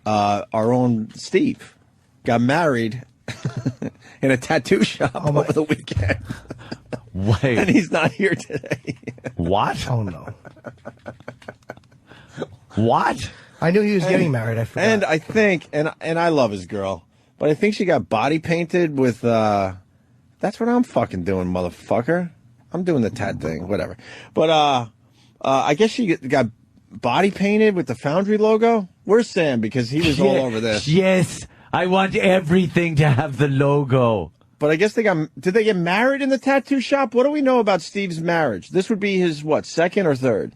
our own Steve got married in a tattoo shop over the weekend. Wait. And he's not here today. What? Oh, no. What? I knew he was getting married. I forgot. And I think, and I love his girl, but I think she got body painted with, that's what I'm fucking doing, motherfucker. I'm doing the tat thing, whatever. But I guess she got body painted with the Foundry logo. Where's Sam? Because he was all over this. Yes. I want everything to have the logo. But I guess did they get married in the tattoo shop? What do we know about Steve's marriage? This would be his, what, second or third?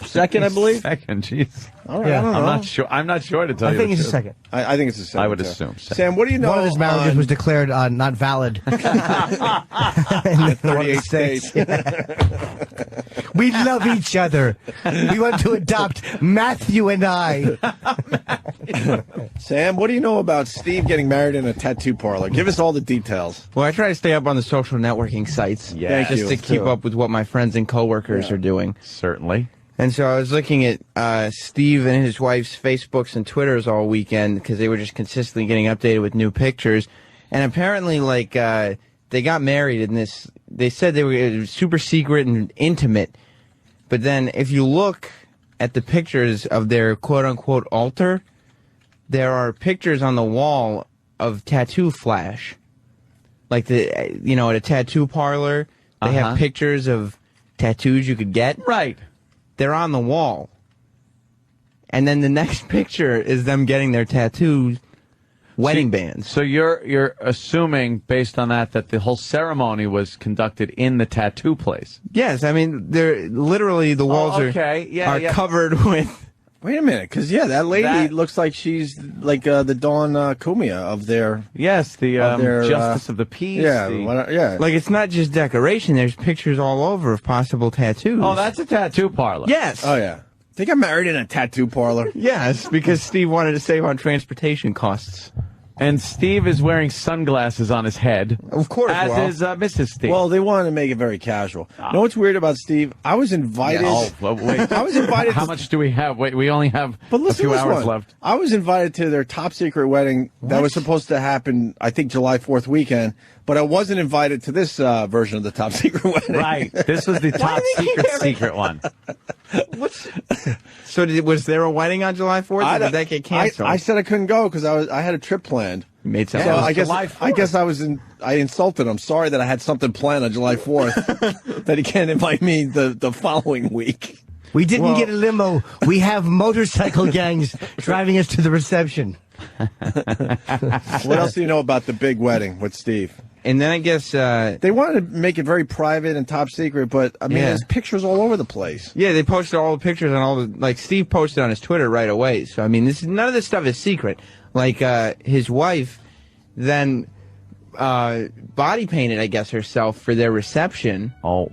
Second, I believe. Second, jeez. All right, I don't know. I'm not sure to tell you. I think it's a second. I think it's a second. I would assume. Sam, what do you know? One of his marriages was declared not valid in 38 states. We love each other. We want to adopt Matthew and I. Sam, what do you know about Steve getting married in a tattoo parlor? Give us all the details. Well, I try to stay up on the social networking sites. Yeah. Thank just you. to keep up with what my friends and coworkers are doing. Certainly. And so I was looking at Steve and his wife's Facebooks and Twitters all weekend because they were just consistently getting updated with new pictures. And apparently, like, they got married in this. They said they were super secret and intimate. But then if you look at the pictures of their quote-unquote altar, there are pictures on the wall of tattoo flash. Like, at a tattoo parlor, they have pictures of tattoos you could get. Right. They're on the wall. And then the next picture is them getting their tattoos, wedding bands. So you're assuming, based on that the whole ceremony was conducted in the tattoo place. Yes, I mean, they're literally the walls are covered with. Wait a minute, because that lady looks like she's like the Dawn Kumia of their. Yes, the Justice of the Peace. Yeah. Like, it's not just decoration. There's pictures all over of possible tattoos. Oh, that's a tattoo parlor. Yes. Oh yeah. They got married in a tattoo parlor. Yes, because Steve wanted to save on transportation costs. And Steve is wearing sunglasses on his head. Of course, as is Mrs. Steve. Well, they wanted to make it very casual. You know what's weird about Steve? I was invited. Oh, well, wait. I was invited. How much do we have? Wait, we only have a few hours left. I was invited to their top secret wedding that was supposed to happen, I think, July 4th weekend. But I wasn't invited to this version of the top secret wedding. Right. This was the top secret one. So was there a wedding on July 4th, or did that get canceled? I said I couldn't go because I had a trip planned. You made sense. So I guess I insulted him. Sorry that I had something planned on July 4th that he can't invite me the following week. We didn't get a limo. We have motorcycle gangs driving us to the reception. What else do you know about the big wedding with Steve? And then I guess they wanted to make it very private and top secret, but I mean, there's pictures all over the place. Yeah, they posted all the pictures and all the Steve posted on his Twitter right away. So I mean, none of this stuff is secret. Like his wife then body painted, I guess, herself for their reception. Oh.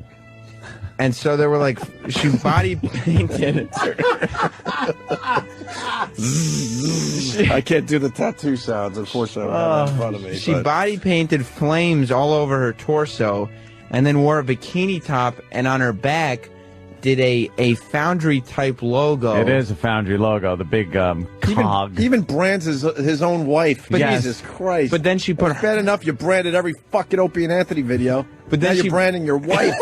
And so they were like, she body painted. I can't do the tattoo sounds, unfortunately. I have that in front of me. She body painted flames all over her torso, and then wore a bikini top, and on her back did a Foundry type logo. It is a Foundry logo, the big cog. He even brands his own wife. But Jesus Christ! But then she put it's bad enough you branded every fucking Opie and Anthony video. But then you're branding your wife.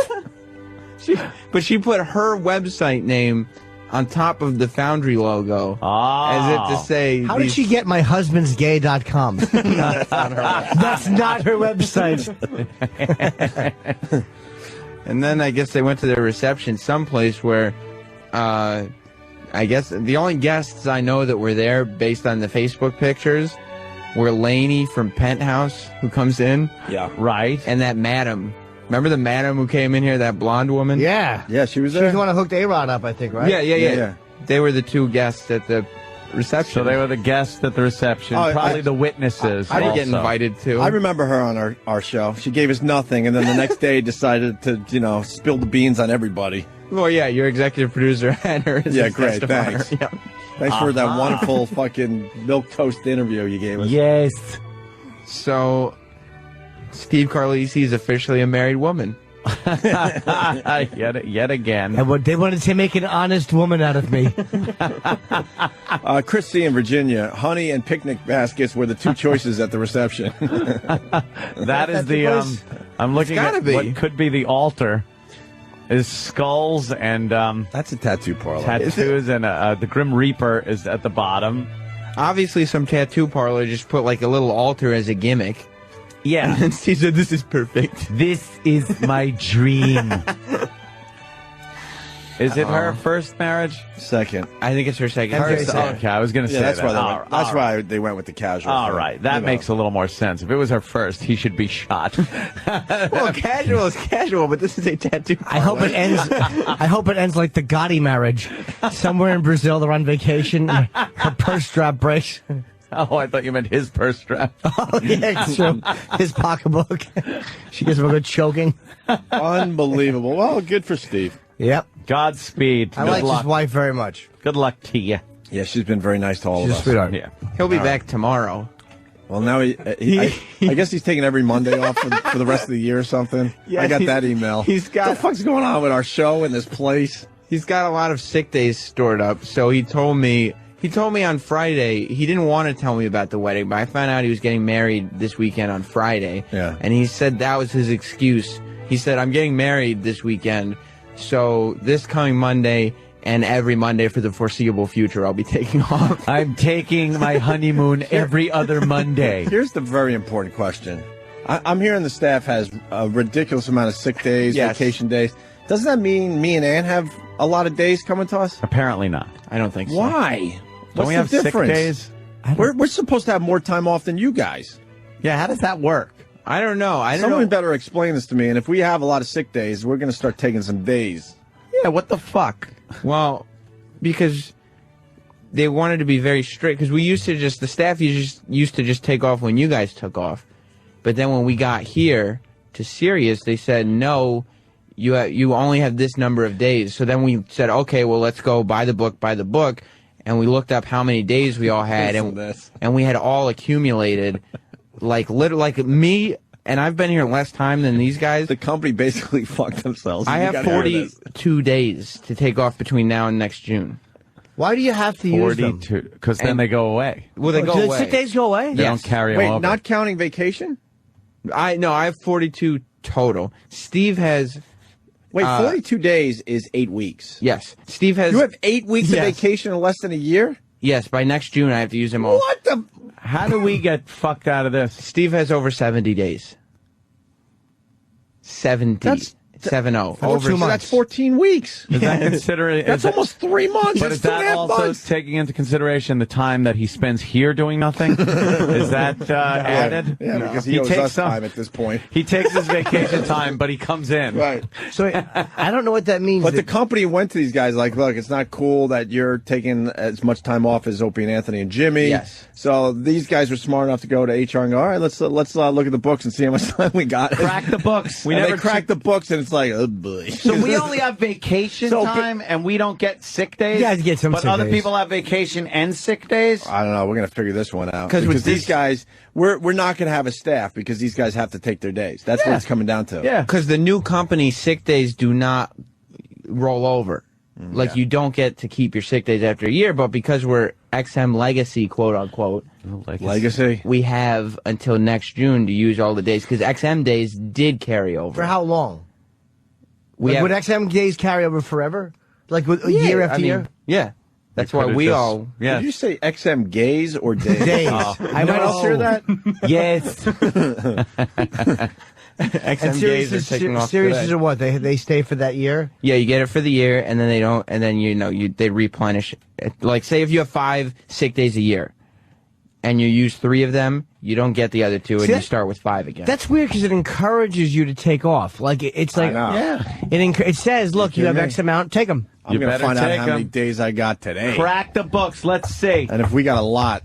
But she put her website name on top of the Foundry logo, as if to say, how did she get my husband's gay.com? That's not her website. And then I guess they went to their reception someplace where, I guess the only guests I know that were there based on the Facebook pictures were Lainey from Penthouse, who comes in. Yeah. Right. And that madam. Remember the madam who came in here, that blonde woman? Yeah. Yeah, she was there. She was the one who hooked A-Rod up, I think, right? Yeah. They were the two guests at the reception. So they were the guests at the reception, probably the witnesses. I didn't get invited to. I remember her on our show. She gave us nothing, and then the next day decided to, spill the beans on everybody. Well, yeah, your executive producer had her as great, thanks. Yeah. Thanks for that wonderful fucking milk toast interview you gave us. Yes. So, Steve Carlisi is officially a married woman. yet again. And what they wanted to make an honest woman out of me. Christy in Virginia, honey and picnic baskets were the two choices at the reception. That is the. I'm looking at what could be the altar. Is skulls and That's a tattoo parlor. tattoos, and the Grim Reaper is at the bottom. Obviously, some tattoo parlor just put like a little altar as a gimmick. Yeah. And she said, "This is perfect." This is my dream. Is it her first marriage? Second. I think it's her second. Okay, I was going to say Yeah, that. that's why they went with the casual. All thing. right, that makes a little more sense. If it was her first, he should be shot. Well, casual is casual, but this is a tattoo parlor. I hope it ends like the Gotti marriage. Somewhere in Brazil, they're on vacation. Her purse strap breaks. Oh, I thought you meant his purse strap. Oh, yeah, it's true. His pocketbook. She gives him a good choking. Unbelievable. Well, good for Steve. Yep. Godspeed. I like his wife very much. Good luck to you. Yeah, she's been very nice to all She's of a us. sweetheart. Yeah. He'll be back tomorrow. Well, now I guess he's taking every Monday off for the rest of the year or something. Yeah, I got that email. he's got- What the fuck's going on with our show and this place? He's got a lot of sick days stored up, so he told me on Friday. He didn't want to tell me about the wedding, but I found out he was getting married this weekend on Friday. Yeah. And he said that was his excuse. He said, "I'm getting married this weekend, so this coming Monday and every Monday for the foreseeable future, I'll be taking off." I'm taking my honeymoon every other Monday. Here's the very important question. I'm hearing the staff has a ridiculous amount of sick days, Yes. vacation days. Doesn't that mean me and Ann have a lot of days coming to us? Apparently not. I don't think so. Why? Don't What's we the have sick difference? days? We're supposed to have more time off than you guys. Yeah, how does that work? I don't know. I don't Someone know. better explain this to me. And if we have a lot of sick days, we're going to start taking some days. Yeah, what the fuck? Well, because they wanted to be very strict. Because the staff used to just take off when you guys took off. But then when we got here to Sirius, they said, no, you only have this number of days. So then we said, okay, well, let's go by the book. And we looked up how many days we all had. Listen to this. And we had all accumulated, like me, and I've been here less time than these guys. The company basically fucked themselves. I You have gotta hear this. 42 days to take off between now and next June. Why do you have to use them? 42. Because then they go away. Well, they go Do the away. sick days go away? They Yes. don't carry them Wait, over. not counting vacation? I have 42 total. Steve has Wait, 42 days is 8 weeks. yes. Steve has You have 8 weeks Yes. of vacation in less than a year? yes. By next June, I have to use them all. What the? How do we get fucked out of this? Steve has over 70 days. 70. That's- 70. Over 2 months. That's 14 weeks. Is that considered? That's almost 3 months. But That's is 2.5 that also months. taking into consideration the time that he spends here doing nothing? Is that added? Yeah, because he owes takes us some- time at this point. He takes his vacation time, but he comes in. Right. So I don't know what that means. But the company went to these guys like, look, it's not cool that you're taking as much time off as Opie and Anthony and Jimmy. Yes. So these guys were smart enough to go to HR and go, all right, let's look at the books and see how much time we got. Crack the books. We never cracked the books, and it's like, oh boy. So we only have vacation So- time, and we don't get sick days. You guys get some but sick other days. people have vacation and sick days. I don't know. We're gonna figure this one out 'Cause with because these these- guys, we're not gonna have a staff because these guys have to take their days. That's what it's coming down to. Yeah. Because the new company sick days do not roll over. Like you don't get to keep your sick days after a year, but because we're XM legacy, quote unquote, Legacy. we have until next June to use all the days because XM days did carry over. For how long? We Like, have, would XM days carry over forever? Like with year after year? Yeah, that's why could've we just- all. Yeah. Did you say XM gays or days? Days. I might else hear that. Yes. XM And days are taking off Sirius today. is what? They stay for that year? Yeah, you get it for the year, and then they don't, and then they replenish. Like, say if you have 5 sick days a year, and you use 3 of them, you don't get the other 2, and See, you that- start with 5 again. That's weird because it encourages you to take off. Like it's like know. Yeah. it says, look, you have kidding X me? amount, take them. I'm You gonna better find out take how many 'em. days I got today. Crack the books. Let's see. And if we got a lot,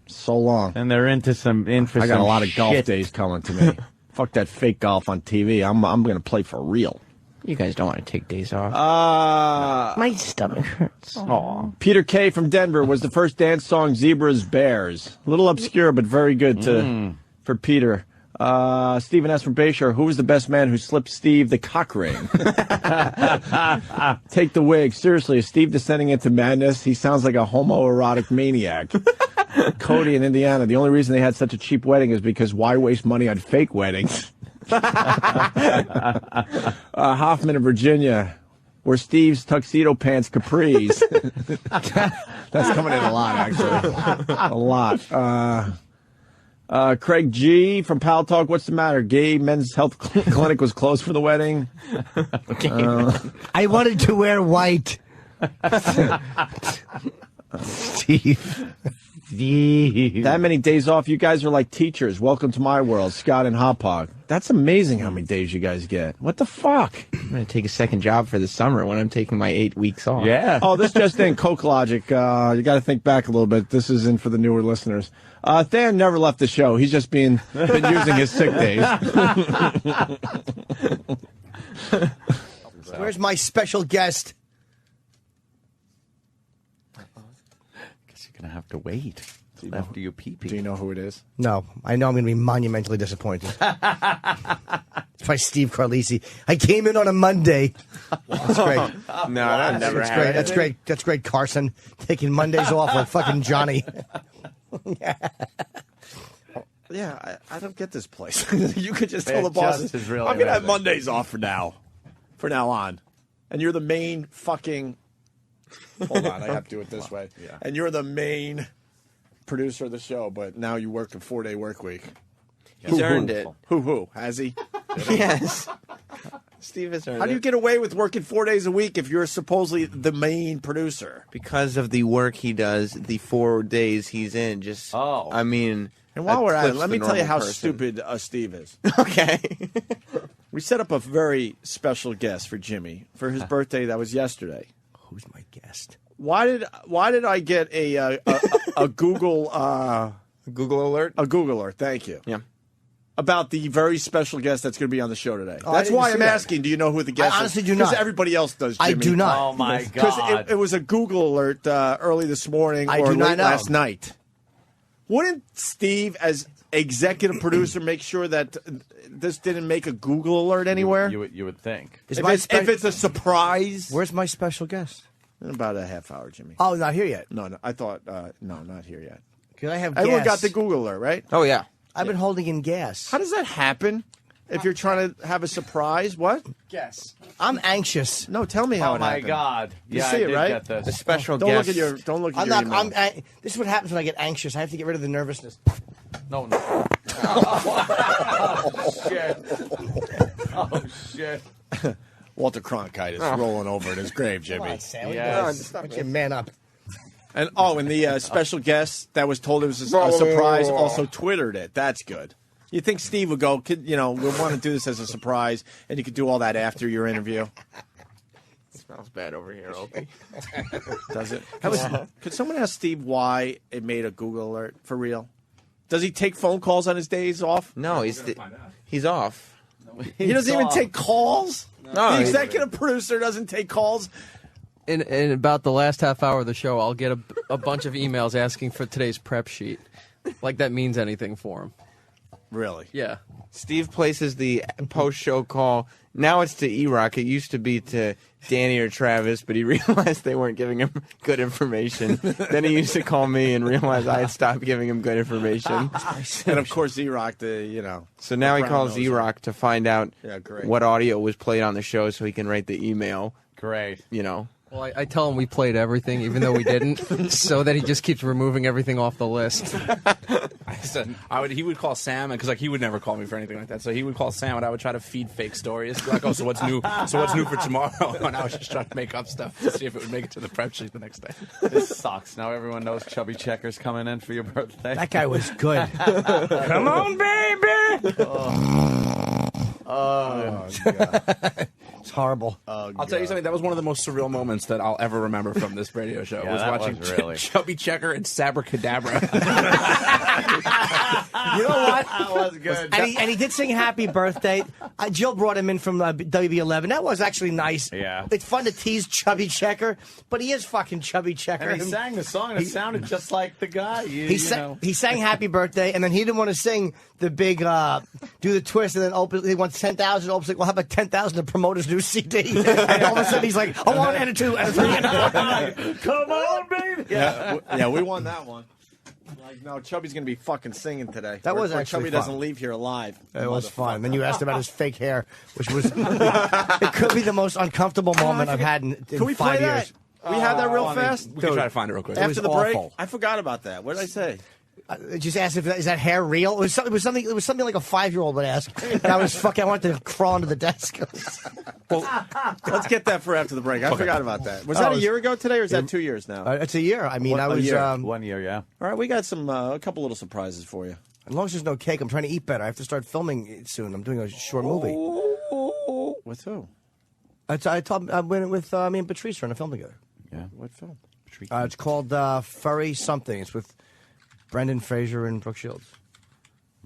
so long. And they're in for I got some a lot of golf shit. days coming to me. Fuck that fake golf on TV. I'm gonna play for real. You guys don't want to take days off. My stomach hurts. Peter K. from Denver was the first dance song Zebras Bears. A little obscure, but very good for Peter. Stephen S. from Bayshore. Who was the best man who slipped Steve the cock ring? Take the wig. Seriously, is Steve descending into madness? He sounds like a homoerotic maniac. Cody in Indiana. The only reason they had such a cheap wedding is because why waste money on fake weddings? Hoffman in Virginia. Were Steve's tuxedo pants capris? That's coming in a lot, actually. A lot. Craig G. from Pal Talk. What's the matter? Gay men's health clinic was closed for the wedding. I wanted to wear white. Steve. That many days off. You guys are like teachers. Welcome to my world. Scott and Hot Pog. That's amazing how many days you guys get. What the fuck? I'm going to take a second job for the summer when I'm taking my 8 weeks off. Yeah. Oh, this just in. Coke Logic. You got to think back a little bit. This is in for the newer listeners. Than never left the show. He's just been using his sick days. Where's my special guest? Guess you're gonna have to wait after you pee-pee. Do you know who it is? No, I know I'm going to be monumentally disappointed. It's by Steve Carlisi. I came in on a Monday. That's great. No, that never That's happened. great. That's great. That's great, Carson. Taking Mondays off like fucking Johnny. Yeah, I don't get this place. You could just tell It the bosses, just is really I'm going to have amazing. Mondays off for now on. And you're the main fucking... Hold on, I have to do it this way. Yeah. And you're the main producer of the show, but now you work a 4-day work week. He's earned it. Who? Has he? Yes. Steve has earned it. How do you get away with working 4 days a week if you're supposedly the main producer? Because of the work he does, the 4 days he's in. Just, I mean... And while we're at it, eclipse let the me tell you normal how person. stupid Steve is. Okay. We set up a very special guest for Jimmy for his birthday. That was yesterday. Who's my guest? Why did I get a Google Google alert? a Google alert? Thank you. Yeah. About the very special guest that's going to be on the show today. Oh, I That's didn't why see I'm that. asking. Do you know who the guest is? I honestly do Because not. everybody else does, Jimmy. I do not. Oh my Because God! it was a Google alert early this morning I or do not late know. last night. Wouldn't Steve, as executive producer, make sure that this didn't make a Google alert anywhere? You would think. Is If my if it's a surprise, Where's my special guest? in about a half hour, Jimmy. Oh, not here yet. No, I thought no, not here yet. Can I have Everyone gas? got the Google alert, right? Oh, yeah. I've been holding in gas. How does that happen? If you're trying to have a surprise, what? Guess. I'm anxious. No, tell me how Oh it my happened. God! You Yeah, see I it, did right? get The this. special Don't guest. look at your. Don't look at I'm your not. email. This is what happens when I get anxious. I have to get rid of the nervousness. No. Oh shit! Oh shit! Walter Cronkite is rolling over in his grave, Jimmy. Yes. Why don't you man up? And the special guest that was told it was a surprise also Twittered it. That's good. You think Steve would go, we want to do this as a surprise, and you could do all that after your interview? Smells bad over here, Opie. Does it? Could someone ask Steve why it made a Google alert for real? Does he take phone calls on his days off? No, he's off. He doesn't even take calls? No, The executive producer doesn't take calls? In about the last half hour of the show, I'll get a bunch of emails asking for today's prep sheet. Like that means anything for him. Really? Yeah. Steve places the post-show call. Now it's to E-Rock. It used to be to Danny or Travis, but he realized they weren't giving him good information. Then he used to call me and realized I had stopped giving him good information. And of course, E-Rock, So now he Brown calls knows E-Rock to find out great. what audio was played on the show so he can write the email, Great. Well, I tell him we played everything, even though we didn't, so that he just keeps removing everything off the list. He would call Sam, because he would never call me for anything like that. So he would call Sam, and I would try to feed fake stories. Like, oh, so what's new? So what's new for tomorrow? And I was just trying to make up stuff to see if it would make it to the prep sheet the next day. This sucks. Now everyone knows Chubby Checker's coming in for your birthday. That guy was good. Come on, baby! Oh, God. It's horrible. I'll tell you something. That was one of the most surreal moments that I'll ever remember from this radio show. Yeah, was that watching was really. Chubby Checker and Sabracadabra. You know what? That was good. And he did sing Happy Birthday. Jill brought him in from WB11. That was actually nice. Yeah. It's fun to tease Chubby Checker, but he is fucking Chubby Checker. And he sang the song, and it sounded just like the guy. He sang Happy Birthday, and then he didn't want to sing the big, do the twist, and then open. He wants 10,000. Opie's like, well, how about 10,000 to promote his new CD? And all of a sudden, he's like, I want and a 2 and a 3 and a 4. Come on, baby. Yeah, we won that one. Like, no, Chubby's going to be fucking singing today. That was Or actually Chubby fun. doesn't leave here alive. It was fun. Then you asked about his fake hair, which was it could be the most uncomfortable moment I've had in Can we 5 play years. that? We have that real fast? We can try to find it real quick. was After the break? awful. I forgot about that. What did I say? Just asked if is that hair real? It was something like a 5-year-old would ask. And I was fucking. I wanted to crawl under the desk. Let's get that for after the break. I forgot about that. Was that a year ago today, or is that 2 years now? It's a year. I mean, What, I a was. year? 1 year, yeah. All right, we got a couple little surprises for you. As long as there's no cake, I'm trying to eat better. I have to start filming it soon. I'm doing a short movie. With who? I went with me and Patrice are in a film together. Yeah. What film? It's called Furry Something. It's with Brendan Fraser and Brooke Shields.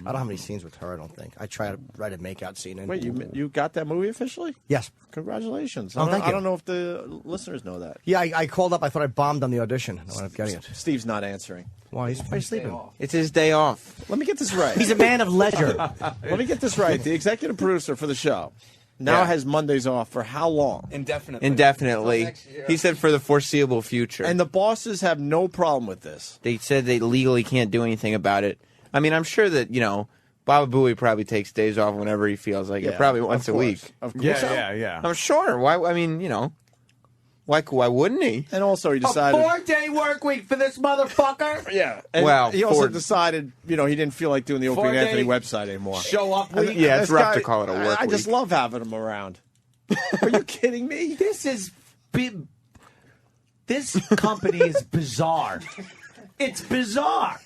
I don't have any scenes with her, I don't think. I try to write a makeout scene. And Wait, you got that movie officially? Yes. Congratulations. Oh, thank you. I don't know if the listeners know that. Yeah, I called up. I thought I bombed on the audition. I wound up getting it. Steve's not answering. Well, he's probably sleeping. It's his day off. Let me get this right. He's a man of leisure. Let me get this right. The executive producer for the show now Yeah. has Mondays off for how long? Indefinitely. Indefinitely. He said for the foreseeable future. And the bosses have no problem with this. They said they legally can't do anything about it. I mean, I'm sure that, Baba Booey probably takes days off whenever he feels like it, probably once a week. Of course. Yeah. I'm sure. Why? I mean, why wouldn't he? And also he decided. 4-day work week for this motherfucker. Yeah. And Well, he also 4 decided, he didn't feel like doing the Opie 4 Anthony day website anymore. Show up And week. Yeah, it's this rough to call it a work I just week. love having him around. Are you kidding me? This company is bizarre. It's bizarre.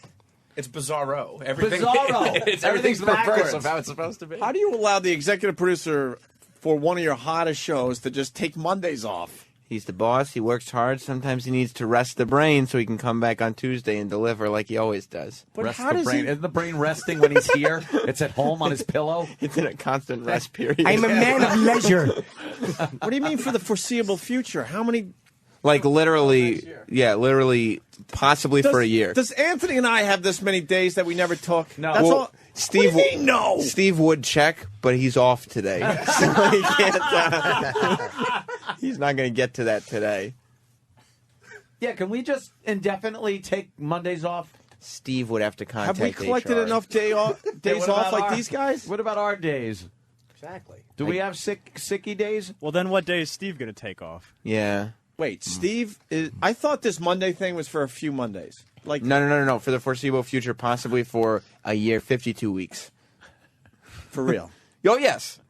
It's bizarro. Everything, Bizarro. everything's the reverse Backwards. of how it's supposed to be. How do you allow the executive producer for one of your hottest shows to just take Mondays off? He's the boss. He works hard. Sometimes he needs to rest the brain so he can come back on Tuesday and deliver like he always does. But Rest how the does brain. he? Isn't the brain resting when he's here? It's at home on his pillow. It's in a constant rest period. I'm a man of leisure. What do you mean for the foreseeable future? How many? Like literally, possibly for a year. Does Anthony and I have this many days that we never took? No. That's Well, all. Steve, What do you mean, no? Steve would check, but he's off today, so he can't. He's not going to get to that today. Yeah, can we just indefinitely take Mondays off? Steve would have to contact Have we collected HR. enough days off like these guys? What about our days? Exactly. Do we have sicky days? Well, then what day is Steve going to take off? Yeah. Wait, Steve is. I thought this Monday thing was for a few Mondays. Like No. For the foreseeable future, possibly for a year, 52 weeks. for real. Oh, yes.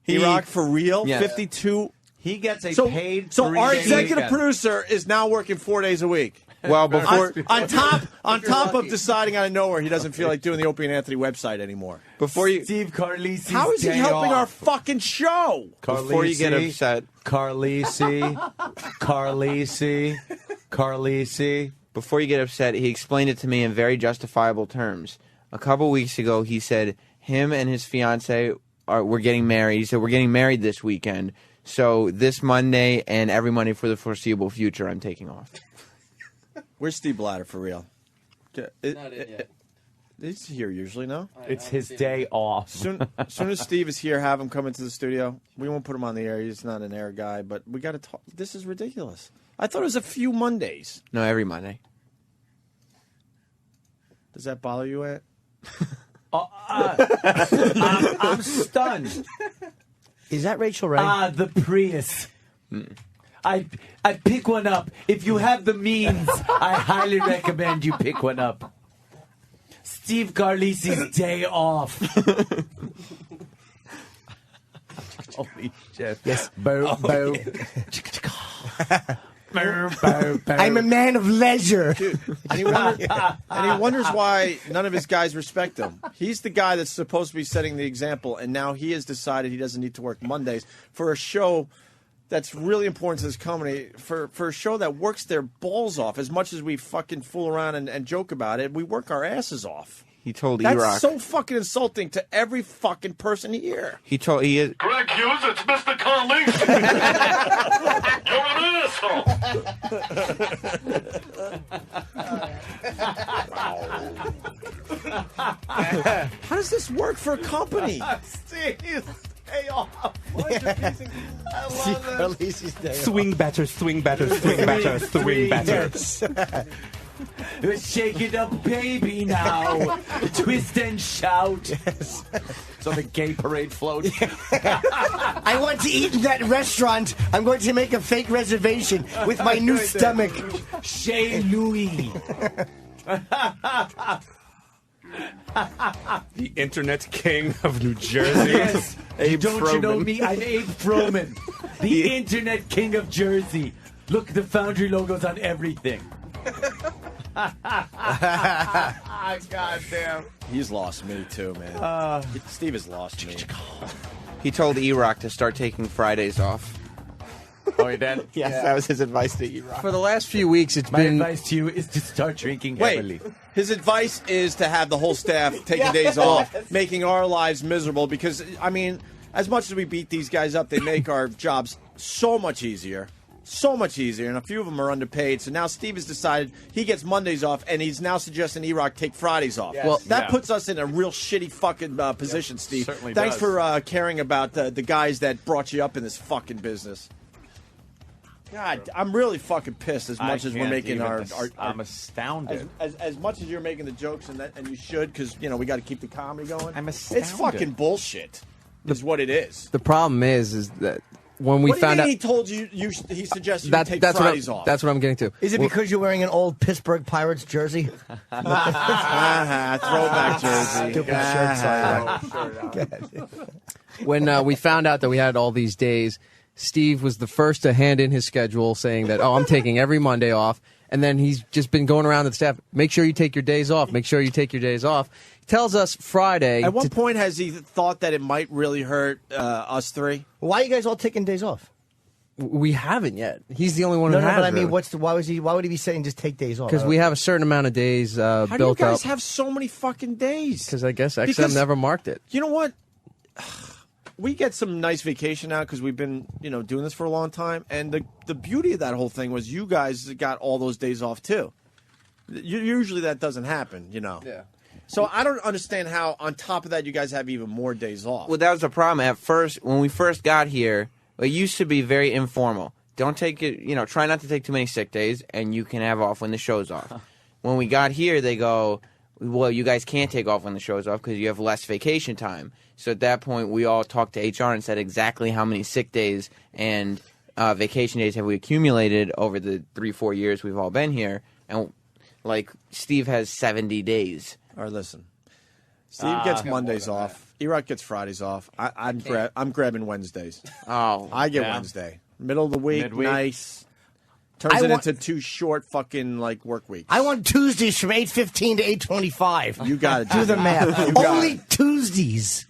Rock for real. Yeah. 52. He gets a So paid. so 3 our day executive weekend. producer is now working 4 days a week. Well, before On top of deciding out of nowhere he doesn't feel like doing the Opie and Anthony website anymore. before you Steve Carlisi's How is he day helping our off. fucking show? before you get Carlisi. upset, Carlisi. before you get upset, he explained it to me in very justifiable terms. A couple weeks ago, he said him and his fiance were getting married. He said we're getting married this weekend, so this Monday and every Monday for the foreseeable future, I'm taking off. Where's Steve Blatter for real? He's here usually, no? It's his day off. Soon as Steve is here, have him come into the studio. We won't put him on the air. He's not an air guy, but we got to talk. This is ridiculous. I thought it was a few Mondays. No, every Monday. Does that bother you, Ant? I'm stunned. Is that Rachel Ray? The Prius. I pick one up. If you have the means, I highly recommend you pick one up. Steve Carlisi's day off. Holy shit. Yes. Boo, boo. I'm a man of leisure. And he wonders why none of his guys respect him. He's the guy that's supposed to be setting the example, and now he has decided he doesn't need to work Mondays for a show that's really important to this company, for a show that works their balls off. As much as we fucking fool around and joke about it, we work our asses off. He told That's E-Rock. so fucking insulting to every fucking person here. He Greg Hughes, it's Mr. Carlisi. You're an asshole. How does this work for a company? Steve, stay off. I love that. Swing better, swing better, swing better, swing better. Shake it up, baby, now. Twist and shout. So the gay parade float. I want to eat in that restaurant. I'm going to make a fake reservation with my new stomach. Chez Louis. The internet king of New Jersey. Yes. Abe Don't you know Froman. me? I'm Abe Froman. The internet king of Jersey. Look, the Foundry logo's on everything. God damn. He's lost me too, man. Steve has lost me. He told E-Rock to start taking Fridays off. Oh, he did? Yes, that was his advice to E-Rock. For the last few weeks, it's My been advice to you is to start drinking heavily. Wait, his advice is to have the whole staff taking days off, making our lives miserable because, I mean, as much as we beat these guys up, they make our jobs so much easier. So much easier, and a few of them are underpaid. So now Steve has decided he gets Mondays off, and he's now suggesting E-Rock take Fridays off. Yes. Well, that Yeah. puts us in a real shitty fucking position, Steve. certainly Thanks does. for caring about the guys that brought you up in this fucking business. God, I'm really fucking pissed as much as we're making our I'm astounded. as much as you're making the jokes and you should, because you know we got to keep the comedy going. I'm It's astounded. fucking bullshit. Is what it is. the problem is that when we What do you found mean out he told you? He suggested you take Fridays off. that's what I'm getting to. Is it because you're wearing an old Pittsburgh Pirates jersey? Throwback jersey. Stupid shirt. When we found out that we had all these days, Steve was the first to hand in his schedule saying that, I'm taking every Monday off. And then he's just been going around to the staff, make sure you take your days off. Make sure you take your days off. He tells us Friday. At what point has he thought that it might really hurt us three? Why are you guys all taking days off? We haven't yet. He's the only one No, who has. but I mean, why would he be saying just take days off? Because we have a certain amount of days How do you built guys up. have so many fucking days? Because I guess XM Because- never marked it. You know what? We get some nice vacation now because we've been, doing this for a long time. And the beauty of that whole thing was you guys got all those days off too. Usually that doesn't happen, Yeah. So I don't understand how, on top of that, you guys have even more days off. Well, that was the problem. At first, when we first got here, it used to be very informal. Don't take it, try not to take too many sick days, and you can have off when the show's off. When we got here, they go, well, you guys can't take off when the show's off because you have less vacation time. So at that point, we all talked to HR and said exactly how many sick days and vacation days have we accumulated over the 3-4 years we've all been here. And, Steve has 70 days. All right, listen. Steve gets Mondays off. E-Rock gets Fridays off. I'm grabbing Wednesdays. Oh, I get Yeah. Wednesday. Middle of the week, Midweek. nice. Turns I it want- into 2 short fucking work weeks. I want Tuesdays from 8:15 to 8:25. You got it. Do the math. You got Only it. Tuesdays.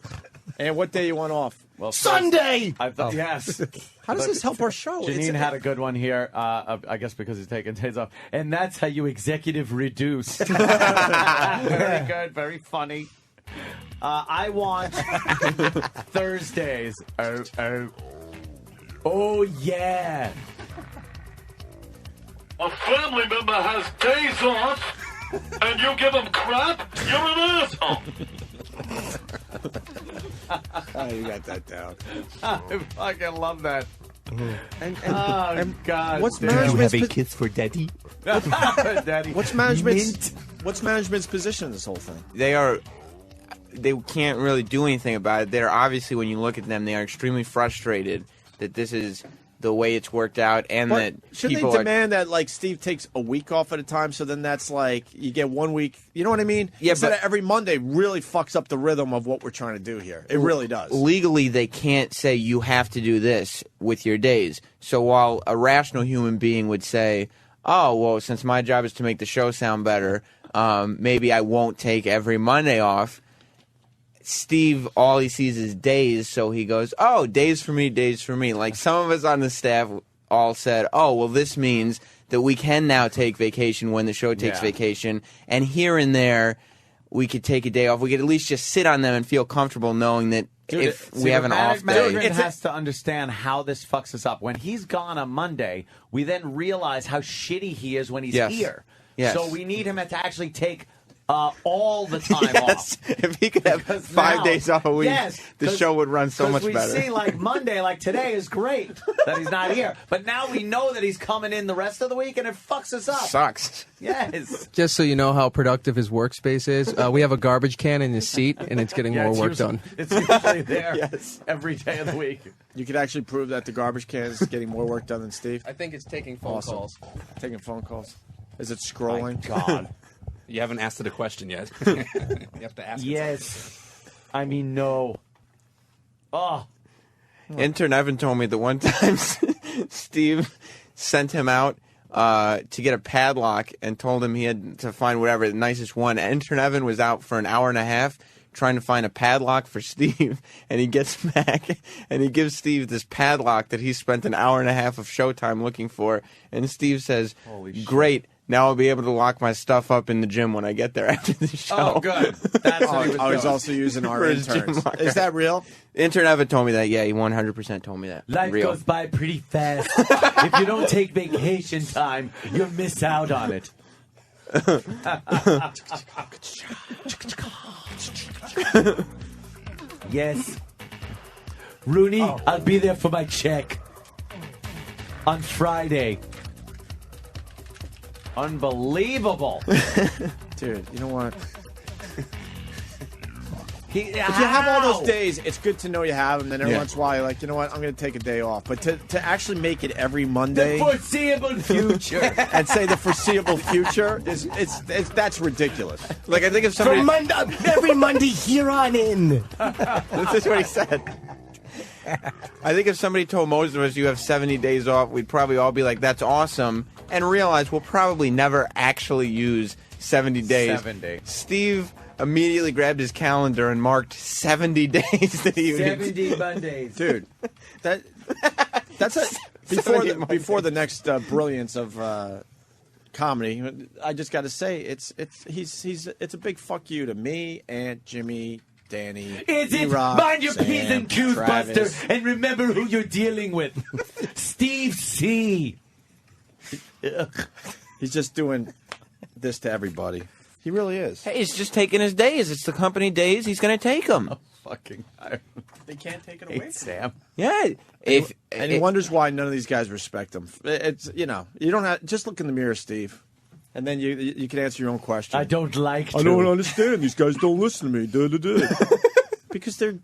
And what day you want off? Well, Sunday. I thought, yes. How does this help our show? Janine had a good one here, I guess because he's taking days off. And that's how you executive reduce. Very good, very funny. I want Thursdays. Oh, yeah. A family member has days off, and you give him crap? You're an asshole. Oh, you got that down. I fucking love that. And Oh, God. what's damn. management's kiss for Daddy? Daddy. what's management's position in this whole thing? They can't really do anything about it. They're obviously, when you look at them, they are extremely frustrated that this is the way it's worked out, and But that shouldn't people they are. demand that like Steve takes a week off at a time? So then that's like you get 1 week. You know what I mean? Yeah, Instead but- of every Monday really fucks up the rhythm of what we're trying to do here. It really does. Legally, they can't say you have to do this with your days. So while a rational human being would say, "Oh, well, since my job is to make the show sound better, maybe I won't take every Monday off." Steve, all he sees is days, so he goes, "Oh, days for me, days for me." Like some of us on the staff all said, "Oh, well, this means that we can now take vacation when the show takes vacation, and here and there we could take a day off. We could at least just sit on them and feel comfortable knowing that if we have an off day." Management has to understand how this fucks us up. When he's gone on Monday, we then realize how shitty he is when he's Yes. here. Yes. So we need him to actually take all the time Yes. off. If he could have Because 5 now- days off a week, yes, the 'cause- show would run so much we better. see like Monday, like today is great that he's not here. But now we know that he's coming in the rest of the week and it fucks us up. Sucks. Yes. Just so you know how productive his workspace is, we have a garbage can in his seat, and it's getting more it's work usually- done. It's usually there every day of the week. You could actually prove that the garbage can is getting more work done than Steve. I think it's taking phone Awesome. calls. Taking phone calls. Is it scrolling? God. You haven't asked it a question yet. You have to ask it. Yes. I mean, no. Oh. Intern Evan told me that one time Steve sent him out to get a padlock and told him he had to find whatever the nicest one. Intern Evan was out for an hour and a half trying to find a padlock for Steve, and he gets back and he gives Steve this padlock that he spent an hour and a half of showtime looking for, and Steve says, "Great. Now I'll be able to lock my stuff up in the gym when I get there after the show." Oh, good. That's what he was He's doing. also using our For his gym interns. locker. Is that real? Intern Evan told me that. Yeah, he 100% told me that. Life Real. goes by pretty fast. If you don't take vacation time, you'll miss out on it. Yes. Rooney, I'll be there for my check on Friday. Unbelievable. Dude, you know what? If If you have all those days, it's good to know you have them. Then every once in a while, you're like, you know what? I'm going to take a day off. But to actually make it every Monday The foreseeable future. and say the foreseeable future is that's ridiculous. Like, I think if somebody... From Monday, every Monday here on in. This is what he said. I think if somebody told most of us you have 70 days off, we'd probably all be like, that's awesome, and realize we'll probably never actually use 70 days. 70. Steve immediately grabbed his calendar and marked 70 days that he would 70 Mondays. Dude, that's a before the next brilliance of comedy. I just got to say, it's a big fuck you to me, Aunt Jimmy, Danny, Is it? E-Rock, Mind your Sam, P's and Q's, Travis. Buster, and remember who you're dealing with. Steve C. He's just doing this to everybody. He really is. Hey, he's just taking his days. It's the company days. He's going to take them. Fucking. They can't take it Hey, Sam. Yeah. And he wonders why none of these guys respect him. It's you don't have just look in the mirror, Steve, and then you can answer your own question. I don't like to. I don't understand. These guys don't listen to me. Because they're.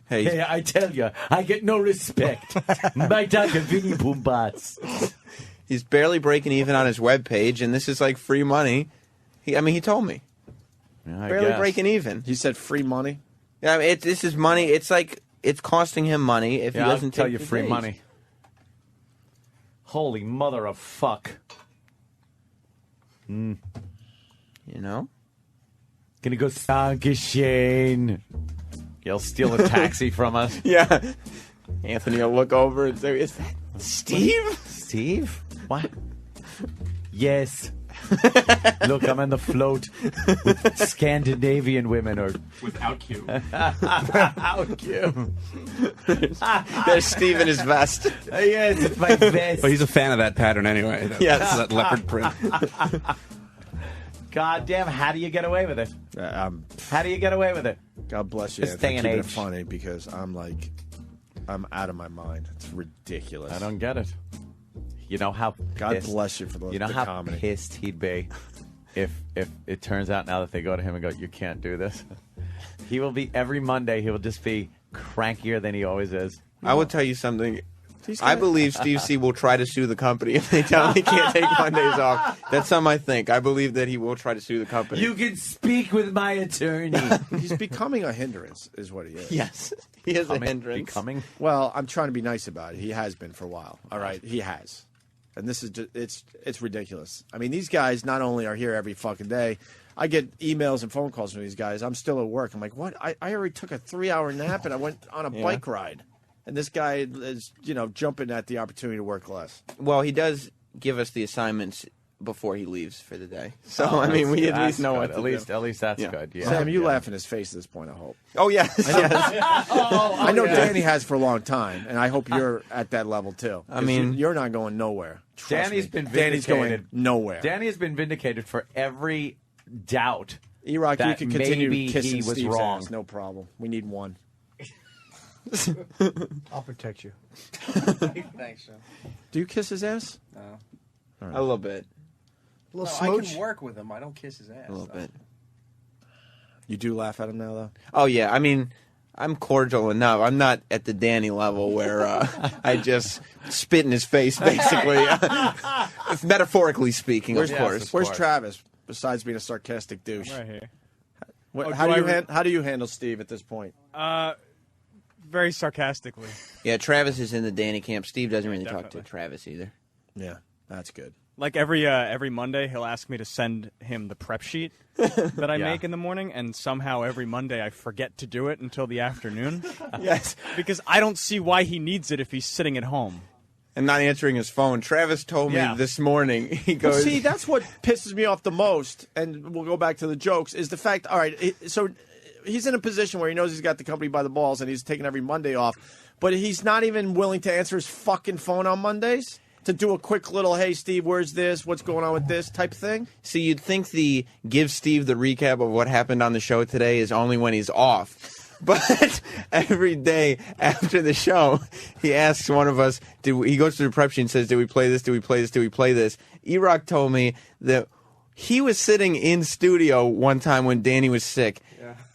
Hey, I tell you, I get no respect. My dog, Vinny Boombats. He's barely breaking even on his webpage, and this is like free money. He told me. Barely breaking even. He said free money. Yeah, I mean, this is money. It's like it's costing him money if he I'll doesn't tell take you the free days. money. Holy mother of fuck. You know? Gonna go Dankeschön. You'll steal a taxi from us. Yeah. Anthony will look over and say, "Is that Steve?" Steve? What? Yes. Look, I'm on the float with Scandinavian women or Without Q. out Kim. There's Steve in his vest. Yes, it's my vest. But he's a fan of that pattern anyway. Yes. That leopard print. God damn, how do you get away with it? How do you get away with it? God bless you. This Anthony, day and keeping age. it funny because I'm out of my mind. It's ridiculous. I don't get it. You know how God pissed, bless you for you know the how comedy. pissed he'd be if it turns out now that they go to him and go, you can't do this. He will be every Monday. He will just be crankier than he always is. I will tell you something. I believe Steve C will try to sue the company if they tell him he can't take Mondays off. That's something I think. I believe that he will try to sue the company. You can speak with my attorney. He's becoming a hindrance, is what he is. Yes, he is a hindrance. Becoming? Well, I'm trying to be nice about it. He has been for a while. All right, he has. And this is just, it's ridiculous. I mean, these guys not only are here every fucking day. I get emails and phone calls from these guys. I'm still at work. I'm like, what? I already took a 3-hour nap and I went on a bike ride. And this guy is, jumping at the opportunity to work less. Well, he does give us the assignments before he leaves for the day. So, I mean, we at least know what to do. At least that's good. Yeah. Sam, you laugh in his face at this point, I hope. Oh, yes. I know Danny has for a long time, and I hope you're at that level, too. I mean, you're not going nowhere. Danny's been vindicated. Danny's going nowhere. Danny has been vindicated for every doubt. E-Rock, you can continue kissing he was Steve's wrong. ass. No problem. We need one. I'll protect you. Thanks, Sean. Do you kiss his ass? No. Right. A little bit. A little I smooch. can work with him. I don't kiss his ass. A little bit. You do laugh at him now, though? Oh, yeah. I mean, I'm cordial enough. I'm not at the Danny level where I just spit in his face, basically. Metaphorically speaking, of course. Where's Travis, besides being a sarcastic douche? Right here. How do you handle Steve at this point? Very sarcastically. Yeah, Travis is in the Danny camp. Steve doesn't really talk to Definitely. Travis either. Yeah, that's good. Like every Monday, he'll ask me to send him the prep sheet that I make in the morning, and somehow every Monday I forget to do it until the afternoon. Yes. Because I don't see why he needs it if he's sitting at home. And not answering his phone. Travis told me this morning, he goes... Well, see, that's what pisses me off the most, and we'll go back to the jokes, is the fact, all right, so he's in a position where he knows he's got the company by the balls, and he's taking every Monday off, but he's not even willing to answer his fucking phone on Mondays? To do a quick little, hey, Steve, where's this? What's going on with this type thing? See, you'd think the give Steve the recap of what happened on the show today is only when he's off. But every day after the show, he asks one of us, he goes to the prep sheet and says, did we play this? Did we play this? Did we play this? E-Rock told me that he was sitting in studio one time when Danny was sick,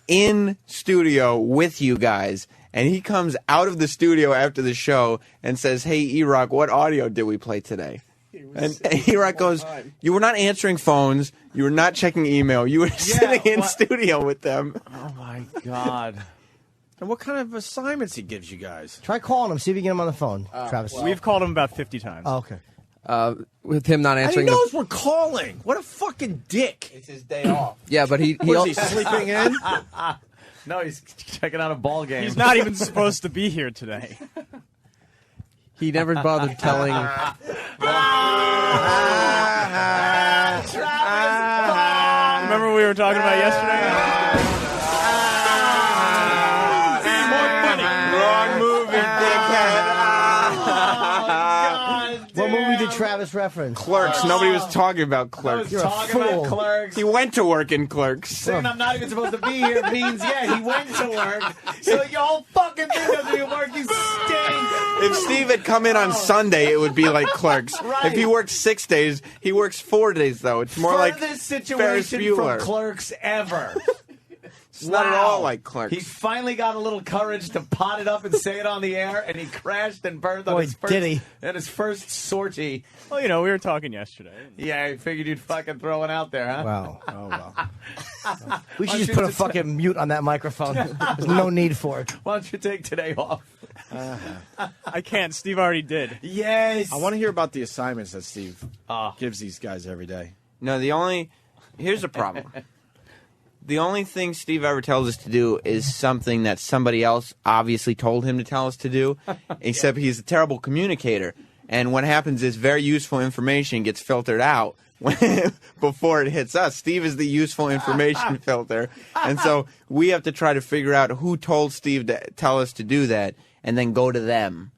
in studio with you guys. And he comes out of the studio after the show and says, hey, E-Rock, what audio did we play today? And E-Rock goes, you were not answering phones. You were not checking email. You were sitting in studio with them. Oh, my God. And what kind of assignments he gives you guys? Try calling him. See if you can get him on the phone, Travis. We've called him about 50 times. Oh, okay. With him not And he answering. knows we're calling. What a fucking dick. It's his day off. Yeah, but he What is he, sleeping in? No, he's checking out a ball game. He's not even supposed to be here today. he never bothered telling. Remember what we were talking about yesterday? Wrong movie, dickhead. What movie did Travis reference? Clerks. Nobody was talking about Clerks. You're a Talking fool. about Clerks. He went to work in Clerks. Saying I'm not even supposed to be here means, he went to work. So your whole fucking thing doesn't even work. You stink. If Steve had come in on Sunday, it would be like Clerks. Right. If he works 6 days, he works 4 days, though. It's more like Furthest Ferris situation from Bueller. Clerks ever. It's not at all like Clerks. He finally got a little courage to pot it up and say it on the air, and he crashed and burned on Boy, his first, did he. and his first sortie. Well, we were talking yesterday. Yeah, I figured you'd fucking throw it out there, huh? Wow. Oh, well. We should just put a fucking mute on that microphone. There's no need for it. Why don't you take today off? I can't. Steve already did. Yes. I want to hear about the assignments that Steve gives these guys every day. No, here's the problem. The only thing Steve ever tells us to do is something that somebody else obviously told him to tell us to do, except he's a terrible communicator. And what happens is very useful information gets filtered out before it hits us. Steve is the useful information filter. And so we have to try to figure out who told Steve to tell us to do that and then go to them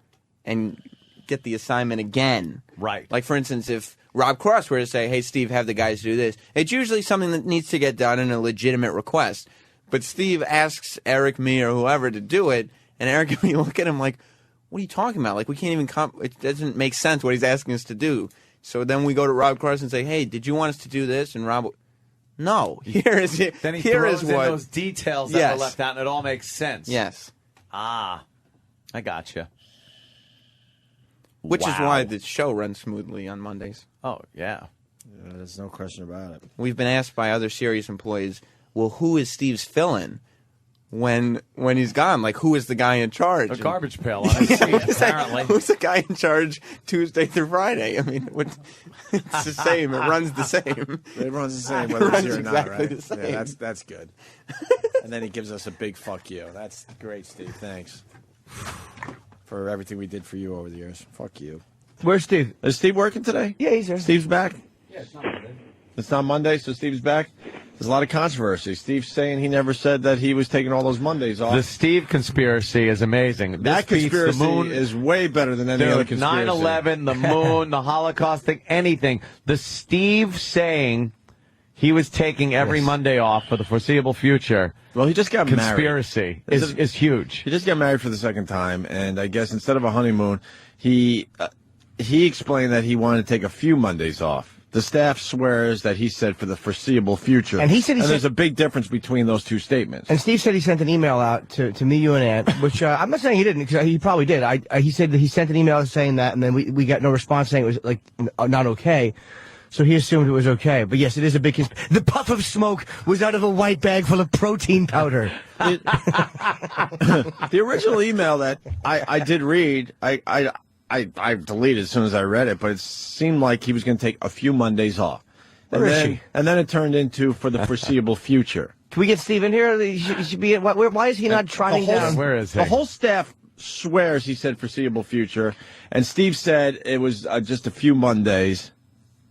and get the assignment again. Right. Like, for instance, if Rob Cross were to say, hey, Steve, have the guys do this, it's usually something that needs to get done in a legitimate request. But Steve asks Eric, me, or whoever to do it, and Eric and me look at him like, what are you talking about? Like, we can't even it doesn't make sense what he's asking us to do. So then we go to Rob Cross and say, hey, did you want us to do this? And Rob, no, here is it. Then he here throws is in what. those details that were left out, and it all makes sense. Yes. Ah, I gotcha. Which is Wow. why the show runs smoothly on Mondays. Oh, yeah. There's no question about it. We've been asked by other Sirius employees, well, who is Steve's fill-in when he's gone? Like, who is the guy in charge? A garbage pail on his seat, apparently. Who's the guy in charge Tuesday through Friday? I mean, it's the same. It runs the same. It runs the same whether it's here or not, exactly right? the same. Yeah, that's good. And then he gives us a big fuck you. That's great, Steve. Thanks for everything we did for you over the years. Fuck you. Where's Steve? Is Steve working today? Yeah, he's here. Steve's back? Yeah, it's not Monday. It's not Monday, so Steve's back? There's a lot of controversy. Steve's saying he never said that he was taking all those Mondays off. The Steve conspiracy is amazing. That This beats conspiracy the moon. is way better than any other Dude, conspiracy. 9/11, the moon, the Holocaust thing, anything. The Steve saying he was taking every Monday off for the foreseeable future. Well, he just got married. Conspiracy is huge. He just got married for the second time, and I guess instead of a honeymoon, he explained that he wanted to take a few Mondays off. The staff swears that he said for the foreseeable future. And he said there's a big difference between those two statements. And Steve said he sent an email out to me, you, and Ant, which I'm not saying he didn't, because he probably did. He said that he sent an email saying that, and then we got no response saying it was like not okay. So he assumed it was okay. But yes, it is a big the puff of smoke was out of a white bag full of protein powder. The original email that I did read, I deleted as soon as I read it, but it seemed like he was going to take a few Mondays off. And Where is then, she? And then it turned into for the foreseeable future. Can we get Steve in here? He should be. Why is he not trotting down? Where is he? The whole staff swears he said foreseeable future, and Steve said it was just a few Mondays.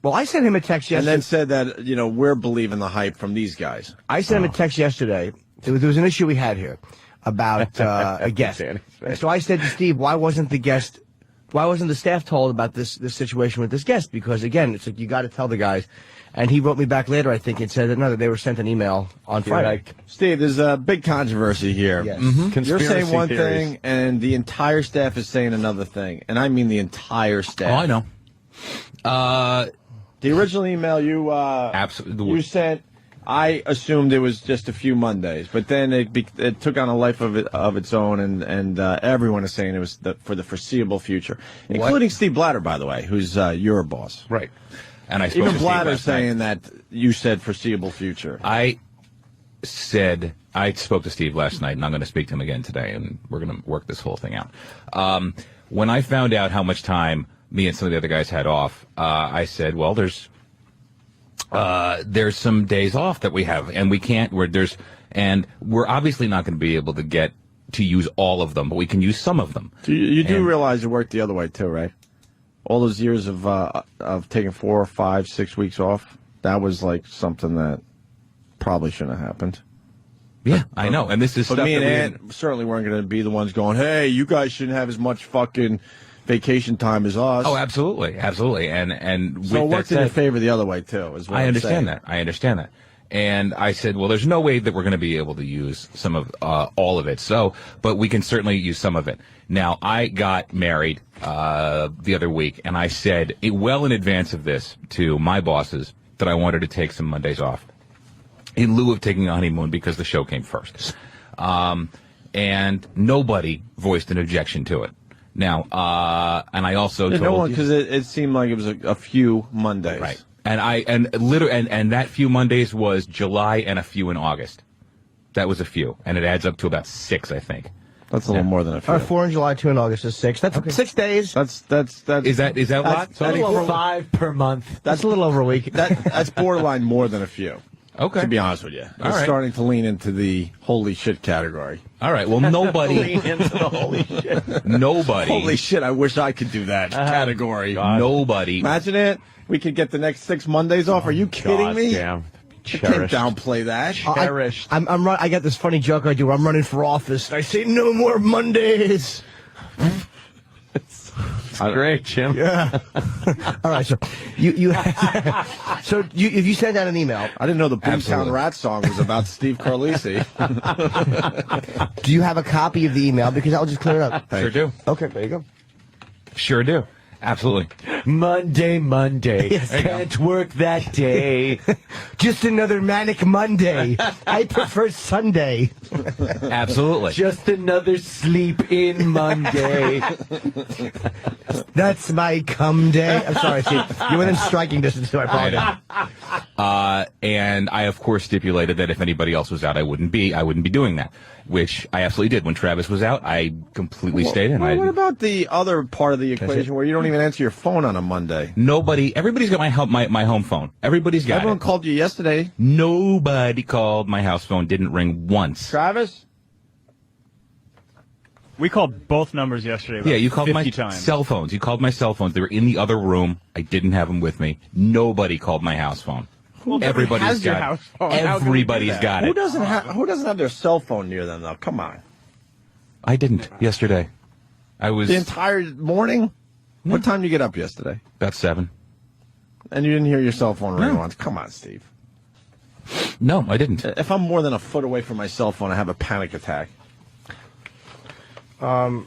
Well, I sent him a text yesterday. And then said that, we're believing the hype from these guys. I sent him a text yesterday. There was an issue we had here about a guest. So I said to Steve, why wasn't the staff told about this situation with this guest? Because, again, it's like you got to tell the guys. And he wrote me back later, I think, and said that they were sent an email on Friday. Steve, there's a big controversy here. Yes. You're saying one theories. thing, and the entire staff is saying another thing. And I mean the entire staff. Oh, I know. The original email you Absolutely. you sent, I assumed it was just a few Mondays, but then it took on a life of its own, and everyone is saying it was for the foreseeable future, including Steve Blatter, by the way, who's your boss. Right. And I spoke Even to Steve Blatter's last night. saying that you said foreseeable future. I spoke to Steve last night, and I'm going to speak to him again today, and we're going to work this whole thing out. When I found out how much time me and some of the other guys had off, I said, well, there's some days off that we have, and we're obviously not going to be able to get to use all of them, but we can use some of them. You do realize it worked the other way too, right? All those years of taking 4, 5, 6 weeks off, that was like something that probably shouldn't have happened. Yeah, I know, and this is But stuff me and that we Ant certainly weren't going to be the ones going, hey, you guys shouldn't have as much fucking vacation time as us. Oh, absolutely, absolutely, and So it with worked that in your said, favor the other way too. Is what I I'm understand saying. that. I understand that. And I said, well, there's no way that we're going to be able to use some of all of it. But we can certainly use some of it. Now, I got married the other week, and I said well in advance of this to my bosses that I wanted to take some Mondays off in lieu of taking a honeymoon because the show came first. And nobody voiced an objection to it. Now, and I also told no one, because it seemed like it was a few Mondays. Right. And that few Mondays was July and a few in August. That was a few, and it adds up to about 6, I think. That's a little more than a few. 4 in July, 2 in August is 6. That's 6 days. That's Is that a lot? that's a little 5 per month. That's a little over a week. That's borderline more than a few. Okay. To be honest with you, it's All right. starting to lean into the holy shit category. All right. Well, nobody. Into the holy shit. Nobody. Holy shit! I wish I could do that category. Nobody. Imagine it. We could get the next 6 Mondays off. Are you kidding me? Damn. You can't Cherished. downplay that. Cherished. I got this funny joke I do. I'm running for office. And I say no more Mondays. Great, Jim. Yeah. All right. So if you send out an email, I didn't know the Boomtown Absolutely. Rat song was about Steve Carlisi. do you have a copy of the email? Because I'll just clear it up. Sure do. Okay, there you go. Sure do. Absolutely. Monday. Yes. Can't work that day. Just another manic Monday. I prefer Sunday. Absolutely. Just another sleep in Monday. That's my cum day. I'm sorry, Steve. You were in striking distance, so I apologize. And I, of course, stipulated that if anybody else was out, I wouldn't be doing that, which I absolutely did. When Travis was out, I completely stayed in. What about the other part of the equation where you don't even answer your phone on a Monday? Everybody's got my home phone. Everybody's got Everyone it. called you yesterday. Nobody called. My house phone didn't ring once. Travis? We called both numbers yesterday. About Yeah, you called 50 my times. cell phones. You called my cell phones. They were in the other room. I didn't have them with me. Nobody called my house phone. Everybody's has your got house it. phone? How can we do Everybody's that? got Who it. doesn't have their cell phone near them, though? Come on. I didn't yesterday. I was The entire morning? What time did you get up yesterday? about 7. And you didn't hear your cell phone ring once? Come on, Steve. No, I didn't. If I'm more than a foot away from my cell phone, I have a panic attack. Do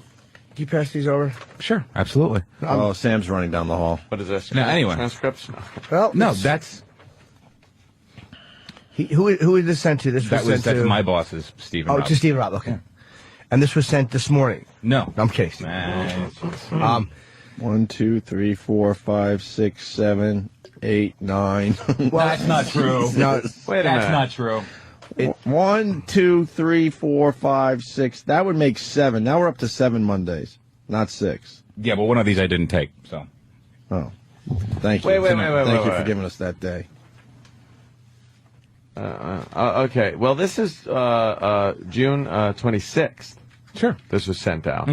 you pass these over? Sure, absolutely. Oh, Sam's running down the hall. What is this? Now, anyway. Transcripts? Well, No, that's who is this sent to? This was sent that's to my boss's Stephen. Oh, Robb. to Steve Robb. Okay. And this was sent this morning. No, I'm kidding. Steve. Nah, 1, 2, 3, 4, 5, 6, 7, 8, 9. that's not true. No, Wait a That's minute. not true. 1, 2, 3, 4, 5, 6. That would make 7. Now we're up to 7 Mondays, not 6. Yeah, but one of these I didn't take. So Oh, thank you. Wait, Thank you for wait. giving us that day. Okay. Well, this is June 26th. sure. This was sent out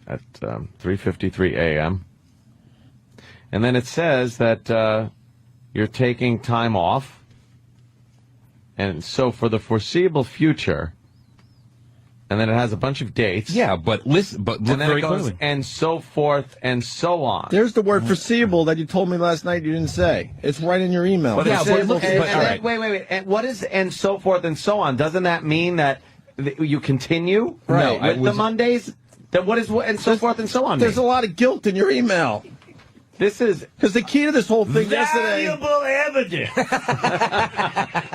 at 3:53 a.m. And then it says that you're taking time off. And so for the foreseeable future, and then it has a bunch of dates. Yeah, but listen, but look And then very it goes, clearly. and so forth and so on. There's the word foreseeable that you told me last night you didn't say. It's right in your email. But Yeah, it but says, look- and, but- and all then- right. wait. And what is and so forth and so on? Doesn't that mean that you continue Right. with the Mondays? Then what is and so forth and so on? There's a mean? lot of guilt in your email. This is Because the key to this whole thing yesterday, evidence.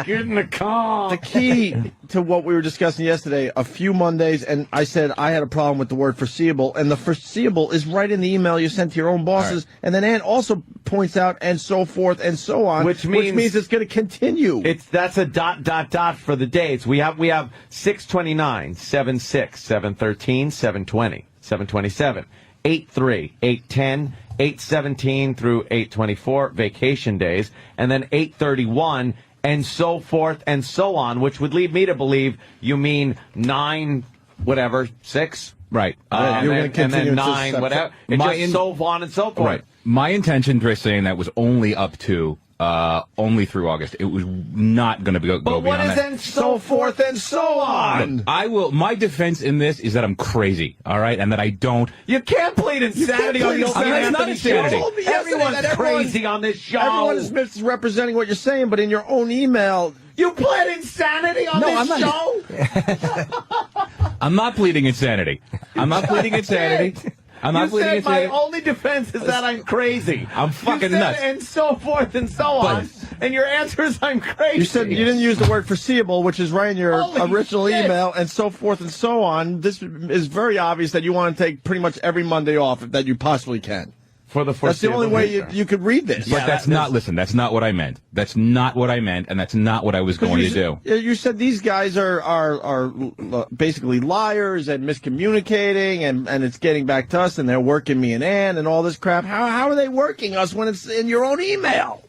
Get in the car. the key to what we were discussing yesterday, a few Mondays, and I said I had a problem with the word foreseeable, and the foreseeable is right in the email you sent to your own bosses, and then Ann also points out and so forth and so on, Which means it's going to continue. That's a ... for the dates. We have 6/29, 7/6, 7/13, 7/20, 7/27, 8/3, 8/10, 8/17 through 8/24 vacation days, and then 8/31 and so forth and so on, which would lead me to believe you mean 9 whatever 6 Right. You're and, gonna then, and continue then until 9 September. whatever. It's My just in- so on and so forth. Right. My intention for saying that was only up to only through August. It was not going to go But what beyond is that. and so forth and so on? I will. My defense in this is that I'm crazy. All right, and that I don't. You can't plead insanity on the Opie insanity. It's not Anthony insanity. show. told me yesterday Everyone's that everyone- crazy on this show. Everyone is misrepresenting what you're saying, but in your own email, You pled insanity on No, this I'm not. show? I'm not pleading insanity. I'm not pleading insanity. I'm not You pleading said my insanity. only defense is that I'm crazy. I'm fucking you said nuts. And so forth and so on. And your answer is I'm crazy. you said you didn't use the word foreseeable, which is right in your Holy original shit. email, and so forth and so on. This is very obvious that you want to take pretty much every Monday off that you possibly can. For the That's the only way you could read this. But that's not. Listen, that's not what I meant. That's not what I meant, and that's not what I was going to do. You said these guys are basically liars and miscommunicating, and it's getting back to us, and they're working me and Ann and all this crap. How are they working us when it's in your own email?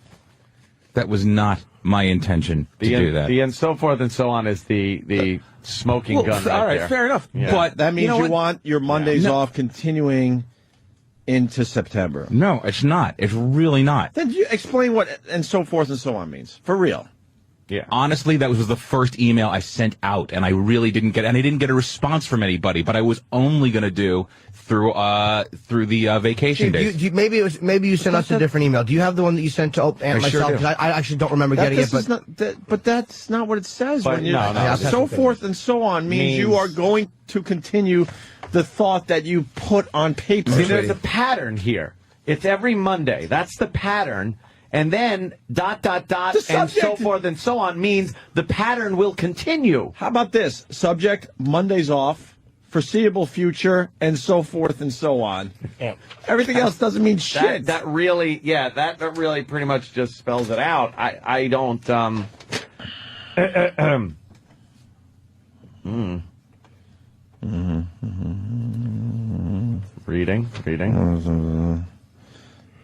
That was not my intention to do that. The and so forth and so on is the smoking Well, gun. all right, there. fair enough. Yeah. But That means you know what? want your Mondays No. off continuing into September. No, it's not. It's really not. Then you explain what and so forth and so on means for real. Yeah. Honestly, that was the first email I sent out, and I really didn't get, and I didn't get a response from anybody. But I was only going to do through the vacation days. Maybe you sent us a different email. Do you have the one that you sent to Aunt I sure myself? do. Because I actually don't remember getting it. But that's not what it says. But when you, no, no, so forth and so on means you are going to continue the thought that you put on paper. See, there's a pattern here. It's every Monday. That's the pattern. And then ... The and so subject- forth and so on means the pattern will continue. How about this? Subject, Mondays off, foreseeable future, and so forth and so on. Everything else doesn't mean shit. That really, that really pretty much just spells it out. I don't. Reading.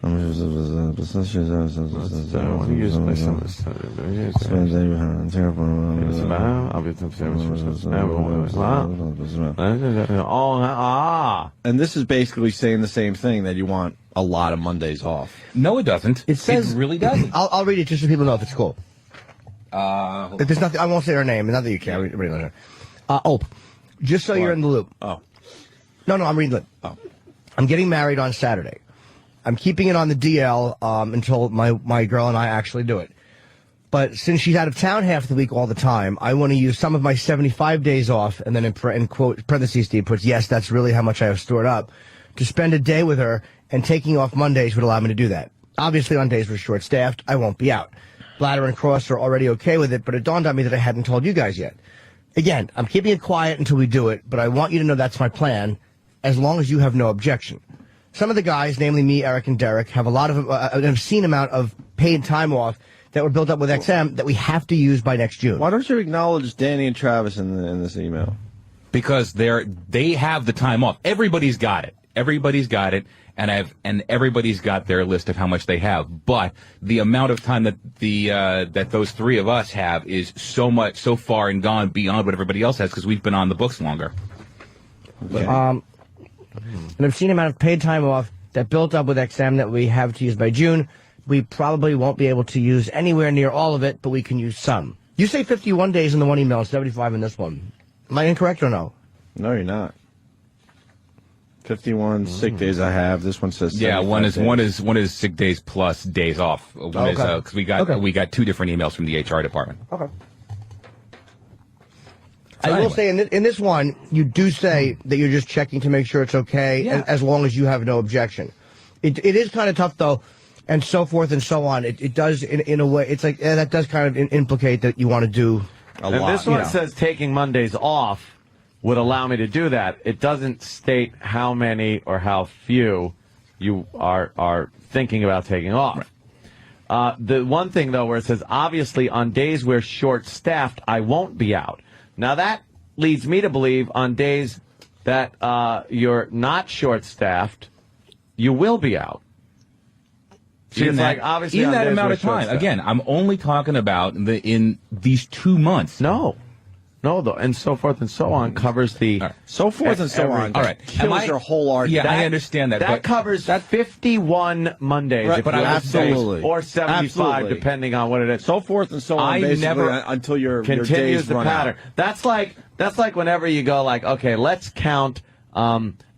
And this is basically saying the same thing, that you want a lot of Mondays off. No, it doesn't. It says, it really doesn't. I'll read it just so people know if it's cool. If there's nothing, I won't say her name. Not that you can't. Read it. Ope, just so you're in the loop. Oh. No, I'm reading it. Oh. I'm getting married on Saturday. I'm keeping it on the DL until my girl and I actually do it. But since she's out of town half the week all the time, I want to use some of my 75 days off, and then in quote parentheses, Steve puts, yes, that's really how much I have stored up, to spend a day with her, and taking off Mondays would allow me to do that. Obviously, on days we're short-staffed, I won't be out. Bladder and Cross are already okay with it, but it dawned on me that I hadn't told you guys yet. Again, I'm keeping it quiet until we do it, but I want you to know that's my plan, as long as you have no objection. Some of the guys, namely me, Eric, and Derek, have a lot of an obscene amount of paid time off that were built up with XM that we have to use by next June. Why don't you acknowledge Danny and Travis in this email? Because they have the time off. Everybody's got it. Everybody's got it, and everybody's got their list of how much they have. But the amount of time that that those three of us have is so far and gone beyond what everybody else has, because we've been on the books longer. Okay. An obscene amount of paid time off that built up with XM that we have to use by June. We probably won't be able to use anywhere near all of it, but we can use some. You say 51 days in the one email and 75 in this one. Am I incorrect or no? No, you're not. 51 sick days I have. This one says 75 one is sick days plus days off. One is because we got two different emails from the HR department. Okay. So I will say in this one, you do say that you're just checking to make sure it's okay, as long as you have no objection. It is kind of tough, though, and so forth and so on. It does, in a way, it's like, that does kind of implicate that you want to do a lot. And this one says taking Mondays off would allow me to do that. It doesn't state how many or how few you are thinking about taking off. Right. The one thing, though, where it says, obviously, on days we're short-staffed, I won't be out. Now, that leads me to believe on days that you're not short-staffed, you will be out. See, it's like, obviously, in that amount of time. Again, I'm only talking about in these 2 months. No, though, and so forth and so on covers the so forth and so on. All right, kills your whole argument. Yeah, I understand that. That covers 51 Mondays, right, but absolutely, or 75, depending on what it is. So forth and so on. Until your continues days the run pattern. Out. That's like whenever you go like, okay, let's count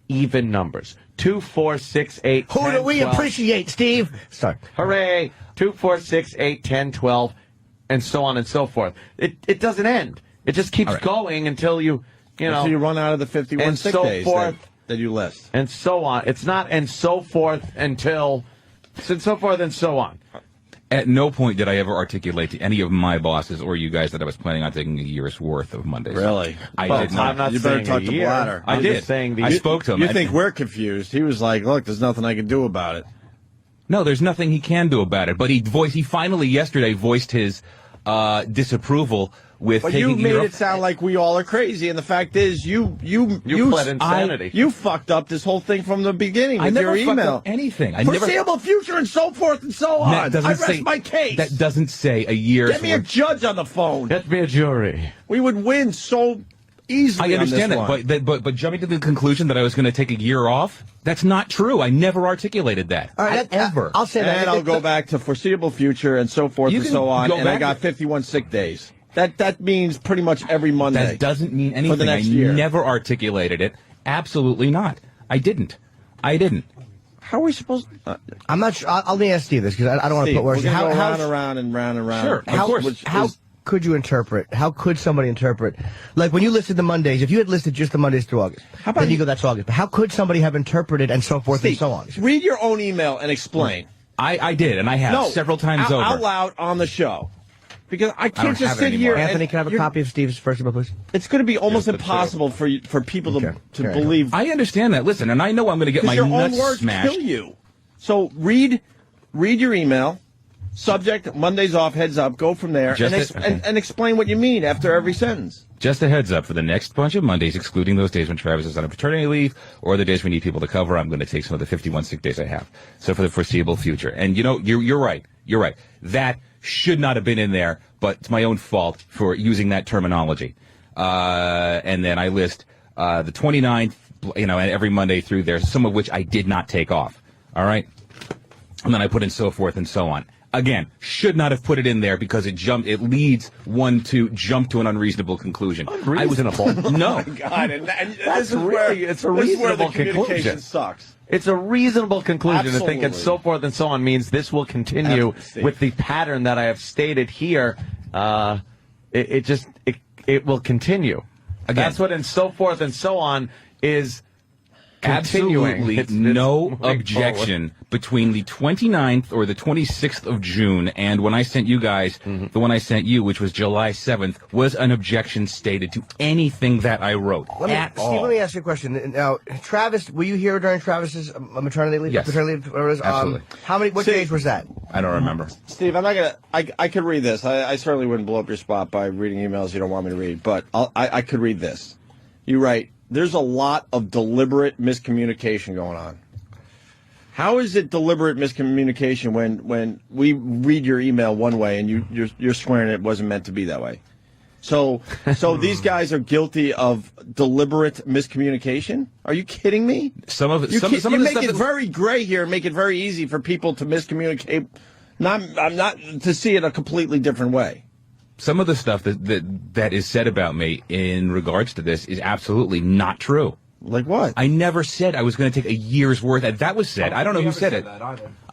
even numbers. 2, 4, 6, 8, 10, Who do we 12. appreciate, Steve? Sorry. Hooray! 2, 4, 6, 8, 10, 12, and so on and so forth. It doesn't end. It just keeps going until until you run out of the 51 sick days that you list. And so on. It's not and so forth until so forth and so on. At no point did I ever articulate to any of my bosses or you guys that I was planning on taking a year's worth of Mondays. Really? I did not. I'm not you better saying talk a to year. Bladder. I'm did. just saying I spoke to him. You think we're confused? He was like, "Look, there's nothing I can do about it." No, there's nothing he can do about it. But he finally yesterday voiced his disapproval with but taking you made off. it sound like we all are crazy, and the fact is, you pled insanity. You fucked up this whole thing from the beginning with I never your fucked email. up anything. Foreseeable future and so forth and so on. That doesn't I rest say, my case. That doesn't say a year's Get me a worth. judge on the phone. Get me a jury. We would win so easily. I understand on this that, but jumping to the conclusion that I was going to take a year off, that's not true. I never articulated that. All right, ever. I'll say that. And I'll go back to foreseeable future and so forth and so on. And I got 51 sick days. That means pretty much every Monday. That doesn't mean anything. For the next year. Never articulated it. Absolutely not. I didn't. How are we supposed to... I'm not sure. Let me ask Steve this, because I don't want to put words. We're going to go round and round and round. Sure, of course. How could you interpret? How could somebody interpret? Like when you listed the Mondays, if you had listed just the Mondays through August, then you go, that's August. But how could somebody have interpreted and so forth and so on? Read your own email and explain. I did, and I have several times over. Out loud on the show. Because I don't can't just have it sit here. anymore. Anthony, can I have a copy of Steve's first email, please? It's going to be almost Just the impossible for people to Okay. believe. I understand that. Listen, and I know I'm going to get my Because your own nuts words smashed. kill you. So read your email. Subject: Mondays off. Heads up. Go from there and explain what you mean after every sentence. Just a heads up, for the next bunch of Mondays, excluding those days when Travis is on a paternity leave or the days we need people to cover, I'm going to take some of the 51 sick days I have. So for the foreseeable future. And you know, you're right. You're right. That should not have been in there, but it's my own fault for using that terminology. And then I list the 29th, and every Monday through there, some of which I did not take off. All right? And then I put in so forth and so on. Again, should not have put it in there because it leads one to jump to an unreasonable conclusion. Unreasonable? No. Oh my God, and That's this is really, it's a reasonable the communication conclusion. sucks. It's a reasonable conclusion to think, and Absolutely. so forth and so on means this will continue Steve. with the pattern that I have stated here. It will continue. Again. That's what and so forth and so on is continuing. Absolutely It's no moving objection between the 29th or the 26th of June and when I sent you guys, the one I sent you, which was July 7th, was an objection stated to anything that I wrote Steve, let me ask you a question. Now, Travis, were you here during Travis's maternity leave? Yes. Paternity leave, whatever it is? Absolutely. What days was that? I don't remember. Steve, I'm not gonna. I could read this. I certainly wouldn't blow up your spot by reading emails you don't want me to read, but I could read this. You write, there's a lot of deliberate miscommunication going on. How is it deliberate miscommunication when we read your email one way and you're swearing it wasn't meant to be that way? So these guys are guilty of deliberate miscommunication? Are you kidding me? Some of You the make stuff it that- very gray here, make it very easy for people to miscommunicate. I'm not to see it a completely different way. Some of the stuff that is said about me in regards to this is absolutely not true. Like what? I never said I was going to take a year's worth. That was said. I don't know who said it.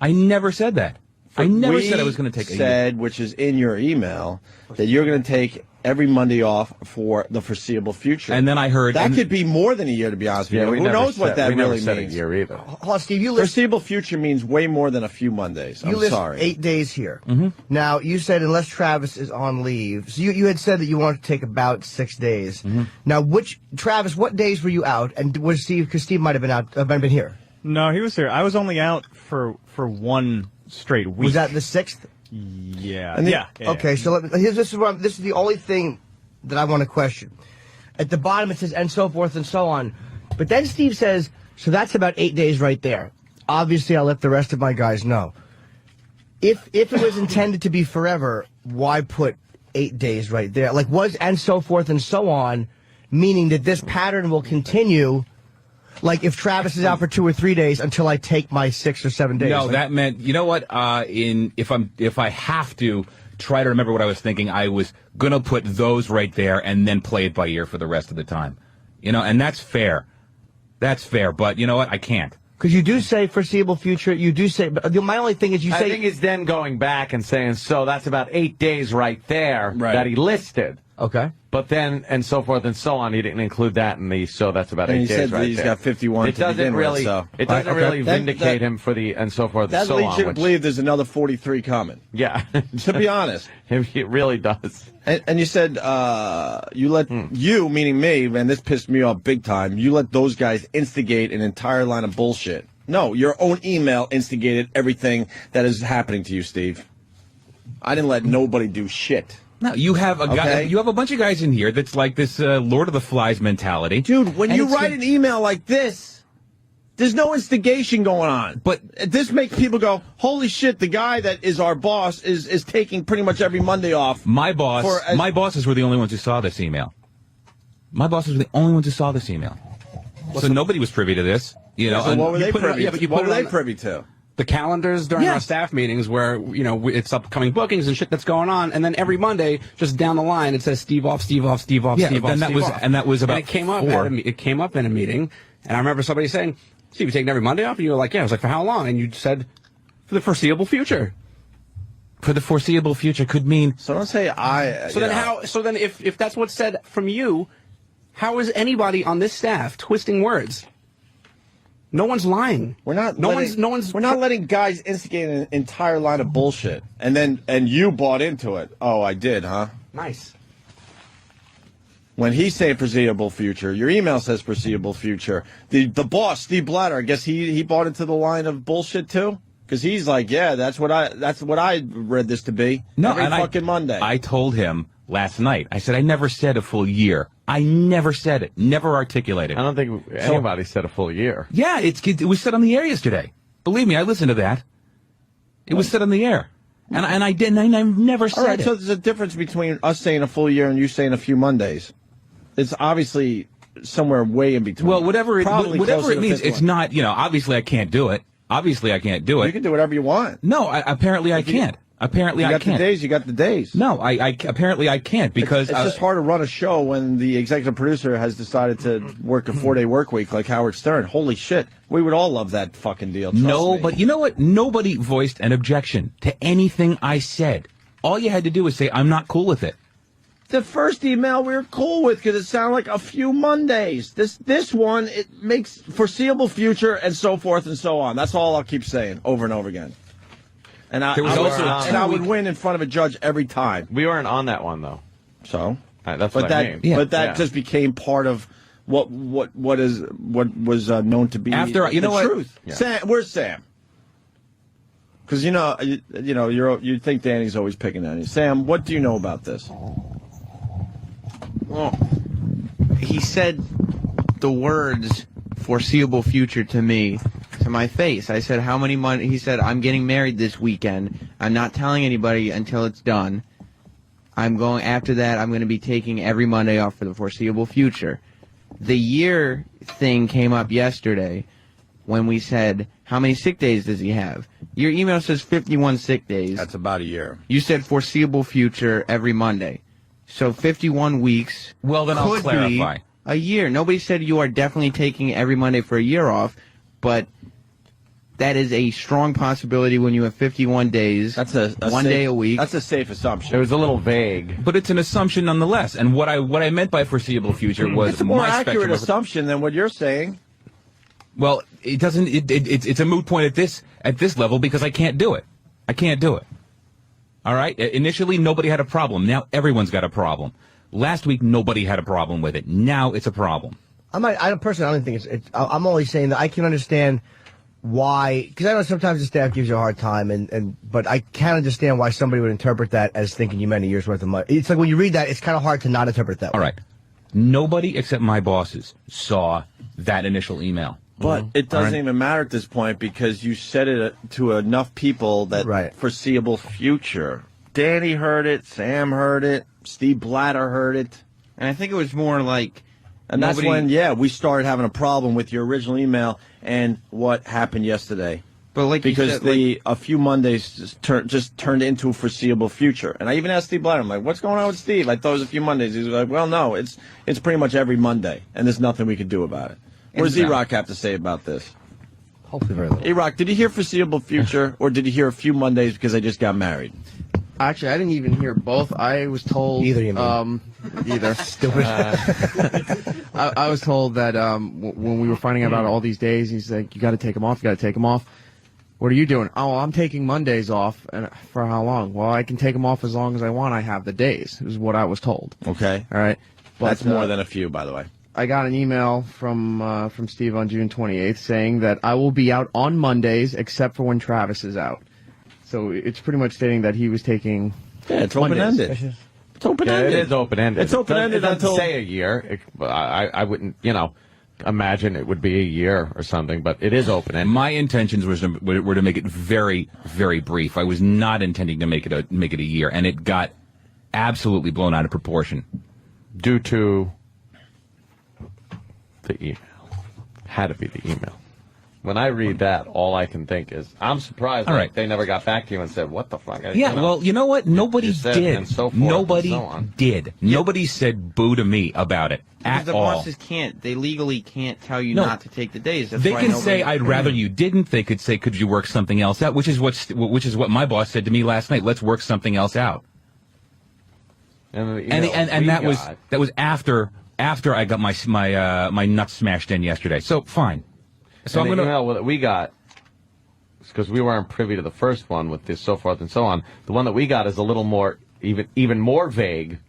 I never said that. I never said I was going to take a year. Which is in your email, that you're going to take every Monday off for the foreseeable future. And then I heard that could be more than a year, to be honest with you. Who knows what that really means? a year either. Hold on, Steve, you list Foreseeable future means way more than a few Mondays. I'm you list sorry. 8 days here. Mm-hmm. Now, you said unless Travis is on leave. So you had said that you wanted to take about 6 days. Mm-hmm. Now, Travis, what days were you out? And was Steve, because Steve might have been out, might have been here. No, he was here. I was only out for one straight week. Was that the 6th? Yeah. And the- yeah. Okay, so this is the only thing that I want to question. At the bottom it says, and so forth and so on. But then Steve says, so that's about 8 days right there. Obviously, I'll let the rest of my guys know. If it was intended to be forever, why put 8 days right there? Like, was and so forth and so on, meaning that this pattern will continue, like if Travis is out for 2 or 3 days until I take my 6 or 7 days. No, Like, that meant, you know what? If I have to try to remember what I was thinking, I was gonna put those right there and then play it by ear for the rest of the time. And that's fair. That's fair. But you know what? I can't. because you do say foreseeable future, you do say, but my only thing is you I say... think it's then going back and saying, so that's about 8 days right there that he listed. Okay. But then, and so forth and so on, he didn't include that in the, so that's about And 8 he days said right that he's there. got 51 It to doesn't begin with, really, so- it doesn't Okay. really That- vindicate that- him for the, and so forth That and so leads on. you to which- believe there's another 43 coming. Yeah. To be honest. It really does. And you said you let you, meaning me, man, this pissed me off big time. You let those guys instigate an entire line of bullshit. No, your own email instigated everything that is happening to you, Steve. I didn't let nobody do shit. No, you have a guy. Okay. You have a bunch of guys in here that's like this Lord of the Flies mentality, Dude, when And you it's- write an email like this, there's no instigation going on. But this makes people go, holy shit, the guy that is our boss is taking pretty much every Monday off. My bosses were the only ones who saw this email. My bosses were the only ones who saw this email. So nobody was privy to this. So what were they privy to? but What were they on privy to? the calendars during our staff meetings where, it's upcoming bookings and shit that's going on. And then every Monday, just down the line, it says Steve off, Steve off, Steve off, Yeah, Steve off, and that Steve was- off. and that was about it came up 4. it came up in a meeting. And I remember somebody saying, Steve, you taking every Monday off? And you were like, yeah. I was like, for how long? And you said, for the foreseeable future. For the foreseeable future could mean. So don't say I. So then if that's what's said from you, how is anybody on this staff twisting words? No one's lying. We're not. No letting, one's. We're not letting guys instigate an entire line of bullshit, and you bought into it. Oh, I did, huh? Nice. When he's saying foreseeable future, your email says foreseeable future. The boss, Steve Blatter, I guess he bought into the line of bullshit too, because he's like, yeah, that's what I read this to be. No, every fucking Monday. I told him last night. I said I never said a full year. I never said it. Never articulated. I don't think anybody said a full year. Yeah, it was said on the air yesterday. Believe me, I listened to that. It was said on the air, and I didn't. I never said All right, it. so there's a difference between us saying a full year and you saying a few Mondays. It's obviously somewhere way in between. Well, whatever it means, it's 51. not. Obviously I can't do it. Obviously I can't do it. You can do whatever you want. No, apparently I can't. Apparently I can't. You got the days. You got the days. No, I apparently I can't because it's just hard to run a show when the executive producer has decided to work a 4-day work week like Howard Stern. Holy shit, we would all love that fucking deal. Trust me. But you know what? Nobody voiced an objection to anything I said. All you had to do was say I'm not cool with it. The first email we were cool with because it sounded like a few Mondays. This one, it makes foreseeable future and so forth and so on. That's all I'll keep saying over and over again. And I would win in front of a judge every time. We weren't on that one though. So that's what I mean. Yeah. But that just became part of what was known to be the truth. Yeah. Sam, where's Sam? Because you think Danny's always picking on you. Sam, what do you know about this? Well, he said the words foreseeable future to me, to my face. I said, how many months? He said, I'm getting married this weekend. I'm not telling anybody until it's done. After that, I'm going to be taking every Monday off for the foreseeable future. The year thing came up yesterday when we said, how many sick days does he have? Your email says 51 sick days. That's about a year. You said foreseeable future every Monday. So 51 weeks. Well, then I'll clarify. Be a year. Nobody said you are definitely taking every Monday for a year off, but that is a strong possibility when you have 51 days. That's a one day a week. That's a safe assumption. It was a little vague, but it's an assumption nonetheless. And what I meant by foreseeable future was it's a more my accurate assumption than what you're saying. Well, it doesn't. It's a moot point at this level because I can't do it. I can't do it. All right. Initially, nobody had a problem. Now everyone's got a problem. Last week, nobody had a problem with it. Now it's a problem. I personally don't think it's. I'm only saying that I can understand why, because I know sometimes the staff gives you a hard time, but I can understand why somebody would interpret that as thinking you meant a year's worth of money. It's like when you read that, it's kind of hard to not interpret that way. All right. Nobody except my bosses saw that initial email. But it doesn't even matter at this point because you said it to enough people that foreseeable future. Danny heard it, Sam heard it, Steve Blatter heard it. And I think it was more like... And that's when, we started having a problem with your original email and what happened yesterday. But like because a few Mondays just turned into a foreseeable future. And I even asked Steve Blatter, I'm like, what's going on with Steve? I thought it was a few Mondays. He was like, well, no, it's pretty much every Monday, and there's nothing we can do about it. What does E-Rock have to say about this? Hopefully very little. E-Rock, did you hear foreseeable future, or did you hear a few Mondays because I just got married? Actually, I didn't even hear both. I was told... Either you mean. Either. Stupid. I was told that when we were finding out about all these days, he's like, you got to take them off, you got to take them off. What are you doing? Oh, I'm taking Mondays off. And for how long? Well, I can take them off as long as I want. I have the days, is what I was told. Okay. All right. But, that's more than a few, by the way. I got an email from Steve on June 28th saying that I will be out on Mondays except for when Travis is out. So it's pretty much stating that he was taking it's open-ended. It's open-ended. It is open-ended. It's open-ended It doesn't until... say a year. I wouldn't, imagine it would be a year or something, but it is open-ended. My intentions were to make it very, very brief. I was not intending to make it a year, and it got absolutely blown out of proportion. Due to the email. Had to be the email. When I read that, all I can think is, I'm surprised they never got back to you and said, what the fuck? Well, you know what? Nobody did. And so forth Nobody and so on. did. Nobody said boo to me about it because at the all. bosses can't. They legally can't tell you not to take the days. That's they why can say, I'd rather you didn't. They could say, could you work something else out? Which is what my boss said to me last night. Let's work something else out. And that was after I got my nuts smashed in yesterday. So fine. So and I'm the gonna. email that we got, because we weren't privy to the first one with this so forth and so on. The one that we got is a little more, even more vague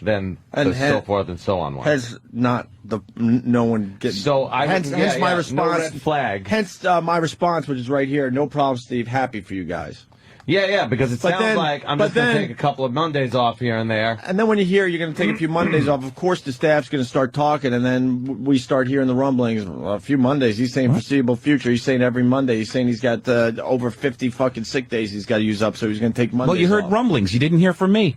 than the so forth and so on one. Has not no one getting. So hence my response. No red flag. Hence my response, which is right here. No problem, Steve. Happy for you guys. Yeah, because it sounds like I'm just going to take a couple of Mondays off here and there. And then when you hear you're going to take a few Mondays off, of course the staff's going to start talking, and then we start hearing the rumblings. Well, a few Mondays. He's saying foreseeable future. He's saying every Monday. He's saying he's got over 50 fucking sick days he's got to use up, so he's going to take Mondays Well, you heard off. rumblings. You didn't hear from me.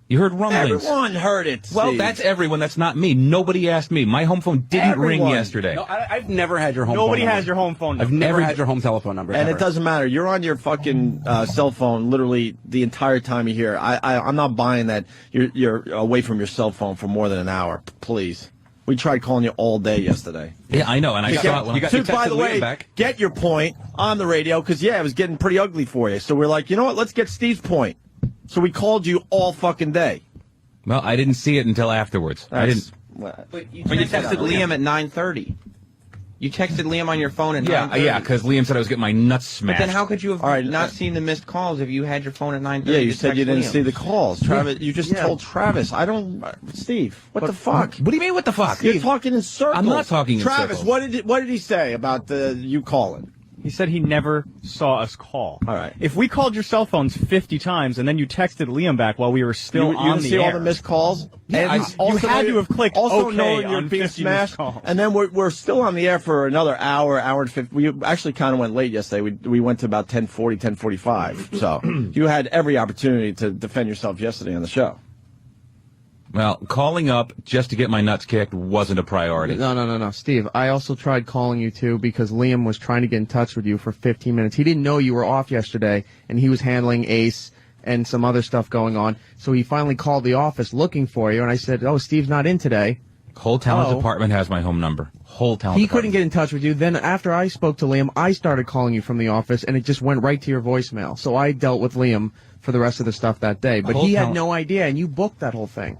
You heard rumblings. Everyone heard it. Well, Steve. that's everyone. That's not me. Nobody asked me. My home phone didn't ring yesterday. No, I've never had your home Nobody phone number. has your home phone number. I've never had your home telephone number. And ever. it doesn't matter. You're on your fucking cell phone literally the entire time you're here. I'm not buying that you're away from your cell phone for more than an hour. Please. We tried calling you all day yesterday. Yeah, I know, and I saw it when I by the way, get your point on the radio, because, it was getting pretty ugly for you. So we're like, you know what, let's get Steve's point. So we called you all fucking day. Well, I didn't see it until afterwards. I didn't. But you texted Liam at 9:30. You texted Liam on your phone at 9:30. Yeah, because Liam said I was getting my nuts smashed. But then how could you have not seen the missed calls if you had your phone at 9:30? Yeah, you said you didn't Liam? see the calls. Travis, you just told Travis. I don't... Steve, what the fuck? What do you mean, what the fuck? You're talking in circles. I'm not talking in Travis, circles. what did he say about you calling? He said he never saw us call. All right. If we called your cell phones 50 times and then you texted Liam back while we were still you on didn't the see air. all the missed calls? Yeah, And you had to have clicked also OK knowing you're on being 50 smashed. missed calls. And then we're still on the air for another hour and 50. We actually kind of went late yesterday. We went to about 10:40, 10:45. So you had every opportunity to defend yourself yesterday on the show. Well, calling up just to get my nuts kicked wasn't a priority. No, Steve. I also tried calling you too because Liam was trying to get in touch with you for 15 minutes. He didn't know you were off yesterday, and he was handling Ace and some other stuff going on. So he finally called the office looking for you, and I said, "Oh, Steve's not in today." Whole talent department has my home number. Whole talent. He couldn't get in touch with you. Then after I spoke to Liam, I started calling you from the office, and it just went right to your voicemail. So I dealt with Liam for the rest of the stuff that day. But he had no idea, and you booked that whole thing.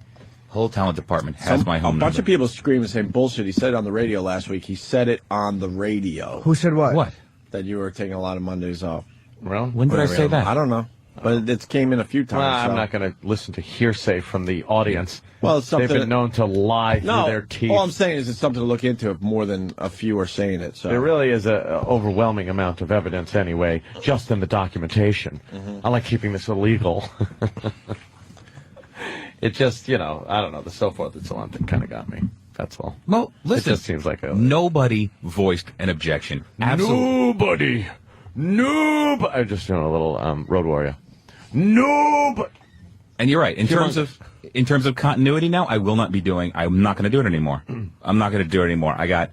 Whole talent department has my home number. A bunch of people screaming saying bullshit. He said it on the radio last week. He said it on the radio. Who said what? What? That you were taking a lot of Mondays off. Well, when did I say that? I don't know. But it came in a few times. Well, I'm not going to listen to hearsay from the audience. Well, it's something they've been known to lie through their teeth. All I'm saying is it's something to look into if more than a few are saying it. So There really is an overwhelming amount of evidence anyway, just in the documentation. I like keeping this illegal. It just, I don't know, the so forth and so on thing kind of got me. That's all. Well, listen. It just seems like nobody voiced an objection. Absolutely. Nobody. I'm just doing a little Road Warrior. Nobody. And you're right. In terms of continuity now, I'm not going to do it anymore. I'm not going to do it anymore. I got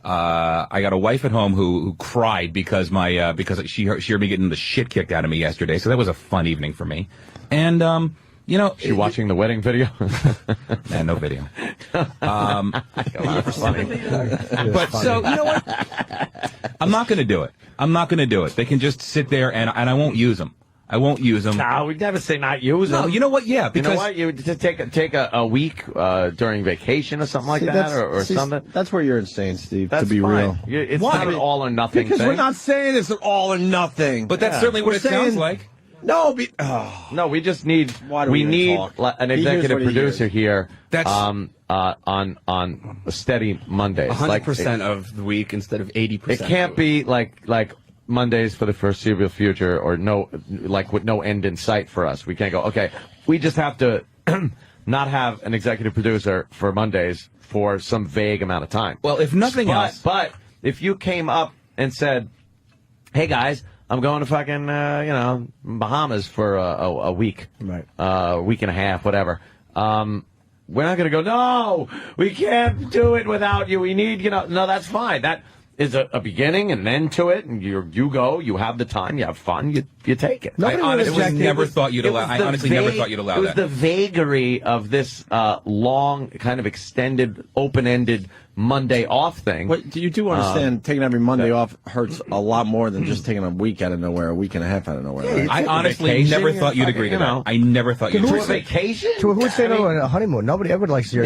a wife at home who cried because because she heard me getting the shit kicked out of me yesterday. So that was a fun evening for me. And she watching the wedding video? Nah, no video. Funny. But so you know what? I'm not going to do it. I'm not going to do it. They can just sit there and I won't use them. I won't use them. No, we'd never say not use them. No, you know what? Yeah, because you know what? You just take a week during vacation or something like that, or something. That's where you're insane, Steve. That's to be fine. real, It's not an all or nothing because thing. we're not saying it's an all or nothing. But that's certainly what it sounds like. No, no, we just need an executive producer here. That's on steady Mondays, 100% of the week instead of 80%. It can't be like Mondays for the foreseeable future, or with no end in sight for us. We can't go, okay, we just have to not have an executive producer for Mondays for some vague amount of time. Well, if nothing else. But if you came up and said, hey guys, I'm going to fucking, Bahamas for a week. Right. Week and a half, whatever. We're not going to go, no, we can't do it without you. We need, no, that's fine. That is a beginning and an end to it. And you go, you have the time, you have fun, you you take it. I honestly never thought you'd allow. I honestly never thought you'd allow that. It that. was the vagary of this long, kind of extended, open-ended Monday off thing. But you do understand taking every Monday off hurts a lot more than just taking a week out of nowhere, a week and a half out of nowhere. Right? I honestly never thought you'd agree to that. I never thought you'd agree to vacation. Who would say no to a honeymoon? Nobody ever likes your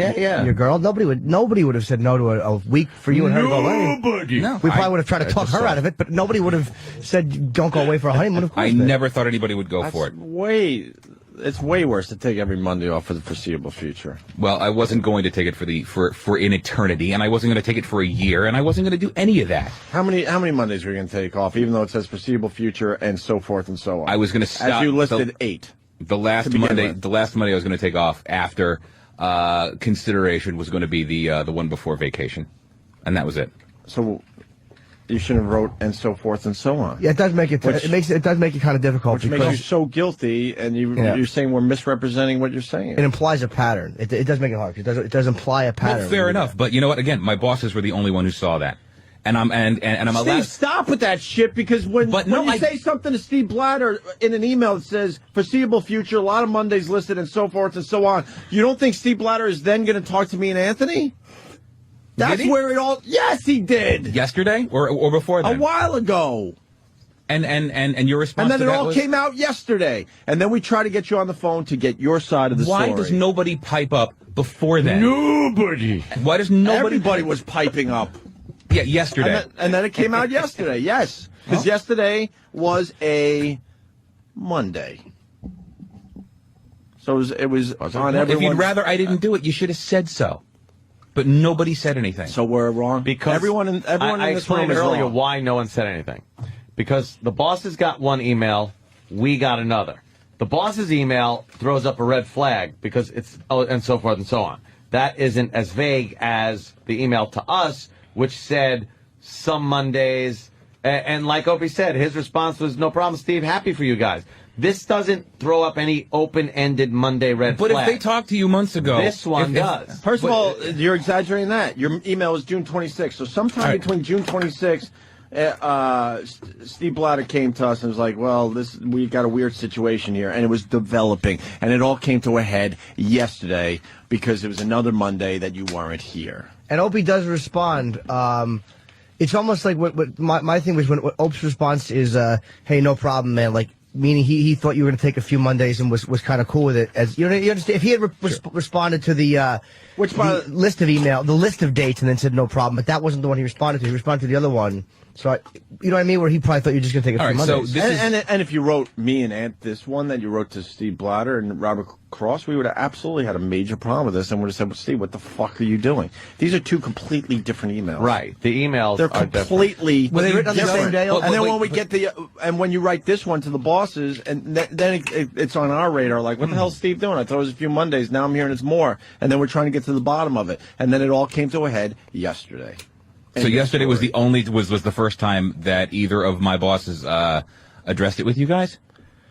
girl. Nobody would have said no to a week for you and her to go away. Nobody. No. We probably would have tried to talk her out of it, but nobody would have said don't go away for a honeymoon. Of course, I never thought anybody would go for it. It's way worse to take every Monday off for the foreseeable future. Well, I wasn't going to take it for an eternity, and I wasn't going to take it for a year, and I wasn't going to do any of that. How many Mondays were you going to take off, even though it says foreseeable future and so forth and so on? I was going to stop. As you listed 8. The last Monday I was going to take off after consideration was going to be the one before vacation, and that was it. So you should have wrote and so forth and so on. Yeah, it does make it. It does make it kind of difficult. Which makes you so guilty, and you're saying we're misrepresenting what you're saying. It implies a pattern. It does make it hard. It does imply a pattern. Well, fair enough, but you know what? Again, my bosses were the only one who saw that, and I'm allowed. Steve, stop with that shit, because when you say something to Steve Blatter in an email that says foreseeable future, a lot of Mondays listed, and so forth and so on, you don't think Steve Blatter is then going to talk to me and Anthony? That's where it all. Yes, he did. Yesterday or before that? A while ago. And your response. And then to it that all came out yesterday. And then we try to get you on the phone to get your side of the story. Why does nobody pipe up before then? Nobody. Why does nobody? Everybody was piping up. Yeah, yesterday. And then it came out yesterday. Yes, because yesterday was a Monday. So it was on everyone. If you'd rather I didn't do it, you should have said so. But nobody said anything. So we're wrong? Because everyone in this room explained is earlier wrong. why no one said anything. Because the bosses got one email, we got another. The boss's email throws up a red flag because it's and so forth and so on. That isn't as vague as the email to us, which said some Mondays. And like Opie said, his response was, no problem, Steve, happy for you guys. This doesn't throw up any open-ended Monday red flag. But if they talked to you months ago... This one does. First of all, you're exaggerating that. Your email was June 26th. So sometime between June 26th, Steve Blatter came to us and was like, well, we got a weird situation here. And it was developing. And it all came to a head yesterday because it was another Monday that you weren't here. And Opie does respond. It's almost like what my thing was when Opie's response is, hey, no problem, man. Like, meaning he thought you were going to take a few Mondays and was kind of cool with it. As you understand, if he had responded to the list of email, the list of dates, and then said no problem, but that wasn't the one he responded to. He responded to the other one. So you know what I mean? Where he probably thought you were just going to take a few Mondays. So and if you wrote me and this one that you wrote to Steve Blatter and Robert Cross, we would have absolutely had a major problem with this and would have said, well, Steve, what the fuck are you doing? These are two completely different emails. Right. The emails They're completely were they written on the same day? And then when we get and when you write this one to the bosses, and then it's on our radar, like, what the hell is Steve doing? I thought it was a few Mondays. Now I'm hearing it's more. And then we're trying to get to the bottom of it. And then it all came to a head yesterday. So yesterday was was the first time that either of my bosses addressed it with you guys?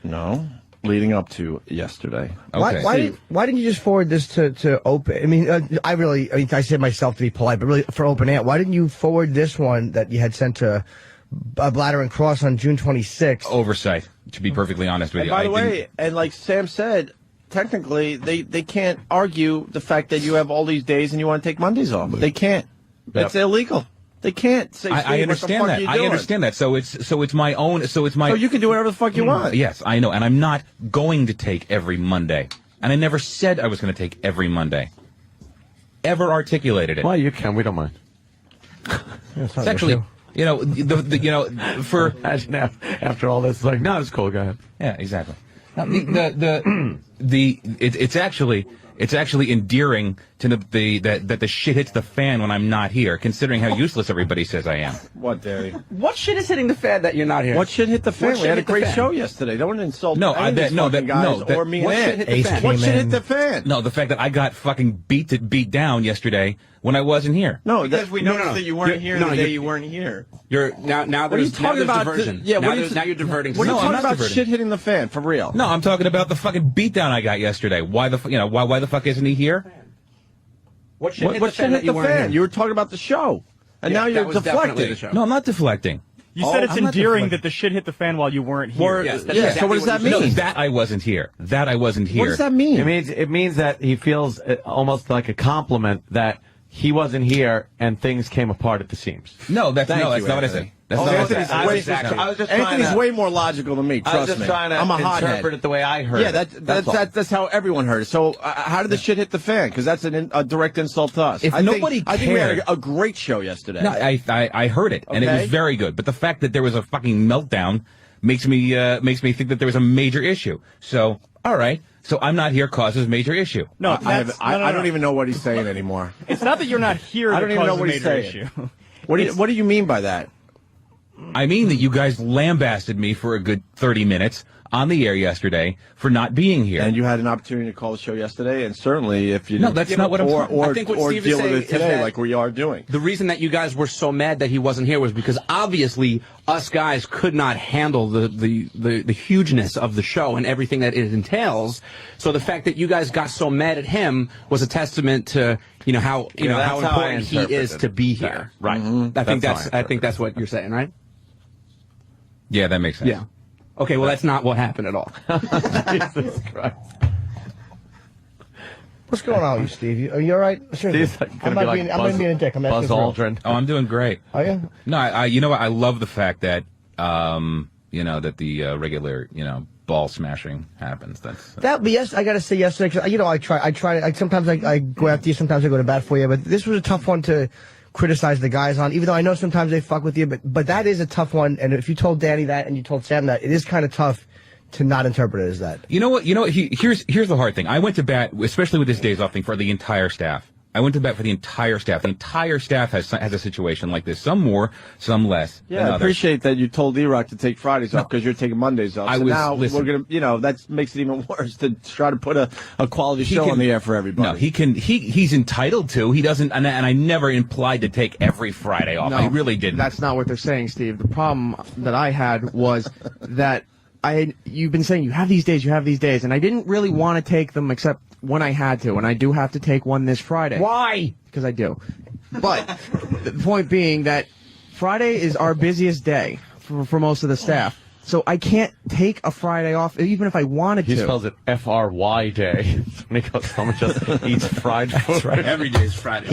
No, leading up to yesterday. Okay. Why didn't you just forward this to Open? I mean, I said myself to be polite, but really for Open Ant, why didn't you forward this one that you had sent to Blatter and Cross on June 26th? Oversight, to be perfectly honest with And you. by the way, and like Sam said, technically they can't argue the fact that you have all these days and you want to take Mondays off. They can't. Yep. It's illegal. They can't say. I understand that. I understand that. So it's my own. So you can do whatever the fuck you want. Yes, I know, and I'm not going to take every Monday, and I never said I was going to take every Monday. Ever articulated it? Well, you can. We don't mind. It's actually, for imagine after all this, like, no, it's cool. Go ahead. Yeah, exactly. Now, it's actually endearing to that the shit hits the fan when I'm not here, considering how useless everybody says I am. What, Daddy? What shit is hitting the fan that you're not here? What shit hit the fan? We had a great show yesterday. Don't insult or me and Ant. What shit hit the fan? No, the fact that I got fucking beat down yesterday when I wasn't here. No, because we noticed that you weren't here the day you weren't here. You're now there's diversion. Now you're diverting. What are you talking about? Shit hitting the fan for real? No, I'm talking about the fucking beatdown I got yesterday. Why the fuck isn't he here? What shit hit the fan? You were talking about the show, and now you're deflecting. No, I'm not deflecting. You said it's I'm not endearing deflecting. that the shit hit the fan while you weren't here. So what does that mean? No, that I wasn't here. That I wasn't here. What does that mean? It means that he feels almost like a compliment that he wasn't here and things came apart at the seams. No, that's not what I said. That's not what I said. Anthony's way more logical than me. Trust me. I was just trying to I'm a interpret hothead. it the way I heard Yeah, it. that's how everyone heard it. So how did the shit hit the fan? Because that's a direct insult to us. I think we had a great show yesterday. No, I heard it, and it was very good. But the fact that there was a fucking meltdown makes me think that there was a major issue. So, all right. So I'm not here causes major issue. No, I don't even know what he's saying anymore. It's not that you're not here. I don't even know what he's saying. Issue. What do you mean by that? I mean that you guys lambasted me for a good 30 minutes on the air yesterday for not being here. And you had an opportunity to call the show yesterday, and certainly if you No, that's not what I'm saying. I think what or Steve is deal with saying it today is that like we are doing. The reason that you guys were so mad that he wasn't here was because obviously us guys could not handle the hugeness of the show and everything that it entails. So the fact that you guys got so mad at him was a testament to how how important he is to be here. Right. I think that's what you're saying, right? Yeah, that makes sense. Yeah. Okay, well, that's not what happened at all. Jesus Christ. What's going on with you, Steve? Are you all right? Steve's I'm not being a dick. I'm Buzz asking for real. Aldrin. Oh, I'm doing great. Are you? No, you know what? I love the fact that that the regular ball smashing happens. That, but yes, I gotta say yesterday, 'cause, I try. Sometimes I go after you, sometimes I go to bat for you. But this was a tough one to criticize the guys on, even though I know sometimes they fuck with you. But that is a tough one. And if you told Danny that and you told Sam that, it is kind of tough to not interpret it as that. You know what? Here's the hard thing. I went to bat, especially with this days off thing, for the entire staff. I went to bat for the entire staff. The entire staff has a situation like this. Some more, some less. Yeah, I appreciate that you told E-Rock to take Fridays off because you're taking Mondays off. We're gonna, that makes it even worse to try to put a quality show on the air for everybody. No, he's entitled to. He doesn't, and I never implied to take every Friday off. No, I really didn't. That's not what they're saying, Steve. The problem that I had was that you've been saying you have these days, and I didn't really want to take them except when I had to, and I do have to take one this Friday. Why? Because I do. But the point being that Friday is our busiest day for most of the staff. So I can't take a Friday off, even if I wanted to. He spells it F-R-Y day. When he goes home and just eats fried food. That's right. Every day is Friday.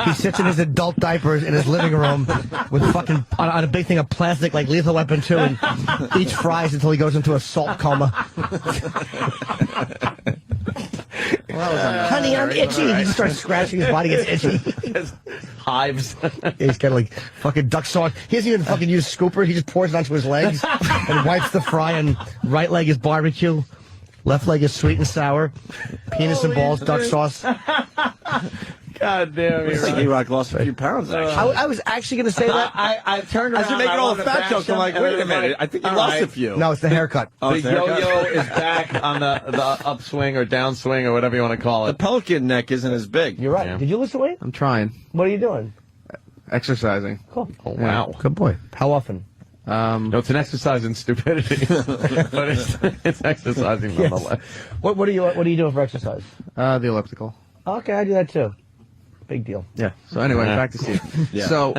He sits in his adult diapers in his living room with fucking on a big thing of plastic like Lethal Weapon 2 and eats fries until he goes into a salt coma. Honey, I'm itchy. He just starts scratching his body, gets itchy. Hives. He's got like fucking duck sauce. He doesn't even fucking use scooper. He just pours it onto his legs and wipes the fry. And right leg is barbecue, left leg is sweet and sour, penis and balls, duck sauce. God damn Looks like E-Rock lost a few pounds, actually. I was actually going to say that. I turned around. As you're making all the fat jokes, I'm like, wait a minute. I think you lost a few. No, it's the haircut. The yo-yo is back on the upswing or downswing or whatever you want to call The it. pelican neck isn't as big. You're right. Yeah. Did you lose the weight? I'm trying. What are you doing? Exercising. Cool. Oh, wow. Good boy. How often? No, it's an exercise in stupidity, but it's exercising nonetheless. What are you doing for exercise? The elliptical. Okay, I do that too. Big deal. Yeah. So anyway, back to Steve. Yeah. So,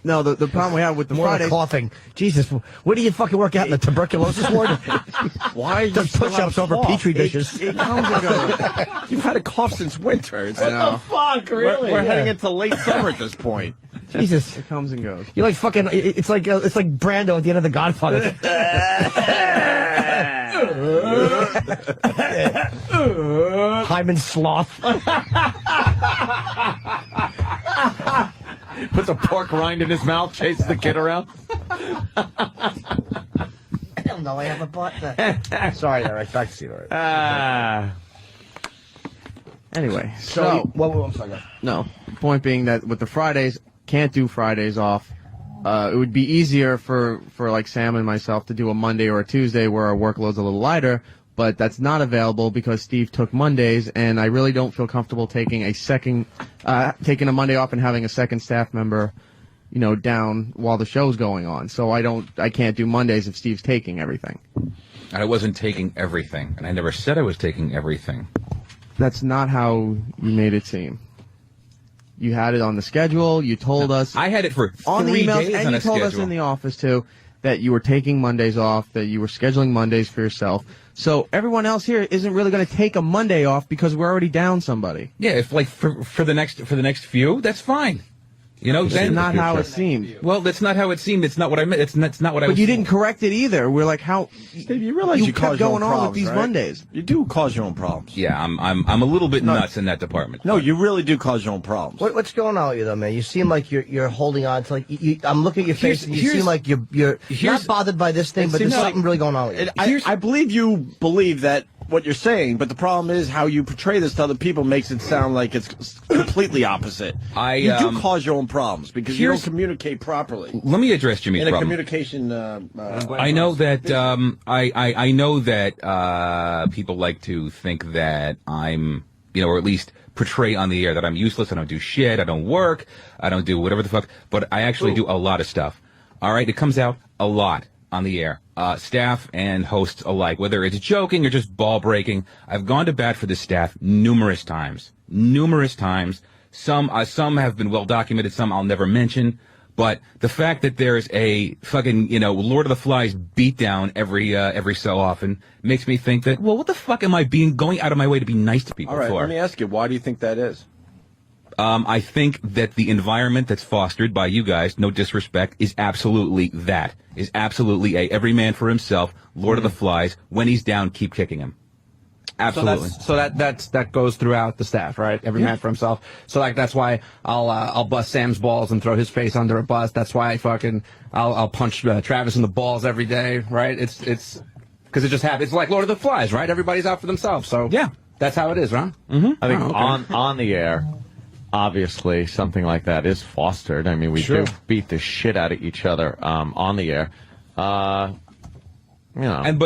no, the problem we have with the More Friday. coughing. Jesus, where do you fucking work out in the tuberculosis ward? Why? Does push-ups over petri dishes. It comes and goes. You've had a cough since winter. What know. the fuck, really? We're heading into late summer at this point. Jesus, It comes and goes. you're like fucking. It's like Brando at the end of The Godfather. Hyman Sloth. Puts a pork rind in his mouth, chases the kid around. I don't know. I have a butt. Sorry, Eric. Back to see you. Anyway, So, I'm sorry. guys. no. Point being that with the Fridays, can't do Fridays off. It would be easier for like Sam and myself to do a Monday or a Tuesday where our workload's a little lighter, but that's not available because Steve took Mondays, and I really don't feel comfortable taking a Monday off and having a second staff member, down while the show's going on. So I can't do Mondays if Steve's taking everything. I wasn't taking everything, and I never said I was taking everything. That's not how you made it seem. You had it on the schedule. You told us. I had it for 3 on the emails, days and on you a told us schedule. in the office too that you were taking Mondays off, that you were scheduling Mondays for yourself. So everyone else here isn't really going to take a Monday off because we're already down somebody. Yeah, if like for the next few, that's fine. You know, That's not how it seemed. Well, that's not how it seemed. It's not what I meant. That's not what I But was. you didn't correct it either. We're like, how? Steve, you realize you kept cause your own going on with problems, these right? Mondays. You do cause your own problems. Yeah, I'm a little bit nuts in that department. No, you really do cause your own problems. What's going on with you though, man? You seem like you're holding on to like I'm looking at your face and you here's- seem like you're not bothered by this thing, but there's something really going on with you. I believe you believe that what you're saying, but the problem is how you portray this to other people makes it sound like it's completely opposite. You do cause your own problems because you don't communicate properly. Let me address Jimmy's in a problem. communication. I know that I know that people like to think that I'm, or at least portray on the air that I'm useless. I don't do shit. I don't work. I don't do whatever the fuck. But I actually do a lot of stuff. All right, it comes out a lot on the air. Staff and hosts alike, whether it's joking or just ball breaking. I've gone to bat for the staff numerous times. Some have been well documented. Some I'll never mention. But the fact that there's a fucking, Lord of the Flies beatdown every so often makes me think that, well, what the fuck am I going out of my way to be nice to people All right, for? let me ask you, why do you think that is? I think that the environment that's fostered by you guys, no disrespect, is absolutely that. Is absolutely a every man for himself, Lord of the Flies. When he's down, keep kicking him. Absolutely. So that goes throughout the staff, right? Every man for himself. So like that's why I'll bust Sam's balls and throw his face under a bus. That's why I'll punch Travis in the balls every day, right? It's because it just happens. It's like Lord of the Flies, right? Everybody's out for themselves. So yeah, that's how it is, right? I think on the air, obviously something like that is fostered. I mean, we do beat the shit out of each other on the air. But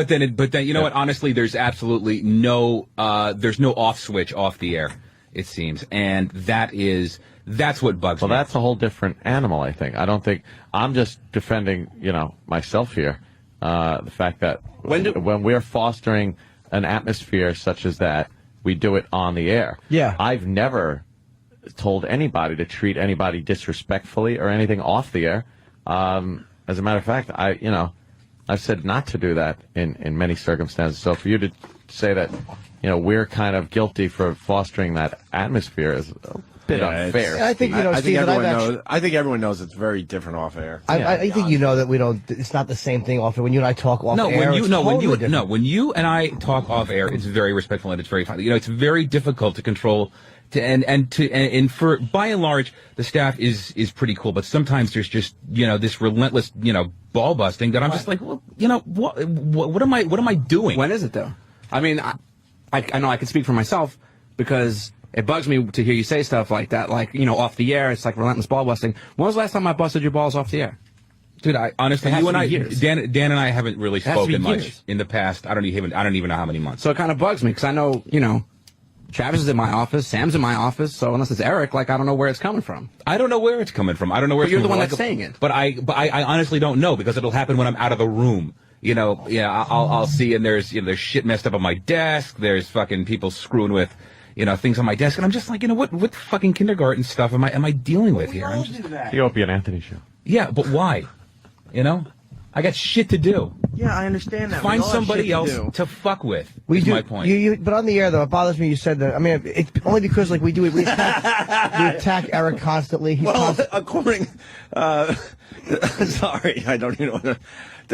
then you know what? Honestly, there's absolutely no there's no off switch off the air, it seems, and that's what bugs me. Well, that's a whole different animal, I think. I don't think I'm just defending, myself here. The fact that when we're fostering an atmosphere such as that, we do it on the air. Yeah, I've never told anybody to treat anybody disrespectfully or anything off the air. As a matter of fact, I've said not to do that in many circumstances. So for you to say that, we're kind of guilty for fostering that atmosphere is a bit unfair. I think, Steve, I think everyone knows it's very different off air. I think you know that we don't. It's not the same thing off air. When you and I talk off air, when you and I talk off air, it's very respectful and it's very fun. It's very difficult to control. And for by and large, the staff is pretty cool, but sometimes there's just this relentless ball busting that I'm just like, well, what am I doing? When is it though? I mean, I know I can speak for myself because it bugs me to hear you say stuff like that, like off the air. It's like relentless ball busting. When was the last time I busted your balls off the air? Dude, I honestly, you and I, years. Dan and I haven't really spoken much years. in the past. I don't even know how many months. So it kind of bugs me because I know Travis is in my office, Sam's in my office, so unless it's Eric, I don't know where it's coming from. I don't know where it's coming from. I don't know where But it's you're coming the one from. that's saying it. But I honestly don't know because it'll happen when I'm out of the room. I'll see and there's shit messed up on my desk. There's fucking people screwing with, things on my desk, and I'm just like, what fucking kindergarten stuff am I dealing with here? The Opie and Anthony show. Yeah, but why? I got shit to do. Yeah, I understand that. Find somebody else to fuck with. Is my point. But on the air, though, it bothers me you said that. I mean, it's only because, we attack Eric constantly. According... sorry, I don't even know.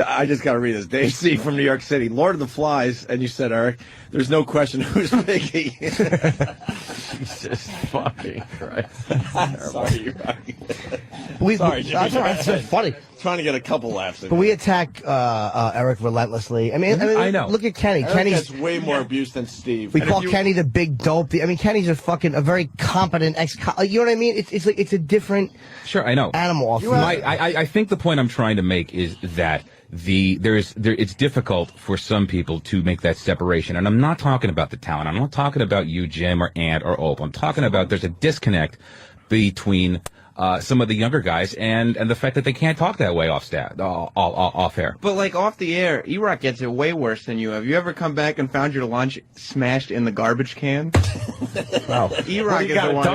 I just got to read this. Dave C. from New York City. Lord of the Flies, and you said, Eric, there's no question who's Mickey. Jesus fucking Christ. Sorry, you're right. Sorry, Jimmy. That's all right. It's so funny. Trying to get a couple laughs in. But we attack Eric relentlessly. I mean, I know. Look at Kenny. Eric Kenny's gets way more abuse than Steve. We call Kenny the big dope. I mean, Kenny's a very competent you know what I mean? It's a different Sure, I know. animal. I think the point I'm trying to make is that it's difficult for some people to make that separation, and I'm not talking about the talent. I'm not talking about you, Jim, or Ant, or Ope. I'm talking about there's a disconnect between some of the younger guys, and the fact that they can't talk that way off air. But like off the air, E-Rock gets it way worse than you. Have you ever come back and found your lunch smashed in the garbage can? Wow. E-Rock is the one.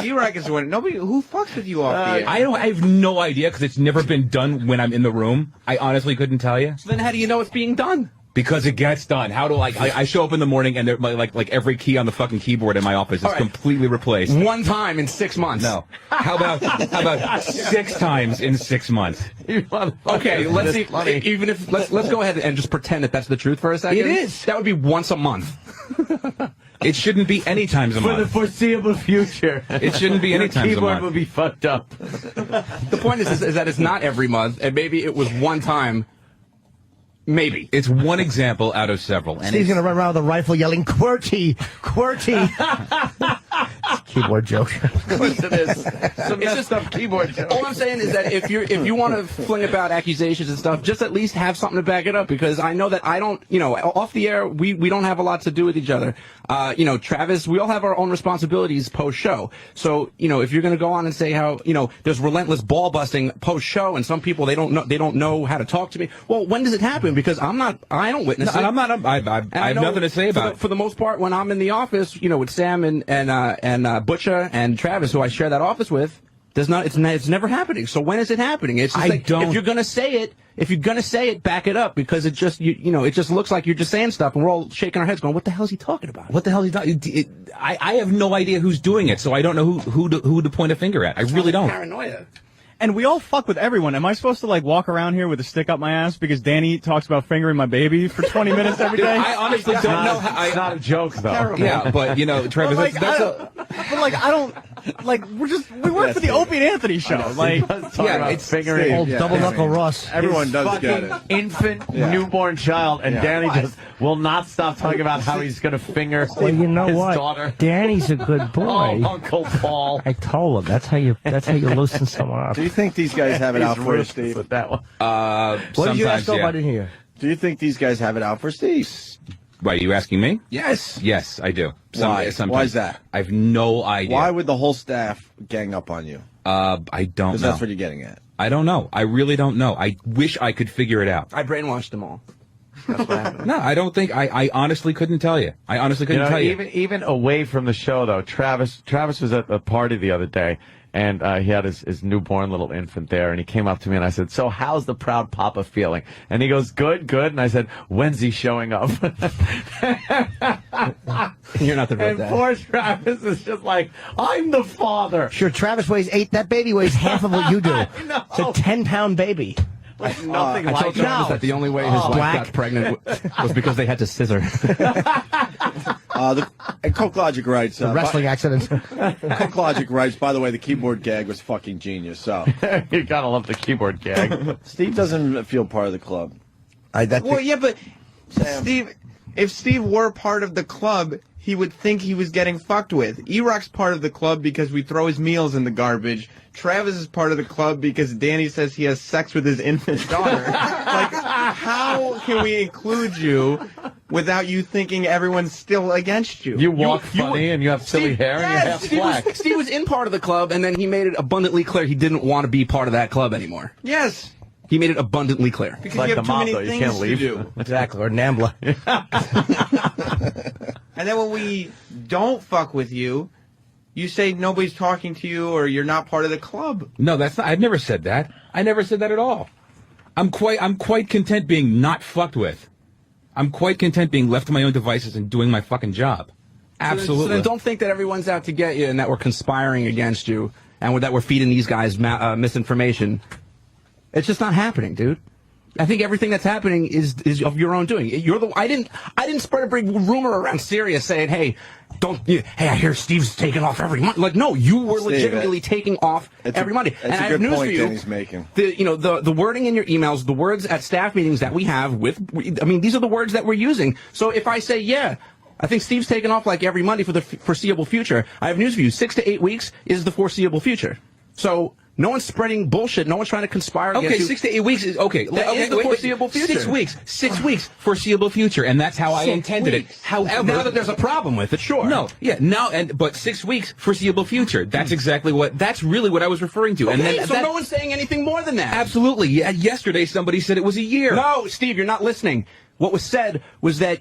E-Rock is the one. Nobody who fucks with you off the air. I have no idea because it's never been done when I'm in the room. I honestly couldn't tell you. So then how do you know it's being done? Because it gets done. How do I show up in the morning and like every key on the fucking keyboard in my office is completely replaced. One time in 6 months. No. How about 6 times in 6 months? Okay, let's see. Even if let's go ahead and just pretend that that's the truth for a second. It is. That would be once a month. It shouldn't be any times a month. For the foreseeable future. It shouldn't be any times a month. The keyboard will be fucked up. The point is that it's not every month, and maybe it was one time. Maybe. It's one example out of several. And Steve's going to run around with a rifle yelling, QWERTY, QWERTY. Keyboard joke. Of course it is. Some messed up keyboard joke. All I'm saying is that if you want to fling about accusations and stuff, just at least have something to back it up, because I know that I don't, off the air, we don't have a lot to do with each other. Travis, we all have our own responsibilities post-show. So, if you're going to go on and say how, there's relentless ball busting post-show, and some people, they don't know how to talk to me. Well, when does it happen? Because I don't witness it. And I have nothing to say about it. For the most part, when I'm in the office, with Sam and Butcher and Travis, who I share that office with, it's never happening. So when is it happening? It's just if you're gonna say it, back it up, because it just it just looks like you're just saying stuff, and we're all shaking our heads, going, "What the hell is he talking about? What the hell is he talking?" I have no idea who's doing it, so I don't know who to point a finger at. I really don't. Paranoia. And we all fuck with everyone. Am I supposed to walk around here with a stick up my ass because Danny talks about fingering my baby for 20 minutes every day? I honestly don't know. It's not a joke, though. Yeah, but Travis, I don't. We work for the Opie Anthony show. It's fingering. Old double knuckle Ross. Everyone does get it. Infant, newborn child, and Danny just will not stop talking about how he's going to finger Well, you know his what? daughter. Danny's a good boy. Oh, Uncle Paul. I told him that's how you loosen someone up. Do you think these guys have it out for you, Steve? With that one. What did you ask him? I didn't hear. Do you think these guys have it out for Steve? Why, are you asking me? Yes. Yes, I do. Why? Why is that? I have no idea. Why would the whole staff gang up on you? I don't know. Because that's what you're getting at. I don't know. I really don't know. I wish I could figure it out. I brainwashed them all. That's what happened. No, I don't think. I honestly couldn't tell you. I honestly couldn't tell you. Even away from the show, though, Travis was at a party the other day, and he had his newborn little infant there, and he came up to me, and I said, "So how's the proud papa feeling?" And he goes, "Good, good." And I said, "When's he showing up?" You're not the real And dad. poor Travis is just like, "I'm the father." Sure, Travis weighs 8. That baby weighs half of what you do. know. It's a 10-pound baby. Nothing I like told Travis that the only way his wife Black. got pregnant was because they had to scissor. And Coke Logic writes... Wrestling accident. Coke Logic writes, by the way, the keyboard gag was fucking genius, so... You gotta love the keyboard gag. Steve doesn't feel part of the club. Well, yeah, but Steve, if Steve were part of the club, he would think he was getting fucked with. E-Rock's part of the club because we throw his meals in the garbage. Travis is part of the club because Danny says he has sex with his infant daughter. How can we include you without you thinking everyone's still against you? You walk funny and you have silly hair and you're half black. Steve was in part of the club, and then he made it abundantly clear he didn't want to be part of that club anymore. Yes. He made it abundantly clear. Because Like you the have too mob, many though. You things can't leave. to do. Exactly, or Nambla. And then when we don't fuck with you, you say nobody's talking to you or you're not part of the club. No, that's not. I've never said that. I never said that at all. I'm quite content being not fucked with. I'm quite content being left to my own devices and doing my fucking job. Absolutely. So then don't think that everyone's out to get you and that we're conspiring against you and that we're feeding these guys misinformation. It's just not happening, dude. I think everything that's happening is of your own doing. I didn't spread a big rumor around Sirius saying, "Hey, I hear Steve's taking off every month." Like, no, you were legitimately taking off every Monday. That's and a I have good news point for you. Danny's making. The wording in your emails, the words at staff meetings that we have these are the words that we're using. So if I say, yeah, I think Steve's taking off like every Monday for the foreseeable future, I have news for you. 6 to 8 weeks is the foreseeable future. So No one's spreading bullshit. No one's trying to conspire against Okay, you. 6 to 8 weeks is okay. That is the foreseeable future. 6 weeks. 6 weeks, foreseeable future, and that's how I 6 intended weeks. it. However, now that there's a problem with it, sure. No, yeah, now but 6 weeks, foreseeable future. That's exactly that's really what I was referring to. Okay, And then so no one's saying anything more than that. Absolutely. Yeah, yesterday somebody said it was a year. No, Steve, you're not listening. What was said was that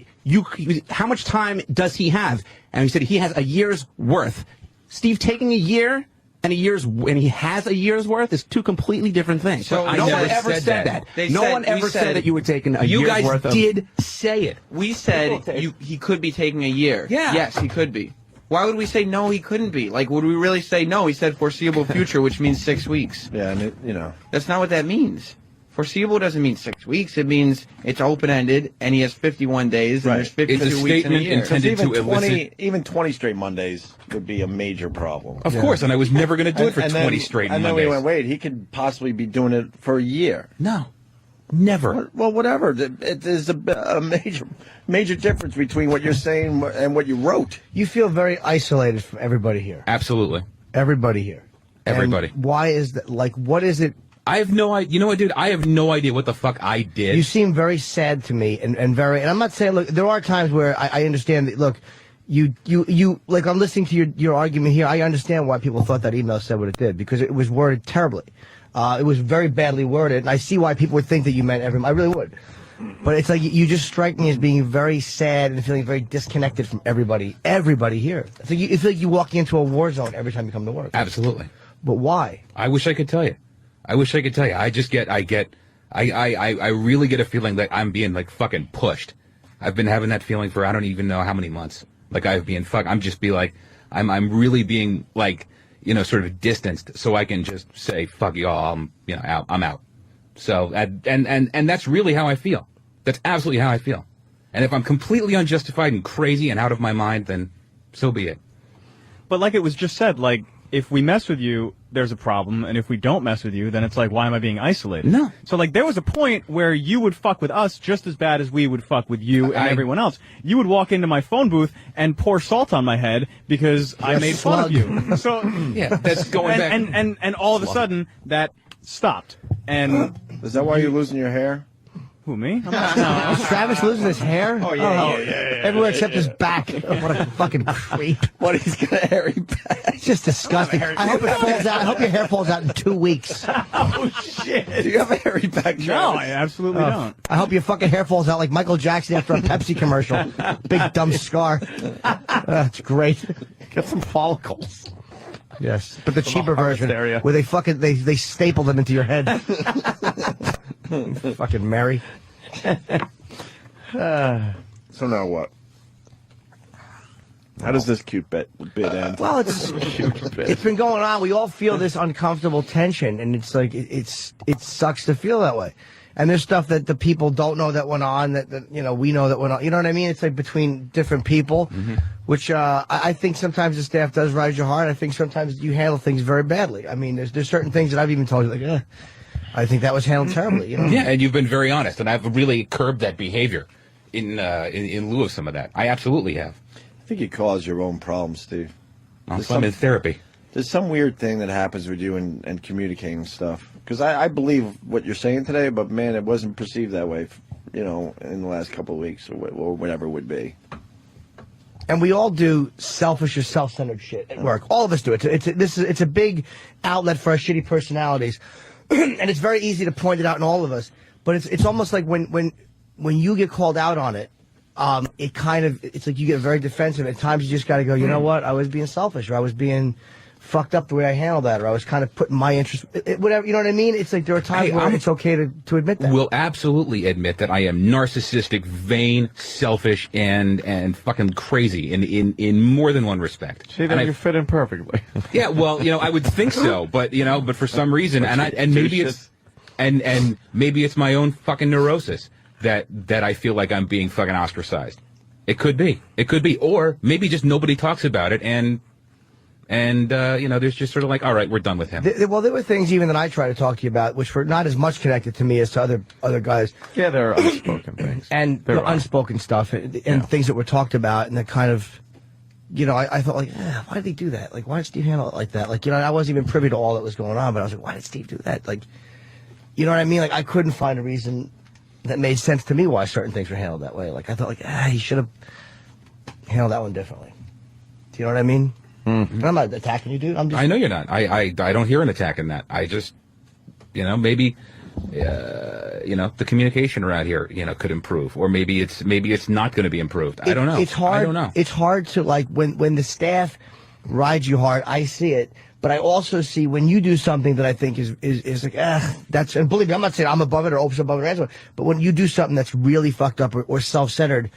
how much time does he have? And he said he has a year's worth. Steve, taking a year and he has a year's worth is two completely different things. So no one ever said that. No one ever said that you were taking a year's worth. You of... guys did say it. We said he could be taking a year. Yeah. Yes, he could be. Why would we say no, he couldn't be? Like, would we really say no? He said foreseeable future, which means 6 weeks. Yeah, and That's not what that means. Foreseeable doesn't mean 6 weeks. It means it's open-ended, and he has 51 days, and there's 52 weeks in a year. Intended to elicit... Even 20 straight Mondays would be a major problem. Of course, and I was never going to do it for 20 then, straight and Mondays. And then we went, wait, he could possibly be doing it for a year. No. Never. Well, whatever. There's a major difference between what you're saying and what you wrote. You feel very isolated from everybody here. Absolutely. Everybody here. Everybody. And why is that? Like, what is it? I have no idea. You know what, dude? I have no idea what the fuck I did. You seem very sad to me, and I'm not saying, look, there are times where I understand that, look, you like, I'm listening to your argument here. I understand why people thought that email said what it did, because it was worded terribly. It was very badly worded, and I see why people would think that you meant everyone. I really would. But it's like, you just strike me as being very sad and feeling very disconnected from everybody here. It's like you feel like you're walking into a war zone every time you come to work. Absolutely. But why? I wish I could tell you. I wish I could tell you. I really get a feeling that I'm being like fucking pushed. I've been having that feeling for I don't even know how many months. Like I'm I'm really being like, sort of distanced so I can just say, fuck y'all, I'm out. So, and that's really how I feel. That's absolutely how I feel. And if I'm completely unjustified and crazy and out of my mind, then so be it. But like it was just said, like, if we mess with you, there's a problem, and if we don't mess with you, then it's like, why am I being isolated? No. So, like, there was a point where you would fuck with us just as bad as we would fuck with you and everyone else. You would walk into my phone booth and pour salt on my head because I made fun of you. So, yeah, that's going back. And all of a sudden, that stopped. And is that why you're losing your hair? Who, me? No. Is Travis losing his hair? Oh, yeah. Everywhere except his back. What a fucking creep. What, he's got a hairy back? It's just disgusting. I hope it falls out. I hope your hair falls out in 2 weeks. Oh, shit. Do you have a hairy back, Travis? No, I absolutely don't. I hope your fucking hair falls out like Michael Jackson after a Pepsi commercial. Big dumb scar. That's great. Get some follicles. Yes, but the cheaper version where they staple them into your head. Fucking Mary. So now what? How does this cute bit end? Well, it's been going on. We all feel this uncomfortable tension, and it's like it sucks to feel that way. And there's stuff that the people don't know that went on that we know that went on. You know what I mean? It's like between different people, which I think sometimes the staff does rise your heart. I think sometimes you handle things very badly. I mean, there's certain things that I've even told you, like, I think that was handled terribly. Yeah, and you've been very honest, and I've really curbed that behavior in lieu of some of that. I absolutely have. I think you cause your own problems, Steve. I'm in therapy. There's some weird thing that happens with you and communicating stuff. Because I believe what you're saying today, but man, it wasn't perceived that way, in the last couple of weeks or whatever it would be. And we all do selfish or self-centered shit at work. All of us do it. It's a big outlet for our shitty personalities, and it's very easy to point it out in all of us. But it's almost like when you get called out on it, it's like you get very defensive. At times you just got to go, you know what? I was being selfish, or I was being fucked up the way I handled that, or I was kind of putting my interest, whatever, you know what I mean? It's like there are times where it's okay to admit that. Will absolutely admit that I am narcissistic, vain, selfish, and fucking crazy in more than one respect. See, that you fit in perfectly. Yeah, well, I would think so, but for some reason, maybe it's my own fucking neurosis that I feel like I'm being fucking ostracized. It could be, or maybe just nobody talks about it, and there's just sort of like, all right, we're done with him. There were things even that I try to talk to you about, which were not as much connected to me as to other guys. Yeah, there are unspoken things. And the unspoken stuff, and things that were talked about, and that kind of, I thought like, why did he do that? Like, why did Steve handle it like that? Like, I wasn't even privy to all that was going on, but I was like, why did Steve do that? Like, you know what I mean? Like, I couldn't find a reason that made sense to me why certain things were handled that way. Like, I thought like, he should have handled that one differently. Do you know what I mean? Mm-hmm. I'm not attacking you, dude. I know you're not. I don't hear an attack in that. I just, maybe, the communication around here, could improve, or maybe it's not going to be improved. I don't know. It's hard. I don't know. It's hard to like when the staff rides you hard. I see it, but I also see when you do something that I think is like, that's. And believe me, I'm not saying I'm above it or Opie's above it or anything, but when you do something that's really fucked up or self-centered,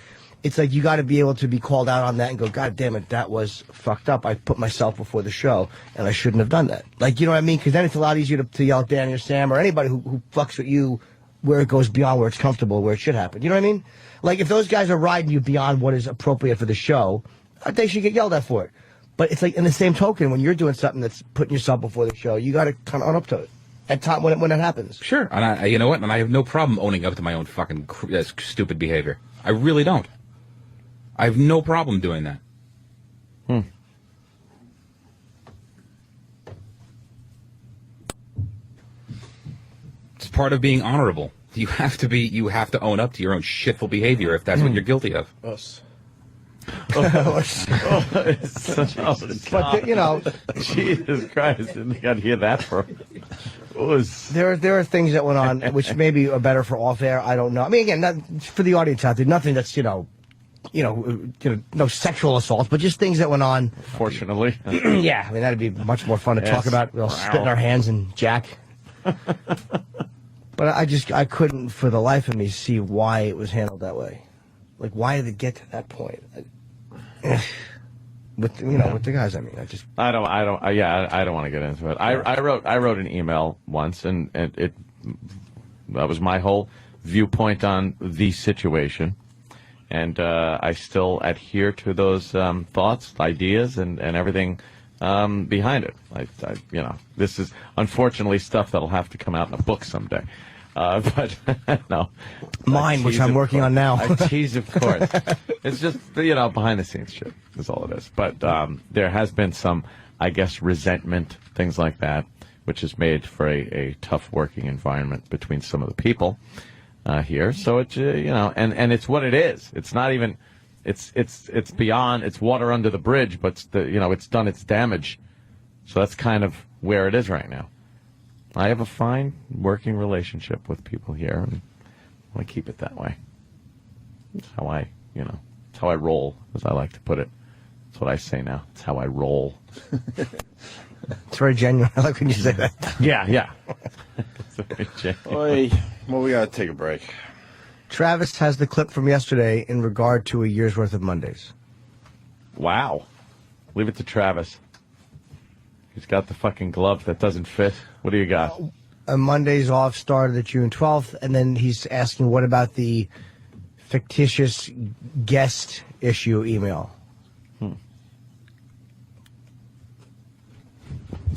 it's like you got to be able to be called out on that and go, God damn it, that was fucked up. I put myself before the show, and I shouldn't have done that. Like, you know what I mean? Because then it's a lot easier to yell at Danny or Sam or anybody who fucks with you where it goes beyond where it's comfortable, where it should happen. You know what I mean? Like, if those guys are riding you beyond what is appropriate for the show, they should get yelled at for it. But it's like, in the same token, when you're doing something that's putting yourself before the show, you got to kind of own up to it at time when it happens. Sure. And you know what? And I have no problem owning up to my own fucking stupid behavior. I really don't. I have no problem doing that. It's part of being honorable. You have to own up to your own shitful behavior if that's what you're guilty of. Us. It's such but Jesus Christ, didn't got to hear that from. There are things that went on which maybe are better for off air. I don't know. I mean, again, not, for the audience out there, nothing that's no sexual assault, but just things that went on. Fortunately, yeah. I mean, that'd be much more fun to talk about. We'll spit in our hands and jack. But I couldn't for the life of me see why it was handled that way. Like, why did it get to that point? With the guys, I mean, I don't want to get into it. I wrote an email once, and that was my whole viewpoint on the situation, and I still adhere to those thoughts, ideas, and everything behind it. This is unfortunately stuff that'll have to come out in a book someday. But no, mine, which I'm working on now. I tease, of course. It's just behind the scenes shit is all it is. But there has been some, I guess, resentment, things like that, which has made for a tough working environment between some of the people here. So it's and it's what it is. It's not even. It's beyond. It's water under the bridge, but it's done its damage. So that's kind of where it is right now. I have a fine working relationship with people here, and I want to keep it that way. It's how it's how I roll, as I like to put it. That's what I say now. It's how I roll. It's very genuine. I like when you say that. Yeah. It's very genuine. Well, we got to take a break. Travis has the clip from yesterday in regard to a year's worth of Mondays. Wow. Leave it to Travis. He's got the fucking glove that doesn't fit. What do you got? A Monday's off started at June 12th, and then he's asking, what about the fictitious guest issue email?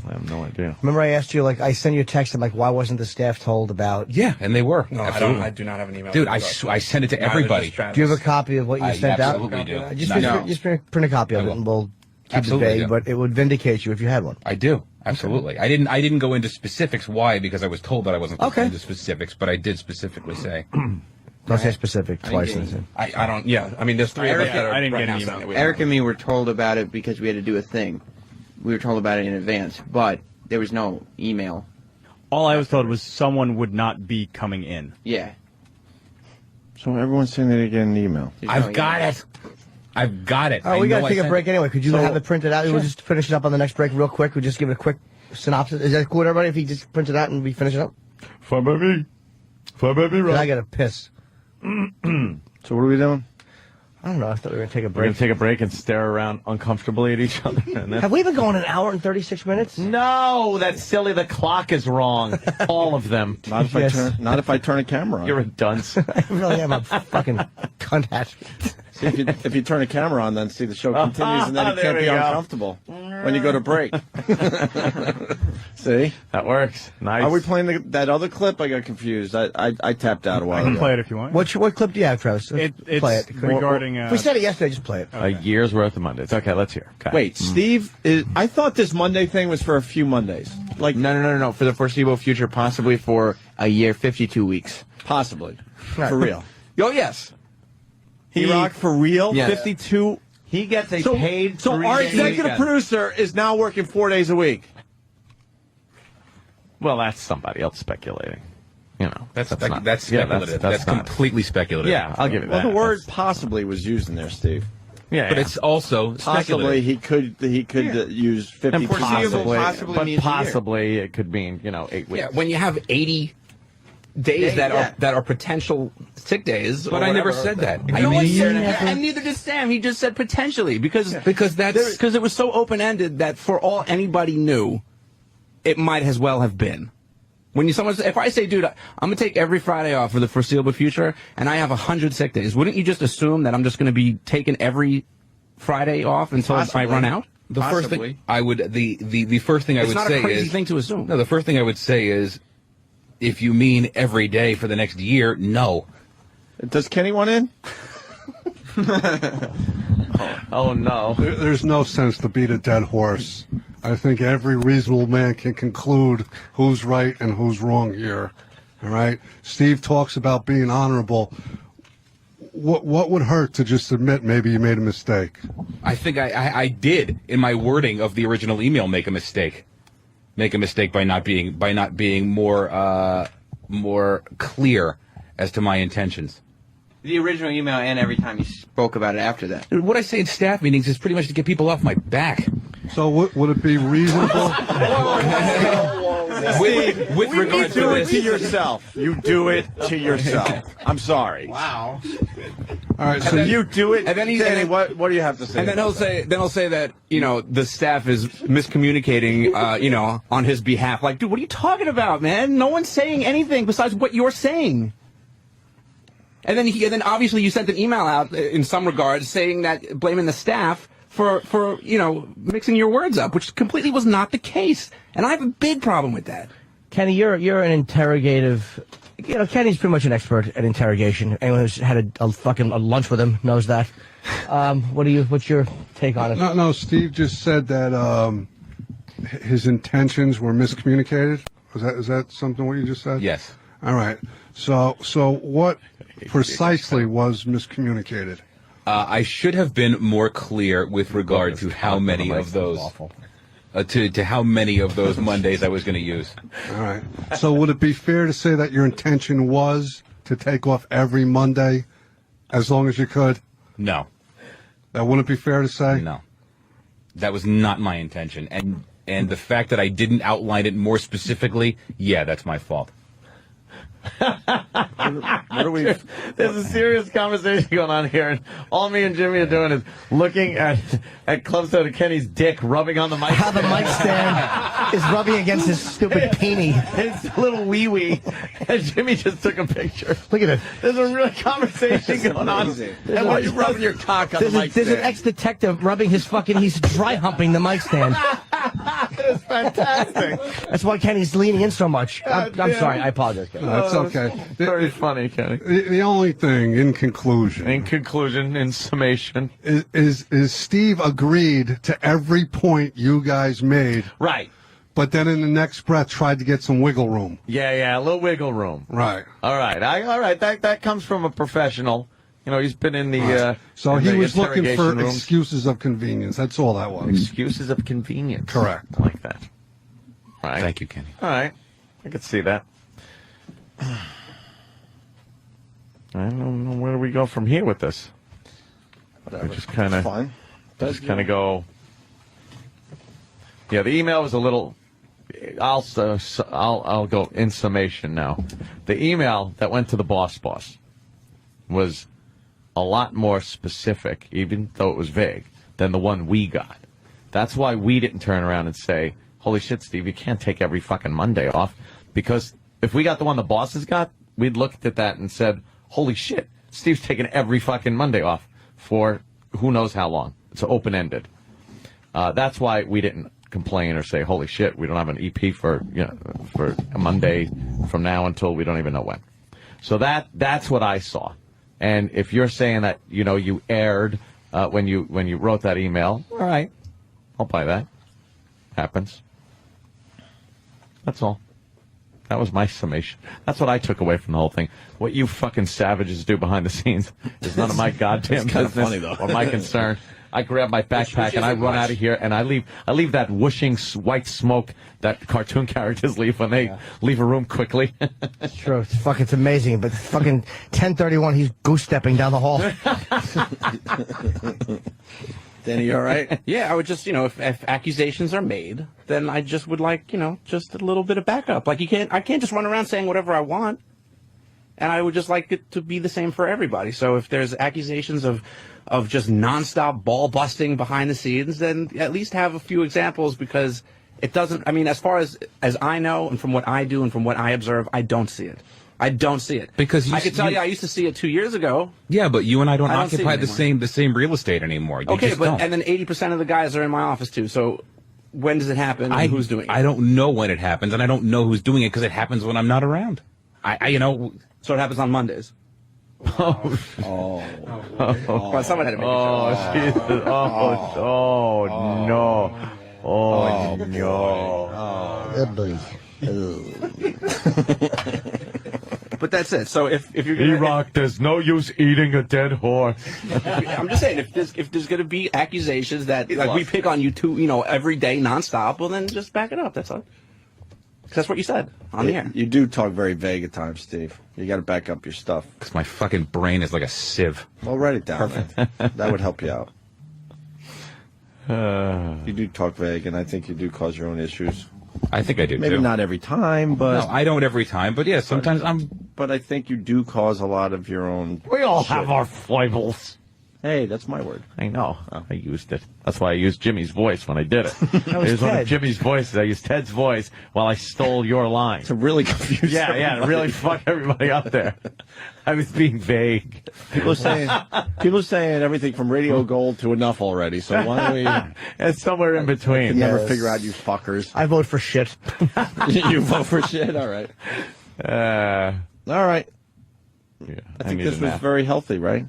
I have no idea. Remember I asked you, I sent you a text, I'm like, why wasn't the staff told about? Yeah, and they were. No, I do not have an email. Dude, I sent it to everybody. Do you have a copy of what you sent out? Absolutely do. Just print a copy of it, and we'll keep it vague, but it would vindicate you if you had one. I do. Absolutely. Okay. I didn't go into specifics. Why? Because I was told that I wasn't going into specifics, but I did specifically say. Don't say specific twice. I don't. Yeah. I mean, there's three of us that are I didn't right get an now. email. Eric and me were told about it because we had to do a thing. We were told about it in advance, but there was no email. All I was told was someone would not be coming in. Yeah. So everyone's saying they get an email. I've got it. I've got it. Oh, we got to take a break anyway. Could you have it printed out? Sure. We'll just finish it up on the next break real quick. We'll just give it a quick synopsis. Is that cool with everybody if he just prints it out and we finish it up? Fine by me. Fine by me, right? I got to piss. So what are we doing? I don't know. I thought we were going to take a We're break. going to take a break and stare around uncomfortably at each other. Have we been going an hour and 36 minutes? No, that's silly. The clock is wrong. All of them. Not if I turn a camera on. You're a dunce. I really am a fucking cunt hat. See, if you turn the camera on, then see the show continues, and then it There can't we be go. uncomfortable when you go to break. See? That works. Nice. Are we playing that other clip? I got confused. I tapped out a while I can ago. play it if you want. What clip do you have, Travis? It's play it. regarding. We said it yesterday. Just play it. A year's worth of Mondays. Okay, let's hear. Okay. Wait, Steve, I thought this Monday thing was for a few Mondays. Like No. For the foreseeable future, possibly for a year, 52 weeks. Possibly. For real. Oh, yes. E-Rock, for real? Yes. 52? He gets a So paid. our 3-day executive weekend. producer is now working 4 days a week. Well, that's somebody else speculating. You know, That's not- speculative. yeah, That's not- completely speculative. Yeah, I'll give you Well, that. the word possibly was used in there, Steve. Yeah, But yeah. it's also Possibly speculative. he could use 52 and possibly, possibly but means a year. possibly it could mean 8 weeks. Yeah, when you have 80 days that are potential sick days. But or I never whatever. said that. I No mean, one said that. and neither did Sam. He just said potentially because that's because it was so open ended that for all anybody knew, it might as well have been. When if I say, dude, I'm gonna take every Friday off for the foreseeable future, and I have 100 sick days, wouldn't you just assume that I'm just gonna be taking every Friday off until I run out? The first thing I would the first thing I It's would not say a crazy is thing to assume. No, the first thing I would say is if you mean every day for the next year, no. Does Kenny want in? Oh no. There's no sense to beat a dead horse. I think every reasonable man can conclude who's right and who's wrong here. All right? Steve talks about being honorable. What would hurt to just admit maybe you made a mistake? I think I did in my wording of the original email make a mistake. Make a mistake by not being more clear as to my intentions. The original email and every time you spoke about it after that. What I say in staff meetings is pretty much to get people off my back. So would it be reasonable? with regard to do it this. to yourself. You do it to yourself. I'm sorry. Wow. All right, so And you do it. And then Danny, what do you have to say? And then he'll say that the staff is miscommunicating on his behalf. Like, dude, what are you talking about, man? No one's saying anything besides what you're saying. And then obviously you sent an email out in some regards saying that blaming the staff for mixing your words up, which completely was not the case. And I have a big problem with that. Kenny, you're an interrogative. Kenny's pretty much an expert at interrogation. Anyone who's had a fucking lunch with him knows that. What's your take on it? No, Steve just said that his intentions were miscommunicated. Is that something what you just said? Yes. All right. So what precisely was miscommunicated? I should have been more clear with regard to how many of those to how many of those Mondays I was going to use. All right. So would it be fair to say that your intention was to take off every Monday as long as you could? No. That wouldn't be fair to say? No. That was not my intention. And the fact that I didn't outline it more specifically, yeah, that's my fault. What are we? There's a serious conversation going on here, and all me and Jimmy are doing is looking at Club Soda Kenny's dick rubbing on the mic. How the mic stand is rubbing against his stupid peenie. His little wee-wee. And Jimmy just took a picture. Look at it. There's a real conversation going on. And why are you rubbing your cock on the mic There's an stand? ex-detective rubbing his he's dry humping the mic stand. It's fantastic. That's why Kenny's leaning in so much. I'm sorry. I apologize, Kenny. That's okay. Very funny, Kenny. The only thing, in conclusion, In summation. is Steve agreed to every point you guys made, Right. but then in the next breath tried to get some wiggle room. Yeah, a little wiggle room. Right. All right. All right. That comes from a professional. He's been in the So in he the was looking for interrogation rooms. excuses of convenience. That's all that was. Excuses of convenience. Correct. I like that. All right. Thank you, Kenny. All right. I could see that. I don't know where do we go from here with this. Whatever. I just kind of Fine. go. Yeah, the email was a little. I'll go in summation now. The email that went to the boss was a lot more specific, even though it was vague, than the one we got. That's why we didn't turn around and say, "Holy shit, Steve, you can't take every fucking Monday off," because if we got the one the bosses got, we'd looked at that and said, "Holy shit, Steve's taking every fucking Monday off for who knows how long. It's open-ended. That's why we didn't complain or say, holy shit, we don't have an EP for a Monday from now until we don't even know when. So that's what I saw. And if you're saying that, you erred when you wrote that email, all right, I'll buy that. Happens. That's all. That was my summation. That's what I took away from the whole thing. What you fucking savages do behind the scenes is none of my goddamn business funny, though. or my concern. I grab my backpack and I run out of here and I leave that whooshing white smoke that cartoon characters leave when they leave a room quickly. It's true. It's amazing. But fucking 10:31, he's goose stepping down the hall. Danny, you all right? Yeah, I would just, if accusations are made, then I just would like, just a little bit of backup. Like I can't just run around saying whatever I want. And I would just like it to be the same for everybody. So if there's accusations of just nonstop ball busting behind the scenes, then at least have a few examples, because it doesn't, as far as I know and from what I do and from what I observe, I don't see it. I don't see it. Because I can tell you I used to see it 2 years ago. Yeah, but you and I don't occupy the same real estate anymore. You okay, just but don't. and then 80% of the guys are in my office too. So when does it happen? And who's doing it? I don't know when it happens, and I don't know who's doing it because it happens when I'm not around. So it happens on Mondays. Well, someone had to make Jesus. But that's it. So if you're gonna, E-Rock, there's no use eating a dead horse. I'm just saying, if there's going to be accusations that we pick on you every day nonstop, well then just back it up. That's all. 'Cause that's what you said on the air. You do talk very vague at times, Steve. You got to back up your stuff. Because my fucking brain is like a sieve. Well, write it down. Man. That would help you out. You do talk vague, and I think you do cause your own issues. I think I do, Maybe too. not every time, but... No, I don't every time, but yeah, sometimes But I think you do cause a lot of your own... We all shit. have our foibles. Hey, that's my word. I know. I used it. That's why I used Jimmy's voice when I did it. was It was one Ted. of Jimmy's voices. I used Ted's voice while I stole your line. To really confuse Yeah, everybody. to really fuck everybody up there. I was being vague. People are saying everything from Radio Gold to enough already, so why don't we... It's somewhere in between. Never figure out, you fuckers. I vote for shit. You vote for shit? All right. All right. Yeah, I think need this a was nap. very healthy, right?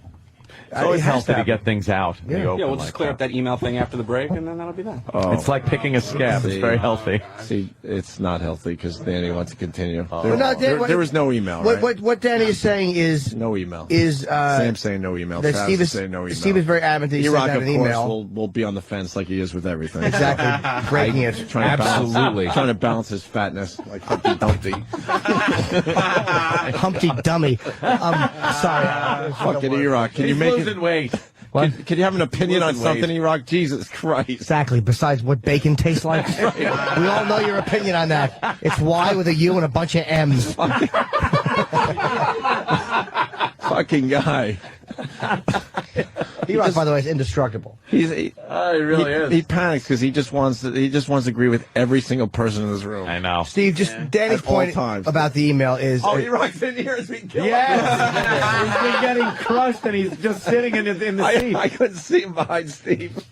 It's always It has healthy to to get things out. in the open we'll just like clear that. up that email thing after the break, and then that'll be that. Oh. It's like picking a scab. It's very healthy. See, it's not healthy because Danny wants to continue. But no, Dan, There was no email, What, right? what Danny is saying is No email. Sam's saying no email. that Travis Steve is saying no email. Steve is very adamant that he sent E-Rock, out of an course, email. will be on the fence like he is with everything. Exactly, breaking it. Trying to Absolutely. trying to balance his fatness like Humpty Dumpty. Humpty Dummy. Sorry. Fucking E-Rock, can you make it? weight. Can you have an opinion on Losing something, weight. E-Rock? Jesus Christ. Exactly. Besides what bacon tastes like, we all know your opinion on that. It's Y with a U and a bunch of M's. Fucking guy. E-Rock, by the way, is indestructible. He really is. He panics because he just wants to agree with every single person in this room. I know. Steve, just Danny's At all point times. about the email is. E-Rock's in here as we kill Yes. He's been getting crushed and he's just sitting in the seat. I couldn't see him behind Steve.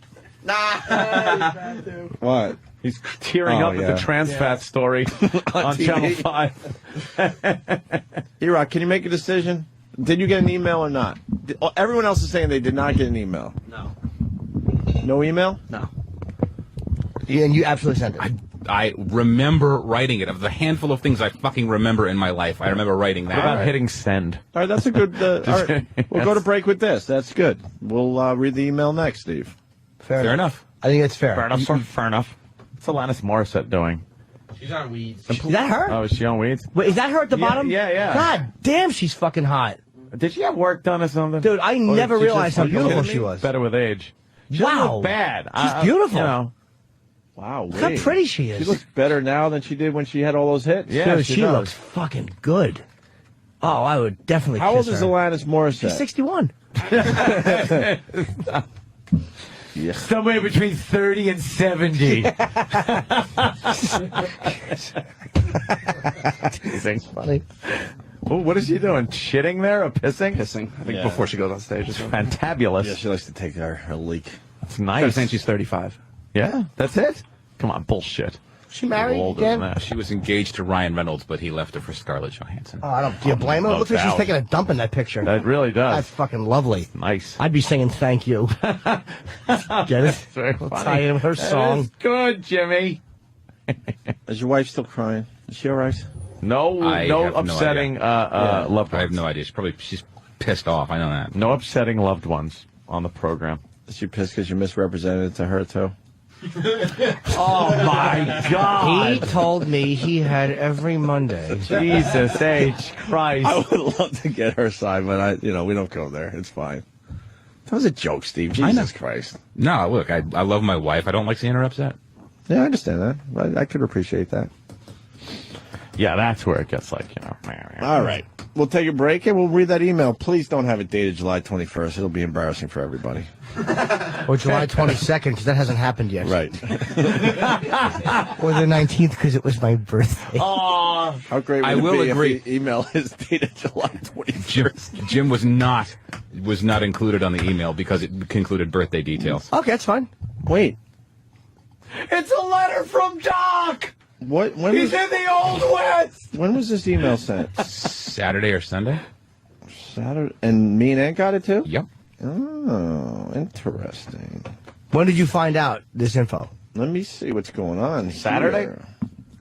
What? He's tearing Oh, up at yeah. the trans fat story on TV. Channel 5. E-Rock, can you make a decision? Did you get an email or not? Everyone else is saying they did not get an email. No. No email? No. And you absolutely sent it. I remember writing it. Of the handful of things I fucking remember in my life, I remember writing that. What about hitting send? All right, that's a good... all right, we'll go to break with this. That's good. We'll read the email next, Steve. Fair enough. I think it's fair. Fair enough, sir. Fair enough. What's Alanis Morissette doing? She's on weeds. Is that her? Oh, is she on weeds? Wait, is that her at the bottom? yeah. God damn, she's fucking hot. Did she have work done or something? Dude, I Or never did she realized just how beautiful look she was. better with age. She doesn't Wow. look bad. She's beautiful. You know. Wow, Look how pretty she is. She looks better now than she did when she had all those hits. Yeah, Dude, she does. looks fucking good. Oh, I would definitely How kiss old is her. Alanis Morissette? She's 61. Yeah. Somewhere between 30 and 70. Funny. Oh, what is she doing? Shitting there or pissing? Pissing. I think Yeah. before she goes on stage. It's Fantabulous. Yeah, she likes to take her leak. That's I'm nice. saying she's 35. Yeah, that's it? Come on, bullshit. She married Older than again? that. She was engaged to Ryan Reynolds, but he left her for Scarlett Johansson. Oh, I don't. Do you blame her? no Looks like she's doubt. taking a dump in that picture. That really does. That's fucking lovely. Nice. I'd be singing "Thank You." Get it? very We'll funny. tie in with her That song. is good, Jimmy. Is your wife still crying? Is she all right? No, I no have no upsetting idea. loved I have ones. no idea. She's pissed off. I know that. No upsetting loved ones on the program. Is she pissed because you misrepresented it to her too? Oh my God! He told me he had every Monday. Jesus H. Christ! I would love to get her side, but we don't go there. It's fine. That was a joke, Steve. Jesus Christ. No, look, I love my wife. I don't like seeing her upset. Yeah, I understand that. I could appreciate that. Yeah, that's where it gets like, All right. We'll take a break and we'll read that email. Please don't have it dated July 21st. It'll be embarrassing for everybody. Or July 22nd, because that hasn't happened yet. Right. Or the 19th, because it was my birthday. Oh, How great would I it will be agree. if the email is dated July 21st? Jim was not included on the email because it included birthday details. Okay, that's fine. Wait. it's a letter from Doc. What? When He's was, in the Old West. when was this email sent? Saturday or Sunday? Saturday. And me and Aunt got it too? Yep. Oh, interesting. When did you find out this info? Let me see what's going on. Saturday? Here.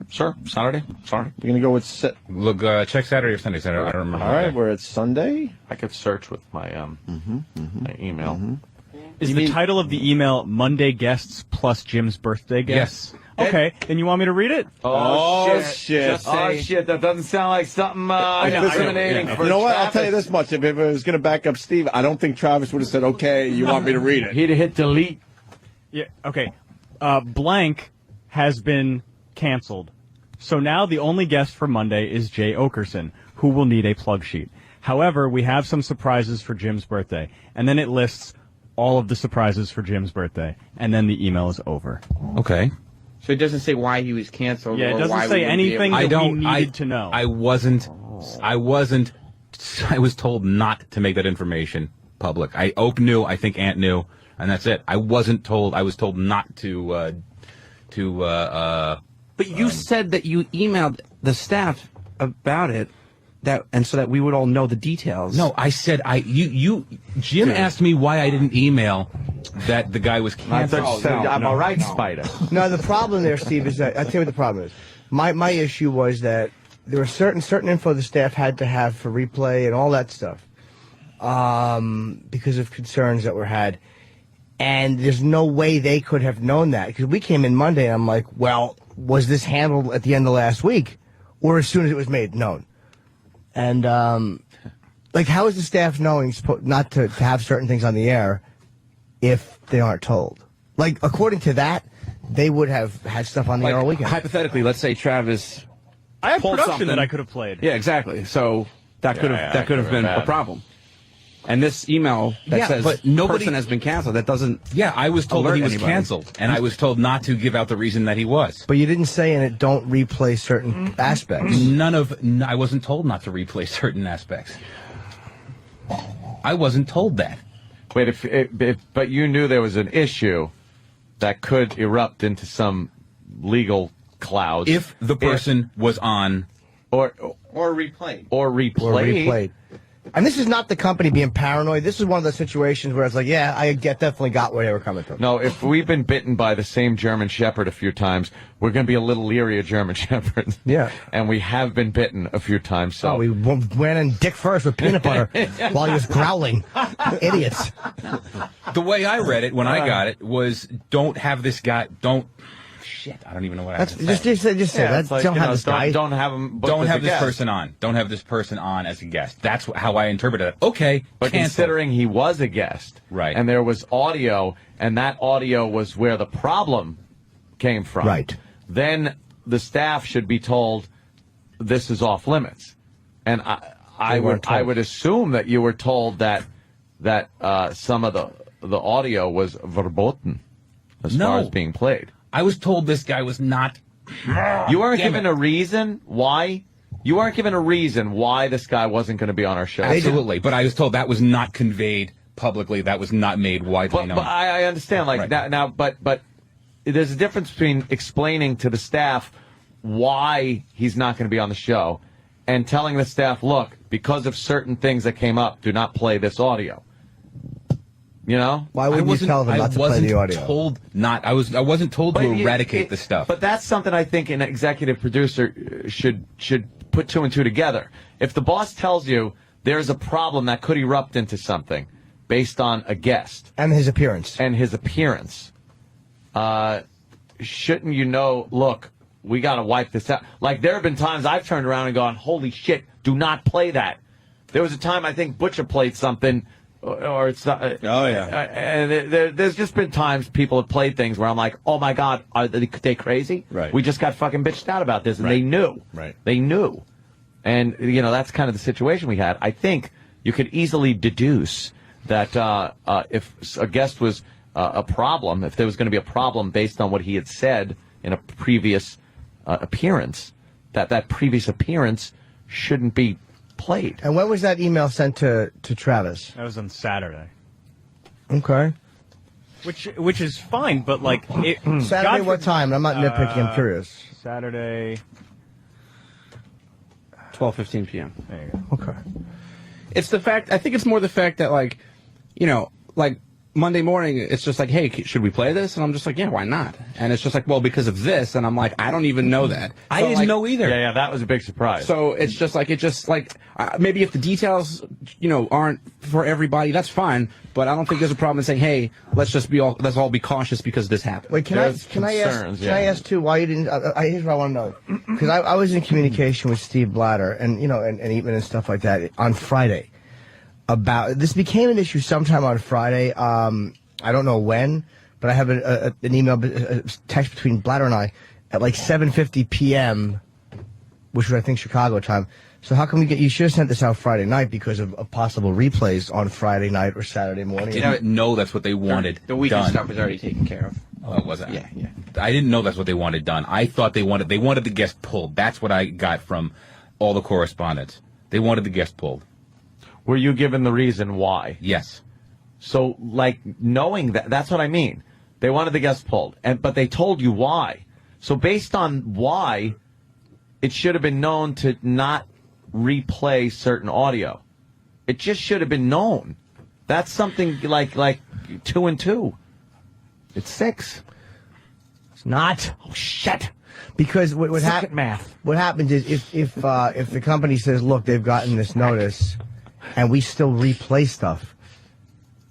Sure. Saturday. Sorry. We're going to go with... Look, check Saturday or Sunday. Saturday. I don't remember. All right, we're at Sunday. I could search with my my email. Is the title of the email Monday Guests plus Jim's Birthday Guests? Yes. Okay, then you want me to read it? Oh, shit. Just oh shit! That doesn't sound like something discriminating. For You know what? I'll Travis. tell you this much. If it was going to back up Steve, I don't think Travis would have said, okay, you want me to read it. He'd have hit delete. Yeah, okay. Blank has been canceled. So now the only guest for Monday is Jay Okerson, who will need a plug sheet. However, we have some surprises for Jim's birthday. And then it lists all of the surprises for Jim's birthday. And then the email is over. Okay. So it doesn't say why he was canceled. Yeah, it or doesn't why say we wouldn't be anything able- that we needed to know. I was told not to make that information public. Oak knew, I think Aunt knew, and that's it. I wasn't told. I was told not to. But you said that you emailed the staff about it, and so that we would all know the details. No, I said Jim asked me why I didn't email that the guy was I thought canceled. you said, I'm all right, Spider. No, the problem there, Steve, is that I'll tell you what the problem is. My issue was that there was certain info the staff had to have for replay and all that stuff, because of concerns that were had, and there's no way they could have known that because we came in Monday and I'm like, well, was this handled at the end of last week, or as soon as it was made known? And like, how is the staff knowing not to have certain things on the air if they aren't told? Like, according to that, they would have had stuff on the air all weekend. Hypothetically, let's say Travis. I have pulled production something. that I could have played. Yeah, exactly. So that could have been bad. a problem. And this email that says but nobody person has been canceled, that doesn't. Yeah, I was told that he alert was anybody. canceled, and I was told not to give out the reason that he was. But you didn't say in it, don't replay certain aspects. I wasn't told not to replay certain aspects. I wasn't told that. Wait, but you knew there was an issue that could erupt into some legal clouds If the person was on or replayed. Or replayed. And this is not the company being paranoid. This is one of those situations where it's like, yeah, I definitely got where they were coming from. No, if we've been bitten by the same German Shepherd a few times, we're going to be a little leery of German Shepherds. Yeah. And we have been bitten a few times. So we went in dick first with peanut butter while he was growling. Idiots. The way I read it when I got it was, don't have this guy. Shit, I don't even know what I have to say. Just say that. like, Don't have this guy. Don't have him. Don't have this person on. Don't have this person on as a guest. That's how I interpreted it. Okay, But cancel. considering he was a guest, Right. and there was audio, and that audio was where the problem came from, Right. then the staff should be told this is off limits. And I would assume that you were told that some of the audio was verboten as far as being played. I was told this guy was not. You weren't Damn given it. a reason why You weren't given a reason why this guy wasn't going to be on our show. Absolutely, but I was told that was not conveyed publicly. That was not made widely known. But I understand. Like now, but there's a difference between explaining to the staff why he's not going to be on the show and telling the staff, look, because of certain things that came up, do not play this audio. You know? Why wouldn't you tell them not to play the audio? I wasn't told to eradicate the stuff. But that's something I think an executive producer should put two and two together. If the boss tells you there's a problem that could erupt into something based on a guest and his appearance, shouldn't you know? Look, we got to wipe this out. Like there have been times I've turned around and gone, "Holy shit, do not play that." There was a time I think Butcher played something. Or it's not. And there's just been times people have played things where I'm like, oh my God, are they crazy? Right. We just got fucking bitched out about this, and they knew. Right. They knew. And, that's kind of the situation we had. I think you could easily deduce that if a guest was a problem, if there was going to be a problem based on what he had said in a previous appearance, that previous appearance shouldn't be played. And when was that email sent to Travis? That was on Saturday. Okay. Which is fine, but like Saturday, what time? I'm not nitpicking. I'm curious. Saturday, 12:15 p.m. There you go. Okay. It's the fact. I think it's more the fact that like Monday morning, it's just like, hey, should we play this? And I'm just like, yeah, why not? And it's just like, well, because of this. And I'm like, I don't even know that. I didn't know either. Yeah, that was a big surprise. So it's just like, maybe if the details, aren't for everybody, that's fine. But I don't think there's a problem in saying, hey, let's all be cautious because this happened. Wait, can I ask too why you didn't? Here's what I want to know, because I was in communication with Steve Blatter and and Eatman and stuff like that on Friday. About this became an issue sometime on Friday. I don't know when, but I have an email, a text between Blatter and I at like 7:50 p.m., which was I think Chicago time. So how come you should have sent this out Friday night because of possible replays on Friday night or Saturday morning? I didn't know that's what they wanted. The weekend done. stuff was already taken care of. Oh, it wasn't. Yeah. I didn't know that's what they wanted done. I thought they wanted the guest pulled. That's what I got from all the correspondence. They wanted the guest pulled. Were you given the reason why? Yes. So, knowing that's what I mean. They wanted the guest pulled, but they told you why. So, based on why, it should have been known to not replay certain audio. It just should have been known. That's something like 2 and 2. It's 6. It's not. Oh shit! Because what happens? Math. What happens is if the company says, look, they've gotten this notice, and we still replay stuff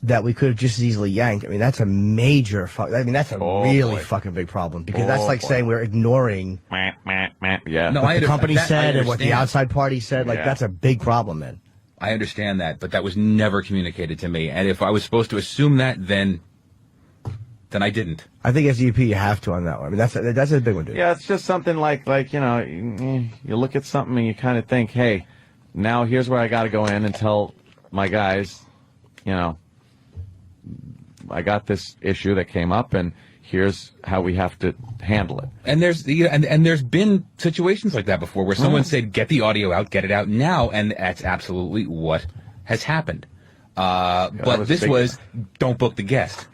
that we could have just as easily yanked. I mean, that's a major. That's a really fucking big problem because that's like saying we're ignoring Yeah. what the company said and what the outside party said. Like that's a big problem, man. I understand that, but that was never communicated to me. And if I was supposed to assume that, then I didn't. I think as EP, you have to on that one. I mean, that's a big one, dude. Yeah, it's just something like you look at something and you kind of think, hey, now here's where I got to go in and tell my guys, I got this issue that came up, and here's how we have to handle it. And there's been situations like that before where someone said, "Get the audio out, get it out now," and that's absolutely what has happened. But this was don't book the guest.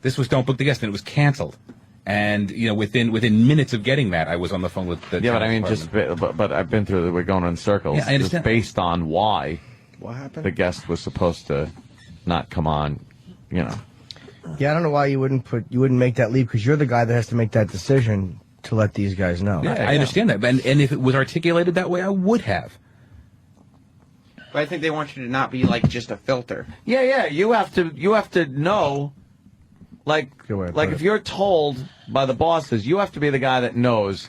This was don't book the guest, and it was canceled. And within minutes of getting that, I was on the phone with the but I mean, but I've been through. We're going in circles. Yeah, I understand. Just based on why what happened, the guest was supposed to not come on. Yeah, I don't know why you wouldn't make that leap because you're the guy that has to make that decision to let these guys know. Yeah, I understand that, and if it was articulated that way, I would have. But I think they want you to not be like just a filter. Yeah. You have to know. Like if you're told by the bosses, you have to be the guy that knows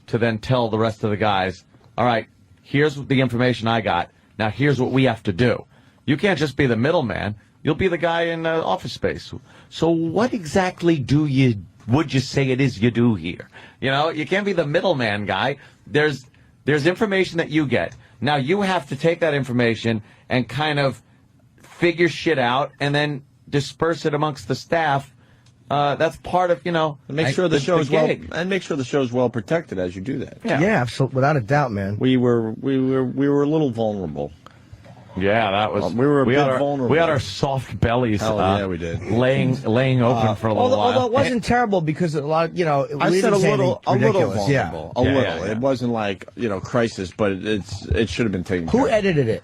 to then tell the rest of the guys, all right, here's the information I got. Now here's what we have to do. You can't just be the middleman. You'll be the guy in Office Space. So what exactly would you say it is you do here? You can't be the middleman guy. There's information that you get. Now you have to take that information and kind of figure shit out and then disperse it amongst the staff That's part of, And make sure the show's gig. make sure the show's well protected as you do that. Yeah, absolutely, without a doubt, man. We were a little vulnerable. Yeah, that was. We were a bit had vulnerable. We had our soft bellies. Hell yeah, we did. Laying open for a little while. Although it wasn't terrible because a lot, I said a little vulnerable. Yeah. A little. It wasn't like crisis, but it should have been taken. Who care of. edited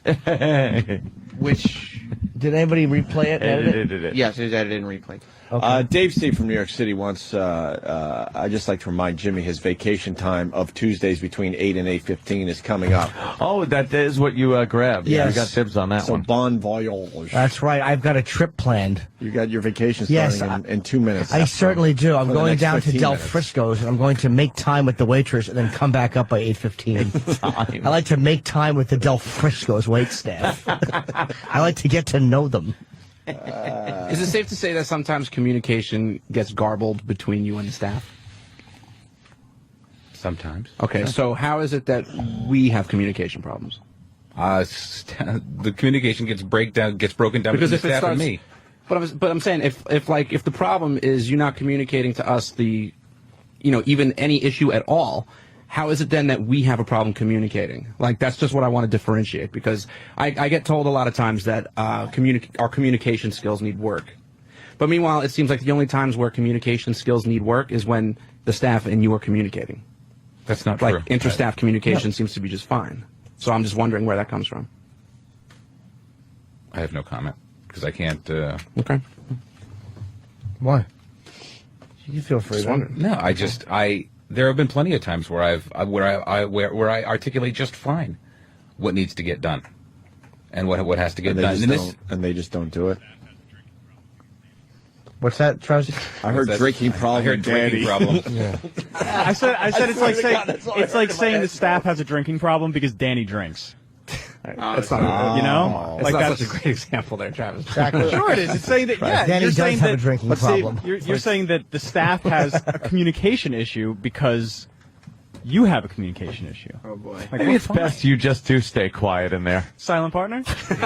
it? Which Did anybody replay it? and edit it? yes, it was edited and replayed. Dave C. from New York City wants, I just like to remind Jimmy his vacation time of Tuesdays between 8 and 8:15 is coming up. Oh, that is what you grabbed. Yes. Yeah, you got dibs on that So one. bon voyage. That's right. I've got a trip planned. You got your vacation Yes, starting in 2 minutes. I certainly do. I'm For the going next down to 15 Del minutes. Frisco's, and I'm going to make time with the waitress, and then come back up by 8:15. I like to make time with the Del Frisco's wait staff. I like to get to know them. Is it safe to say that sometimes communication gets garbled between you and the staff? Sometimes. Okay, so how is it that we have communication problems? The communication gets broken down Because between if the it staff starts, and me. but I'm saying if the problem is you not communicating to us even any issue at all, how is it then that we have a problem communicating? Like, that's just what I want to differentiate, because I get told a lot of times that our communication skills need work. But meanwhile, it seems like the only times where communication skills need work is when the staff and you are communicating. That's not like true. Inter-staff communication seems to be just fine. So I'm just wondering where that comes from. I have no comment because I can't. Okay. Why? You feel free. No, there have been plenty of times where where I articulate just fine what needs to get done and what has to get done. And they just don't do it. What's that, Travis? I heard drinking problem. I heard drinking problem. I said it's like saying the staff has a drinking problem because Danny drinks. That's not, like that's that's such a great example there, Travis. Exactly. Sure it is. It's saying that Danny you're does saying have that, a drinking let's see, problem. You're saying that the staff has a communication issue because you have a communication issue. Oh boy. Like, Maybe it's best you just do stay quiet in there. Silent partner?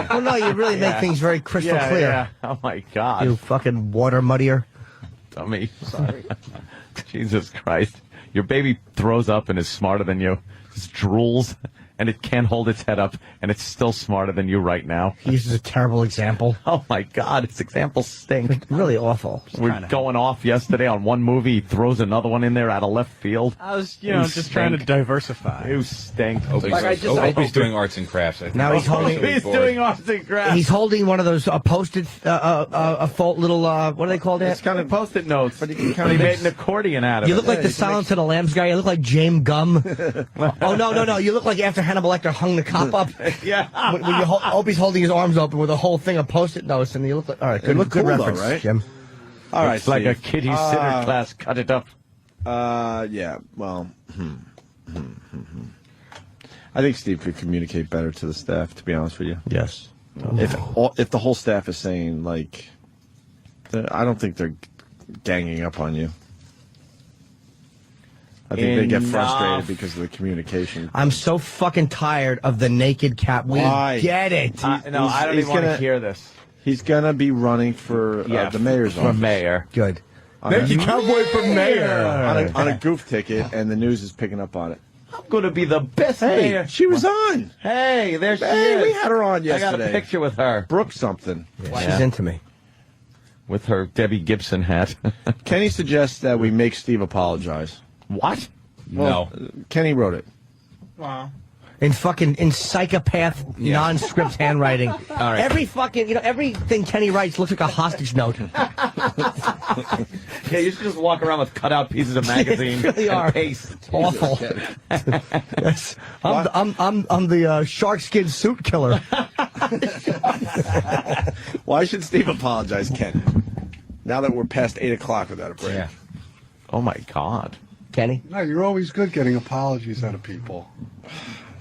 Oh no, you really make things very crystal clear. Yeah. Oh my God. You fucking water muddier. Dummy. Sorry. Jesus Christ. Your baby throws up and is smarter than you. Just drools and it can't hold its head up and it's still smarter than you right now. He uses a terrible example. Oh my God, its examples stink. Really awful. We're going off yesterday on one movie. He throws another one in there out of left field. I was, just trying to diversify. You stink. Opie's doing arts and crafts. I think. Now he's holding. He's doing arts and crafts. He's holding one of those post-it, little, what do they call that? It's kind of post-it notes. But he kinda made an accordion out of You it. look like the Silence of the Lambs guy. You look like James Gum. Oh no! You look like after Hannibal Lecter hung the cop up. Yeah. When Opie's holding his arms open with a whole thing of post-it notes, and you look like. All right, good look cool, reference, though, right? Jim. All right, It's like a Steve. kiddie sitter class. Cut it up. Yeah. Well, I think Steve could communicate better to the staff. To be honest with you, Yes. if the whole staff is saying like, I don't think they're ganging up on you. I think they get frustrated because of the communication. I'm so fucking tired of the naked cap. We Why? get it. No, I don't he's even want to gonna- hear this. He's gonna be running for the mayor's for office. mayor. Good. On a- Naked cowboy for mayor. on a goof ticket, and the news is picking up on it. I'm going to be the best Hey, mayor. she was on. Hey, there she Hey, is. we had her on I got yesterday. a picture with her. Brooke something. She's into me. With her Debbie Gibson hat. Kenny suggests that we make Steve apologize. What? Well, Kenny wrote it. In psychopath non-script handwriting. All right. Every everything Kenny writes looks like a hostage note. Yeah, you should just walk around with cutout pieces of magazine really and are. paste. Awful. Yes. I'm the shark skin suit killer. Why should Steve apologize, Ken? Now that we're past 8 o'clock without a break. Yeah. Oh my God. Kenny? No, you're always good getting apologies out of people.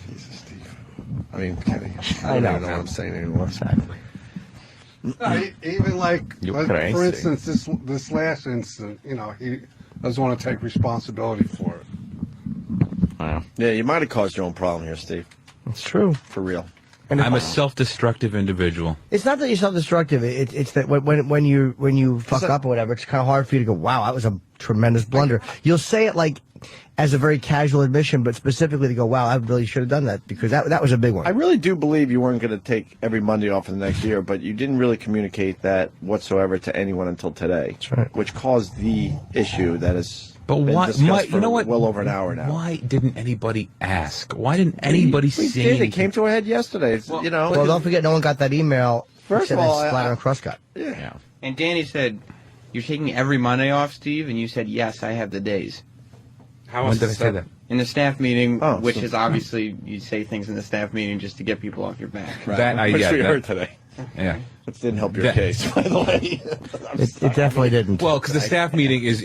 Jesus, Steve. I mean, Kenny. I don't know, even know what I'm saying anymore. Exactly. Even like, You're for crazy. instance, this last incident, he doesn't want to take responsibility for it. Wow. Yeah, you might have caused your own problem here, Steve. It's true. For real. And I'm a self-destructive individual. It's not that you're self-destructive. It's that when you fuck up or whatever, it's kind of hard for you to go, wow, that was a tremendous blunder. You'll say it like as a very casual admission, but specifically to go, wow, I really should have done that, because that was a big one. I really do believe you weren't going to take every Monday off for the next year, but you didn't really communicate that whatsoever to anyone until today. That's right. Which caused the issue that is. But been why? discussed for You know what? Well over an hour now. Why didn't anybody ask? Why didn't anybody We say did. It anything? came to a head yesterday. It's, you know. Well, don't forget, no one got that email. First of all, Splatter and Cross got. Yeah. And Danny said, "You're taking every Monday off, Steve," and you said, "Yes, I have the days." How else did I say that? In the staff meeting, Oh, which so- is obviously you say things in the staff meeting just to get people off your back. Right. Which we heard today. Yeah. Which didn't help your That- case, by the way. It definitely didn't. Well, because the staff meeting is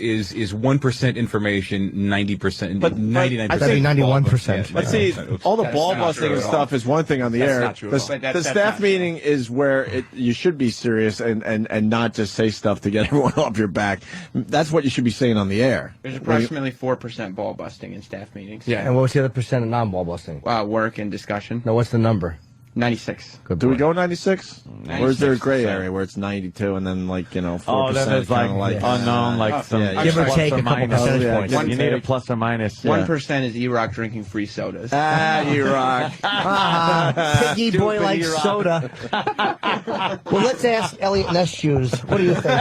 1% information, 90%, But 99%. That'd be 91%. But see, all the ball not busting true and at stuff is one thing on the That's air. not true The, at all. But the that's staff not meeting is where you should be serious and not just say stuff to get everyone off your back. That's what you should be saying on the air. There's approximately 4% ball busting in staff meetings. And what was the other percent of non-ball busting? Work and discussion. No, what's the number? 96. Good Do we boy. go 96? Or is there a gray 96%. area where it's 92 and then 4%? Oh, then there's like kinda unknown, like some yeah, Give or plus take a couple minus. percentage Yeah, points. give or You need a take. plus or minus. 1% is E-Rock drinking free sodas. you rock. Piggy boy likes soda. Well, let's ask Elliot Ness Shoes. What do you think?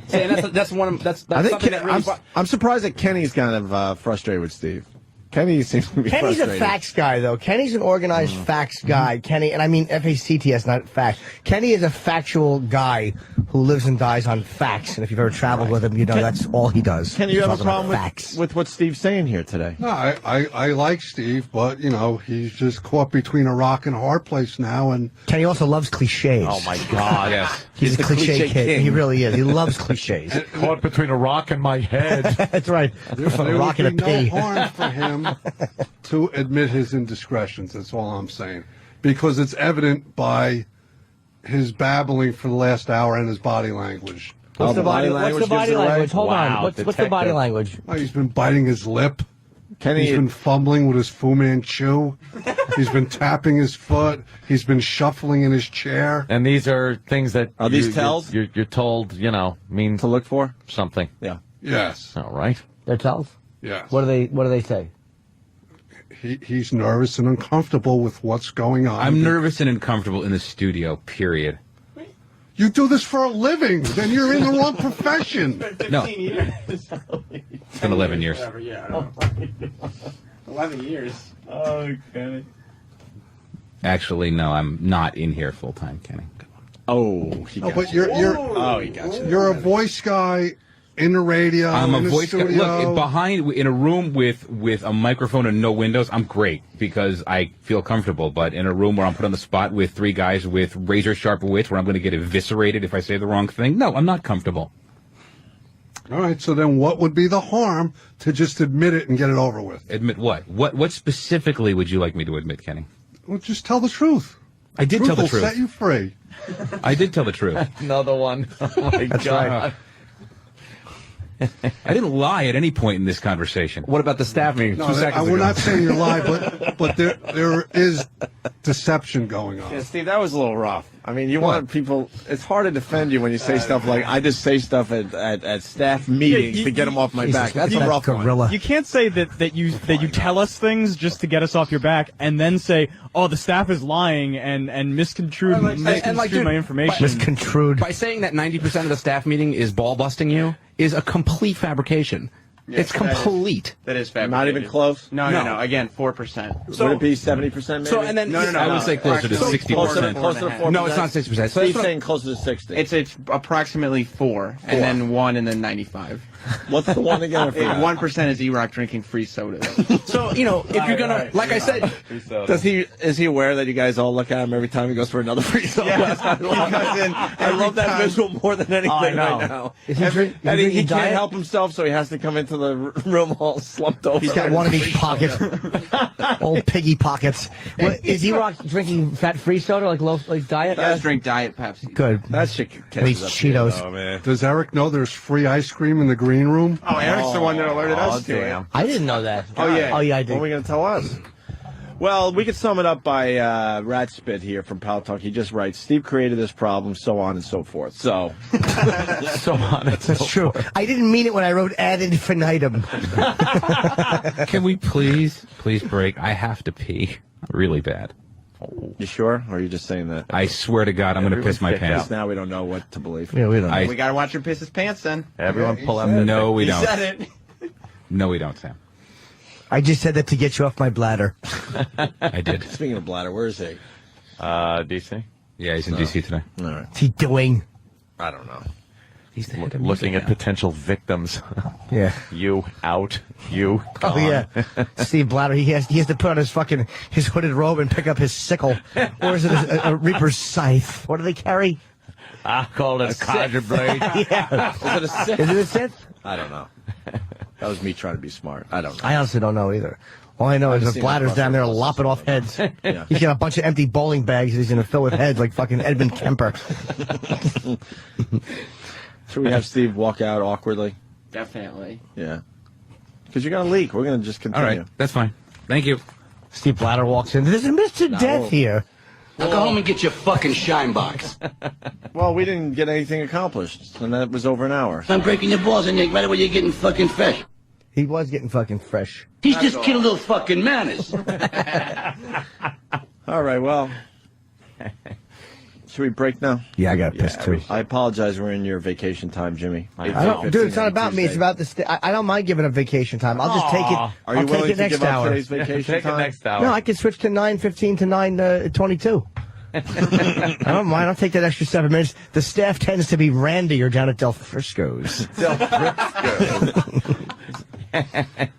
See, and that's one. That's I think something that really. I'm surprised that Kenny's kind of frustrated with Steve. Kenny seems to be Kenny's a frustrated. facts guy, though. Kenny's an organized facts guy. Kenny, and I mean FACTS, not fact. Kenny is a factual guy who lives and dies on facts. And if you've ever traveled with him, you know that's all he does. Kenny, you have a Talk about problem facts. with what Steve's saying here today? No, I like Steve, but, he's just caught between a rock and a hard place now. And Kenny also loves cliches. Oh my God! Yes. He's a the cliche cliche kid. king. He really is. He loves cliches. Caught between a rock and my head. That's right. From a there rock would and a be no pea. harm for him to admit his indiscretions. That's all I'm saying. Because it's evident by his babbling for the last hour and his body language. What's the body language? Hold Wow, on. What's the body detective. language? Oh, he's been biting his lip. Kenny, He's been fumbling with his Fu Manchu. He's been tapping his foot. He's been shuffling in his chair. And these are things that Are these tells? You're told, mean to look for? something. Yeah. Yes. All right. They're tells? Yes. What do they say? He's nervous and uncomfortable with what's going on. I'm nervous and uncomfortable in the studio, period. You do this for a living. Then you're in the wrong profession. No. It's been 11 years. 11 years. Oh, Kenny. Actually, no, I'm not in here full time, Kenny. Oh, he No, got but you. he got you. You're a voice guy in the radio. I'm a in the voice guy. studio. Look, behind in a room with a microphone and no windows, I'm great because I feel comfortable. But in a room where I'm put on the spot with three guys with razor sharp wits, where I'm going to get eviscerated if I say the wrong thing, no, I'm not comfortable. All right, so then what would be the harm to just admit it and get it over with? Admit what? What specifically would you like me to admit, Kenny? Well, just tell the truth. I did tell the will truth. set you free. I did tell the truth. Another one. Oh my That's God. right. I didn't lie at any point in this conversation. What about the staff meeting? No, 2 seconds we're ago. not saying you're lying, but there is deception going on. Yeah, Steve, that was a little rough. I mean, you want people. It's hard to defend you when you say stuff like, "I just say stuff at staff meetings you- to get them off my Jesus, back." That's a that rough one. gorilla. You can't say that you tell us things just to get us off your back, and then say, "Oh, the staff is lying and misconstrued dude, my information." Misconstrued. By saying that 90% of the staff meeting is ball busting you is a complete fabrication. It's complete. That is fabricated. Not even close. No. Again, 4%. Would it be 70%? Maybe. So and then No. I would say closer to 60%. Closer to 4%. No, it's not 60%. So Steve's that's saying closer to 60. It's approximately 4, and then 1, and then 95. What's the one again? I forgot. 1% is E-Rock drinking free sodas. So, if you're gonna, like I said, Is he aware that you guys all look at him every time he goes for another free soda? Yes. I love that visual more than anything right now. Is he drink- And is he he drinking can't diet? help himself, so he has to come into the room all slumped over. He's got one in each pocket. Old piggy pockets. What, is E-Rock drinking fat-free soda, like diet? Guys drink Diet Pepsi. Good. That shit And catches eats up to you, Cheetos. though, man. Does Eric know there's free ice cream in the green room? Oh, Eric's the one that alerted us to it. I didn't know that. Oh, yeah. Oh, yeah, I What are we did. going to tell us? Well, we could sum it up by Rat Spit here from Pal Talk. He just writes, Steve created this problem, so on and so forth. So, so on and so That's true. I didn't mean it when I wrote ad infinitum. Can we please break? I have to pee really bad. You sure? Or are you just saying that? I swear to God, I'm going to piss my pants. Now we don't know what to believe. Yeah, we don't know. We got to watch him piss his pants then. Everyone pull out. No, we He don't. said it. No, we don't, Sam. I just said that to get you off my bladder. I did. Speaking of bladder, where is he? DC. Yeah, he's in D.C. today. All right. What's he doing? I don't know. He's the head of Looking music at potential victims. Yeah. You out. You gone. Oh yeah, Steve Blatter. He has to put on his hooded robe and pick up his sickle, or is it a reaper's scythe? What do they carry? I call it a conjure blade. Yeah. Is it a Sith? Is it a Sith? I don't know. That was me trying to be smart. I don't know. I honestly don't know either. All I know is haven't the seen Blatter's enough down there Russell lopping off heads. Yeah. He's got a bunch of empty bowling bags that he's going to fill with heads like fucking Edmund Kemper. Should we have Steve walk out awkwardly? Definitely. Yeah. Because you're going to leak. We're going to just All continue. right, that's fine. Thank you. Steve Blatter walks in. There's a Mr. Death here. Now go home and get your fucking shine box. Well, we didn't get anything accomplished, and that was over an hour. I'm breaking your balls and right away you're getting fucking fresh. He was getting fucking fresh. He's just killed little fucking manners. All right, well. Should we break now? Yeah, I got to piss too. I apologize. We're in your vacation time, Jimmy. I don't, dude, it's not about me. It's about the. I don't mind giving up vacation time. I'll just take it. Are you I'll willing take it to next give up hour. today's vacation time? next hour. No, I can switch to 9:15 to 9:22. I don't mind. I'll take that extra 7 minutes. The staff tends to be randier down at Del Frisco's. Del Frisco.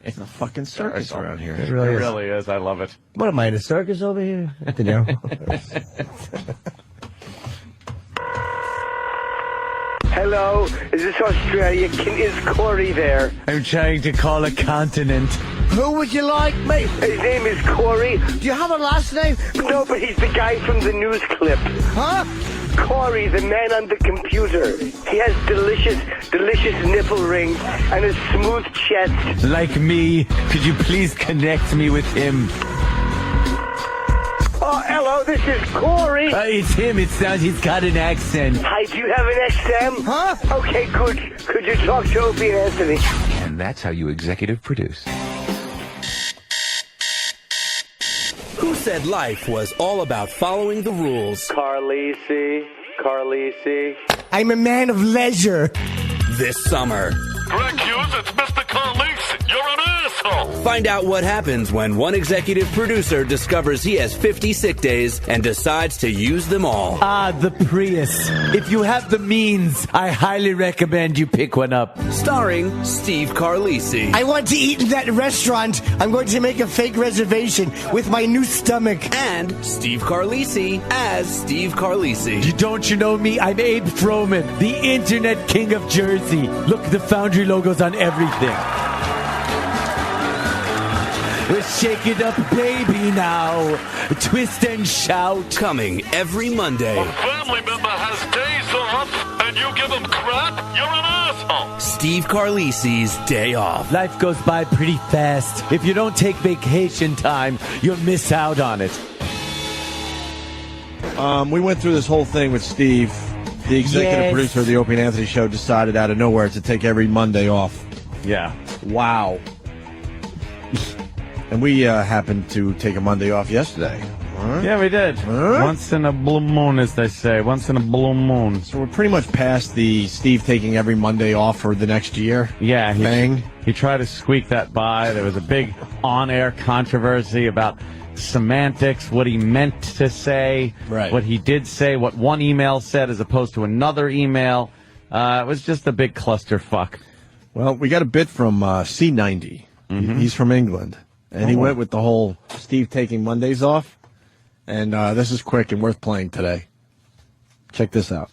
It's a fucking circus around here. It It really is. really is. I love it. What am I, in a circus over here? I don't know. Hello, is this Australia? Is Corey there? I'm trying to call a continent. Who would you like, mate? His name is Corey. Do you have a last name? No, but he's the guy from the news clip. Huh? Corey, the man on the computer. He has delicious nipple rings and a smooth chest. Like me, could you please connect me with him? Oh, hello, this is Corey. It's him. It sounds he's got an accent. Hi, do you have an XM? Huh? Okay, good. Could you talk to Opie Anthony? And that's how you executive produce. Who said life was all about following the rules? Carlisi. I'm a man of leisure. This summer, Greg Hughes, it's Mr. Carlisi. You're an asshole. find out what happens when one executive producer discovers he has 50 sick days and decides to use them all. Ah, the Prius. If you have the means, I highly recommend you pick one up. Starring Steve Carlisi. I want to eat in that restaurant. I'm going to make a fake reservation with my new stomach. And Steve Carlisi as Steve Carlisi. Don't you know me? I'm Abe Froman, the internet king of Jersey. Look, the Foundry logo's on everything. Let's shake it up, baby, now. Twist and shout. Coming every Monday. A family member has days off and you give him crap? You're an asshole. Steve Carlisi's Day Off. Life goes by pretty fast. If you don't take vacation time, you'll miss out on it. We went through this whole thing with Steve. The executive producer of the Opie Anthony show decided out of nowhere to take every Monday off. Yeah. Wow. And we happened to take a Monday off yesterday. Huh? Yeah, we did. Huh? Once in a blue moon, as they say. Once in a blue moon. So we're pretty much past the Steve taking every Monday off for the next year. Yeah, thing. He tried to squeak that by. There was a big on-air controversy about semantics, what he meant to say, right. What he did say, what one email said as opposed to another email. It was just a big clusterfuck. Well, we got a bit from C90. Mm-hmm. He's from England. And he went with the whole Steve taking Mondays off. And this is quick and worth playing today. Check this out.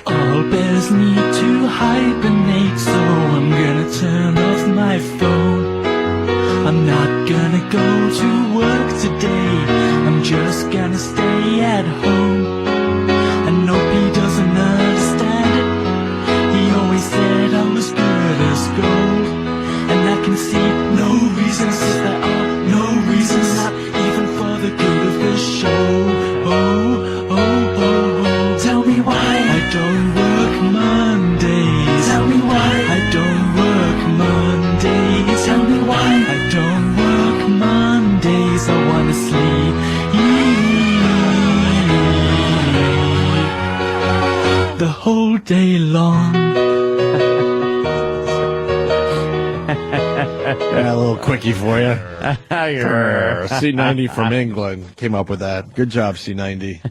All bears need to hibernate, so I'm gonna turn off my phone. I'm not gonna go to work today. I'm just gonna stay at home. I know he doesn't understand it. He always said I was good as gold, and I can see no reasons. There are no reasons, not even for the good of the show. Tell me why I don't work Mondays. Tell me why I don't work Mondays. Tell me why I don't work Mondays. I wanna sleep the whole day long. Yeah, a little quickie for you. C90 from England came up with that. Good job, C90.